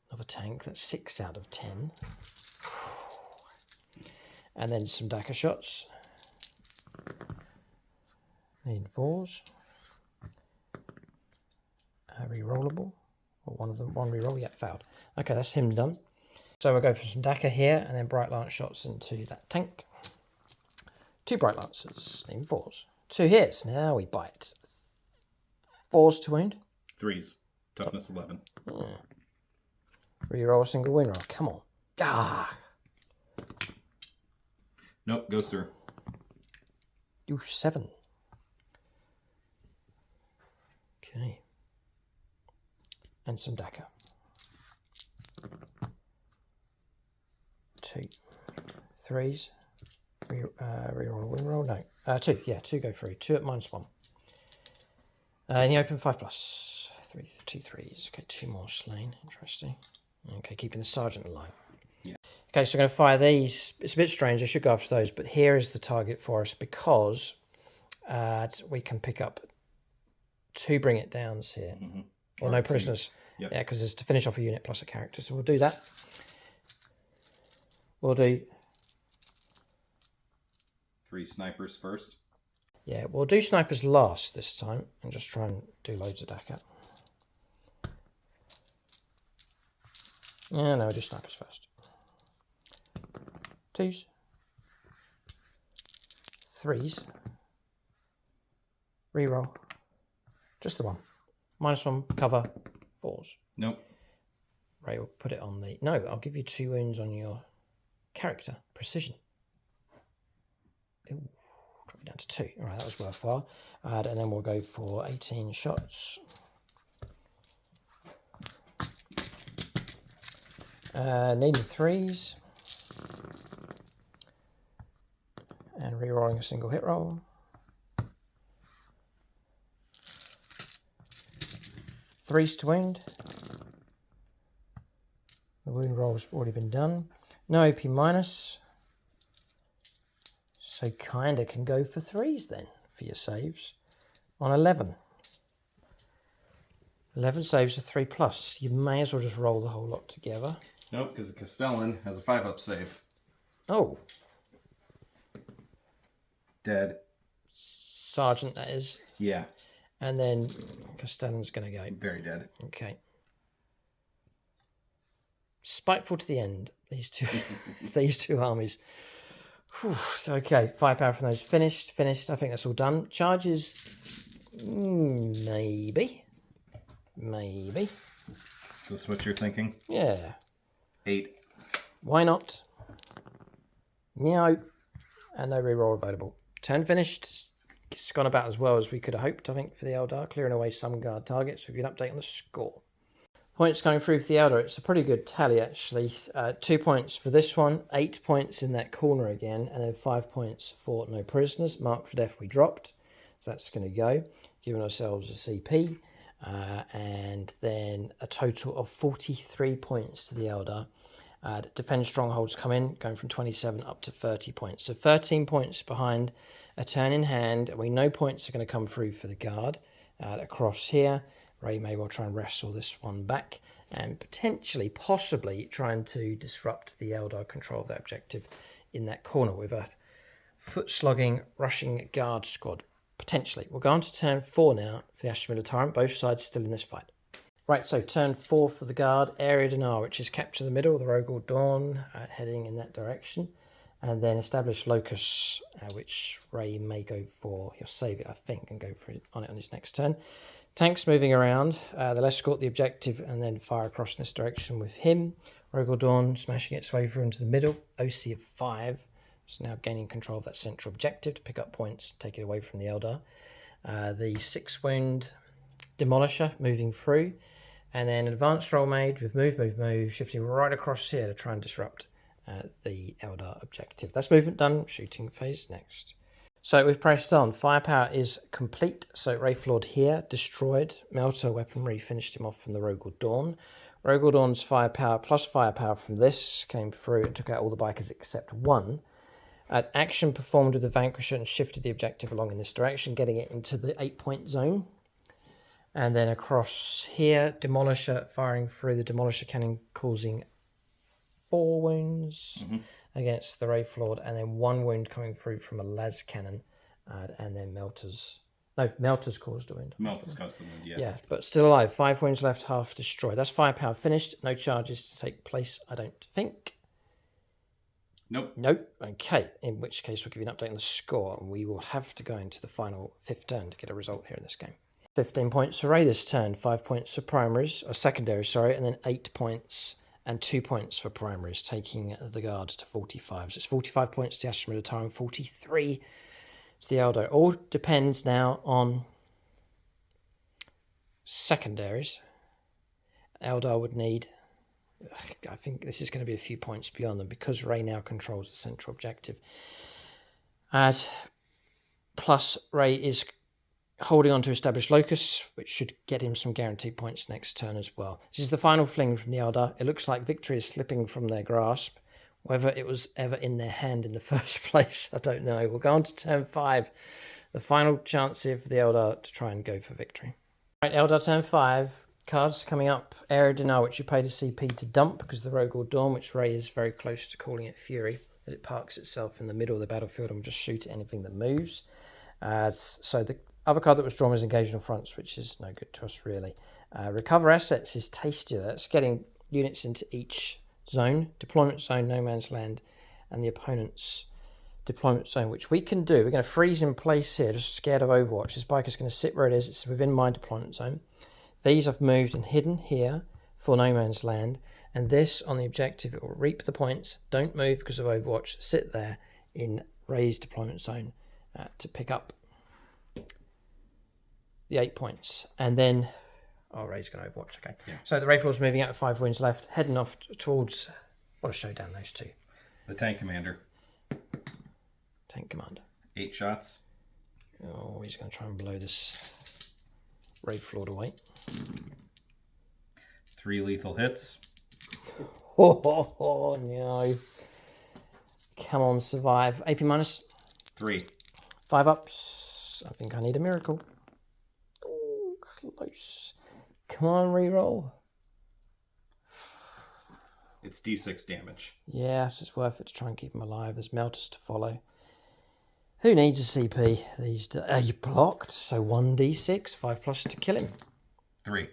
Another tank, that's 6 out of 10. And then some Daka shots. Need 4s. Rerollable. Or one of them, 1 reroll, yeah, failed. Okay, that's him done. So we'll go for some Daka here, and then Bright Lance shots into that tank. 2 Bright Lances, need 4s. 2 hits, now we bite. 4s to wound. 3s. Toughness 11. Reroll a single wound roll, come on. Ah! Nope, goes through. Ooh, 7. Okay. And some Daka. 2. 3s. Reroll a win roll? No. 2. Yeah, 2 go through. 2 at -1. In the open, 5+. 2 3s. Okay, 2 more slain. Interesting. Okay, keeping the sergeant alive. Yeah. Okay, so I'm going to fire these. It's a bit strange. I should go after those, but here is the target for us because we can pick up 2 bring it downs here. Mm-hmm. Or no prisoners. Yep. Yeah, because it's to finish off a unit plus a character. So we'll do that. We'll do... 3 snipers first. yeah, we'll do snipers last this time and just try and do loads of Daka. Yeah, no, we'll do snipers first. 2s. 3s. Reroll. Just the 1. -1, cover, 4s. Nope. Ray will put it on the... no, I'll give you 2 wounds on your character. Precision. Ooh, drop it down to 2. All right, that was worthwhile. And then we'll go for 18 shots. Needing 3s. And rerolling a single hit roll. 3s to wound. The wound roll's already been done. No AP minus. So kinda can go for 3s then for your saves on 11. 11 saves are 3+. You may as well just roll the whole lot together. Nope, because the Castellan has a 5-up save. Oh, Dead. Sergeant that is. Yeah. And then Castellan's going to go. Very dead. Okay. Spiteful to the end. These two, these 2 armies. Whew. Okay, firepower from those finished. I think that's all done. Charges, maybe. Is this what you're thinking? Yeah. 8. Why not? No. And no reroll available. Turn finished. it's gone about as well as we could have hoped, I think, for the Eldar, clearing away some guard targets. We'll give you an update on the score. Points going through for the Eldar, it's a pretty good tally actually. 2 points for this one, 8 points in that corner again, and then 5 points for no prisoners. Mark for death we dropped, so that's going to go, giving ourselves a CP. And then a total of 43 points to the Eldar. Defend strongholds come in, going from 27 up to 30 points. So 13 points behind a turn in hand. We know points are going to come through for the guard across here. Ray may well try and wrestle this one back and potentially, possibly trying to disrupt the Eldar control of that objective in that corner with a foot-slogging rushing guard squad. Potentially. We'll go on to turn 4 now for the Astra Militarum. Both sides still in this fight. Right, so turn 4 for the guard. Aeldari, which is capture the middle, the Rogel Dawn, heading in that direction. And then establish Locus, which Ray may go for. He'll save it, I think, and go for it on his next turn. Tanks moving around. They'll escort the objective and then fire across in this direction with him. Rogel Dawn smashing its way through into the middle. OC of 5. So now gaining control of that central objective to pick up points, take it away from the Eldar. The 6 wound Demolisher moving through. And then advanced roll made with move, shifting right across here to try and disrupt the Eldar objective. That's movement done. Shooting phase next. So we've pressed on. Firepower is complete. So Wraithlord here, destroyed. Melter weaponry finished him off from the Rogel Dawn. Rogel Dawn's firepower plus firepower from this came through and took out all the bikers except one. Action performed with the Vanquisher and shifted the objective along in this direction, getting it into the 8-point zone. And then across here, Demolisher firing through the Demolisher cannon, causing 4 wounds against the Wraithlord, and then 1 wound coming through from a las cannon, and then Melters. No, Melters caused the wound. Melters caused the wound, yeah. Yeah, but still alive. 5 wounds left, half destroyed. That's firepower finished. No charges to take place, I don't think. Nope. Okay, in which case we'll give you an update on the score, and we will have to go into the final 5th turn to get a result here in this game. 15 points for Ray this turn, 5 points for primaries, or secondaries, sorry, and then 8 points and 2 points for primaries, taking the guard to 45. So it's 45 points to the Astra Militarum, 43 to the Eldar. All depends now on secondaries. Eldar would need, I think this is going to be a few points beyond them because Ray now controls the central objective. Plus Ray is holding on to establish Locus, which should get him some guaranteed points next turn as well. This is the final fling from the Eldar. It looks like victory is slipping from their grasp. Whether it was ever in their hand in the first place, I don't know. We'll go on to turn 5. The final chance here for the Eldar to try and go for victory. Right, Eldar turn 5. Cards coming up. Aeldari, which you paid a CP to dump because the Rogel Dawn, which Ray is very close to calling it Fury, as it parks itself in the middle of the battlefield and will just shoot at anything that moves. So the other card that was drawn was Engagement Fronts, which is no good to us really. Recover Assets is Tastier. That's getting units into each zone. Deployment zone, no man's land, and the opponent's deployment zone, which we can do. We're going to freeze in place here, just scared of Overwatch. This bike is going to sit where it is. It's within my deployment zone. These I've moved and hidden here for no man's land. And this on the objective, it will reap the points. Don't move because of Overwatch. Sit there in Ray's deployment zone to pick up the 8 points. And then, Ray's going to Overwatch, okay. Yeah. So the Wraithlord's moving out with 5 wounds left, heading off towards, what a showdown, those two. The Tank Commander. Tank Commander. 8 shots. Oh, he's going to try and blow this Wraithlord away. 3 lethal hits. Oh, no. Come on, survive. AP minus. 3. 5 ups. I think I need a miracle. Oh, close. Come on, reroll. It's D6 damage. Yes, it's worth it to try and keep him alive. There's Melters to follow. Who needs a CP these days? You blocked, so 1d6, 5 plus to kill him. 3.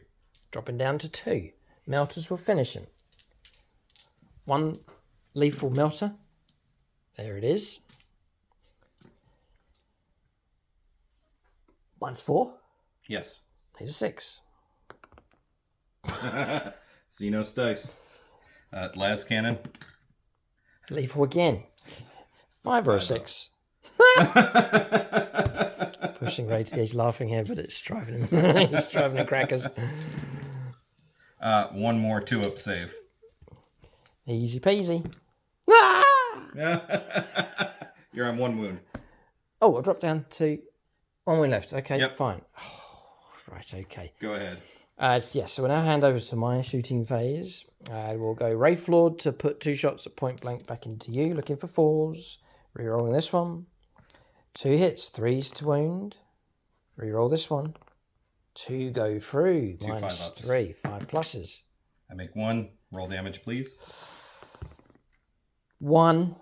Dropping down to 2. Melters will finish him. 1 lethal melter. There it is. Mine's 4. Yes. He's a 6. Xenos dice. Las cannon. Lethal again. 5 or a 6. Pushing Ray to the edge, laughing here, but it's driving him. It's driving him crackers. One more 2-up save. Easy peasy. You're on 1 wound. Oh, I dropped down to 1 wound left. Okay, Yep. fine. Oh, right, okay. Go ahead. So we'll now hand over to my shooting phase. We'll go Wraith Lord to put 2 shots at point blank back into you, looking for 4s. Rerolling this one. 2 hits, 3s to wound. Reroll this one. 2 go through. 2 minus 5-ups. 3, 5 pluses. I make 1. Roll damage, please. 1.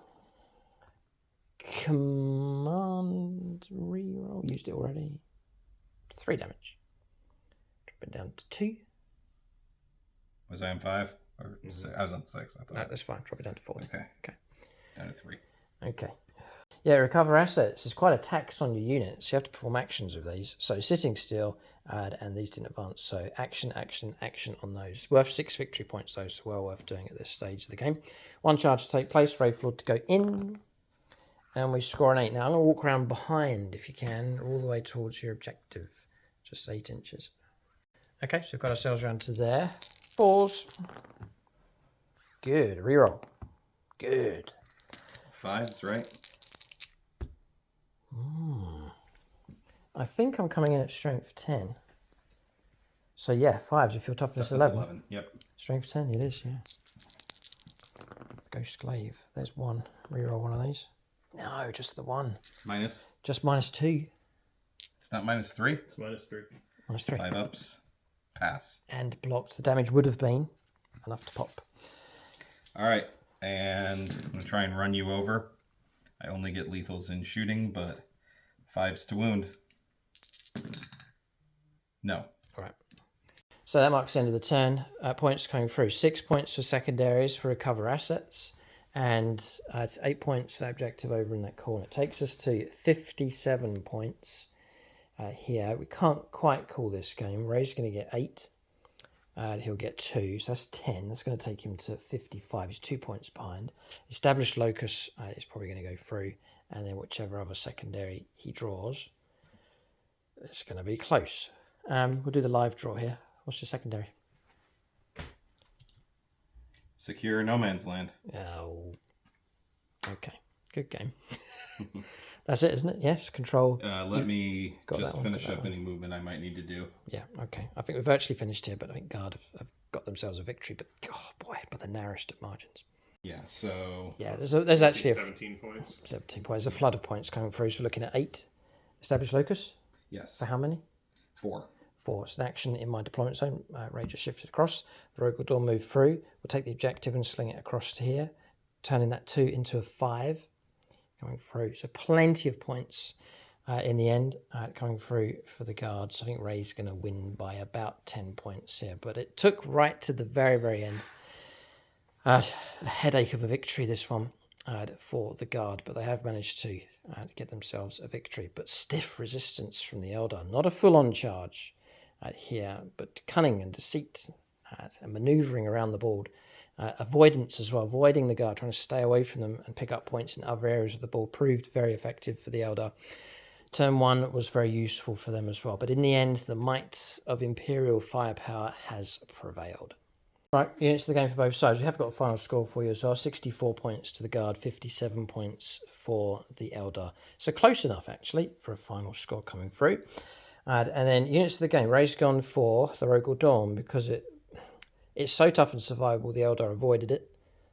Command reroll. Used it already. 3 damage. Drop it down to 2. Was I on 5? Or I was on 6, I thought. No, that's fine. Drop it down to 4. Okay. Okay. Down to 3. Okay. Yeah, recover assets is quite a tax on your units. You have to perform actions with these. So sitting still, and these didn't advance. So action, action, action on those. Worth 6 victory points though, so well worth doing at this stage of the game. 1 charge to take place, Wraith Lord to go in. And we score an 8. Now I'm going to walk around behind, if you can, all the way towards your objective. Just 8 inches. Okay, so we've got ourselves around to there. 4s. Good. Reroll. Good. 5, that's right. I think I'm coming in at strength 10. So yeah, 5s. You feel toughness 11. Yep. Strength 10, it is, yeah. Ghost Glaive. There's 1. Reroll one of these. No, just the 1. Minus. Just minus 2. It's not minus 3. It's minus 3. Minus 3. 5 ups. Pass. And blocked. The damage would have been enough to pop. All right. And I'm going to try and run you over. I only get lethals in shooting, but 5s to wound. No. All right. So that marks the end of the turn. Points coming through. 6 points for secondaries for recover assets. And 8 points for that objective over in that corner. It takes us to 57 points here. We can't quite call this game. Ray's going to get 8. He'll get 2, so that's 10. That's going to take him to 55. He's 2 points behind. Established Locus is probably going to go through, and then whichever other secondary he draws, it's going to be close. We'll do the live draw here. What's your secondary? Secure no man's land. Oh, okay. Good game. That's it, isn't it? Yes, control. Let me just finish up one. any movement I might need to do. Yeah, okay. I think we've virtually finished here, but I think Guard have got themselves a victory. But, oh boy, by the narrowest of margins. Yeah, so... Yeah, there's actually 17 points. 17 points. There's a flood of points coming through. So we're looking at 8. Established Locus? Yes. For how many? 4. 4. It's an action in my deployment zone. Ray just shifted across. The Rogue Dawn move through. We'll take the objective and sling it across to here, turning that 2 into a 5. Coming through. So plenty of points in the end coming through for the Guards. I think Ray's going to win by about 10 points here. But it took right to the very, very end. A headache of a victory, this one, for the Guard. But they have managed to get themselves a victory. But stiff resistance from the Eldar. Not a full-on charge here, but cunning and deceit and manoeuvring around the board. Avoidance as well, avoiding the Guard, trying to stay away from them and pick up points in other areas of the board proved very effective for the Eldar. Turn 1 was very useful for them as well, but in the end, the might of Imperial firepower has prevailed. Right, units of the game for both sides. We have got a final score for you as well. 64 points to the Guard, 57 points for the Eldar. So close enough, actually, for a final score coming through. And then units of the game. Ray's gone for the Rogue Dawn because it's so tough and survivable, the Eldar avoided it,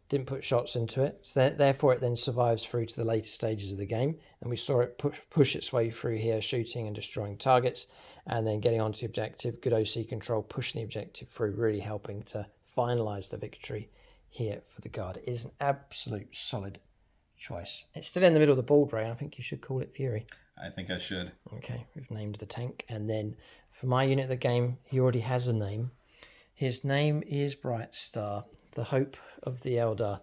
didn't put shots into it, so therefore it then survives through to the later stages of the game, and we saw it push its way through here, shooting and destroying targets, and then getting onto the objective, good OC control, pushing the objective through, really helping to finalise the victory here for the Guard. It is an absolute solid choice. It's still in the middle of the board, Ray, and I think you should call it Fury. I think I should. Okay, we've named the tank, and then for my unit of the game, he already has a name. His name is Bright Star, the hope of the Eldar.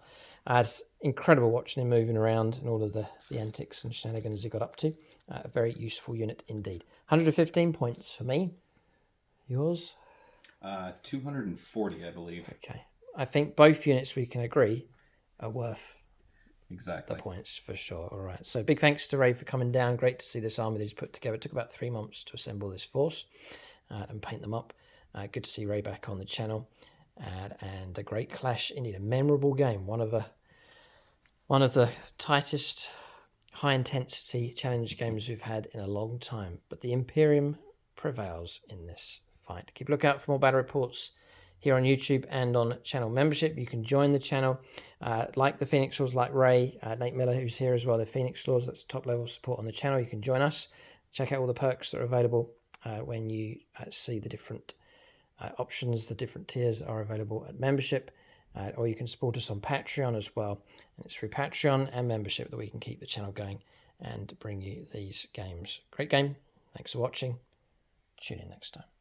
It's incredible watching him moving around and all of the antics and shenanigans he got up to. A very useful unit indeed. 115 points for me. Yours? 240, I believe. Okay. I think both units, we can agree, are worth Exactly. the points for sure. All right. So big thanks to Ray for coming down. Great to see this army that he's put together. It took about 3 months to assemble this force and paint them up. Good to see Ray back on the channel. And a great clash, indeed, a memorable game. One of the tightest, high-intensity challenge games we've had in a long time. But the Imperium prevails in this fight. Keep a lookout for more battle reports here on YouTube and on channel membership. You can join the channel, like the Phoenix Lords, like Ray, Nate Miller, who's here as well, the Phoenix Lords. That's top level support on the channel. You can join us. Check out all the perks that are available when you see the different options, the different tiers are available at membership, or you can support us on Patreon as well. And it's through Patreon and membership that we can keep the channel going and bring you these games. Great game. Thanks for watching. Tune in next time.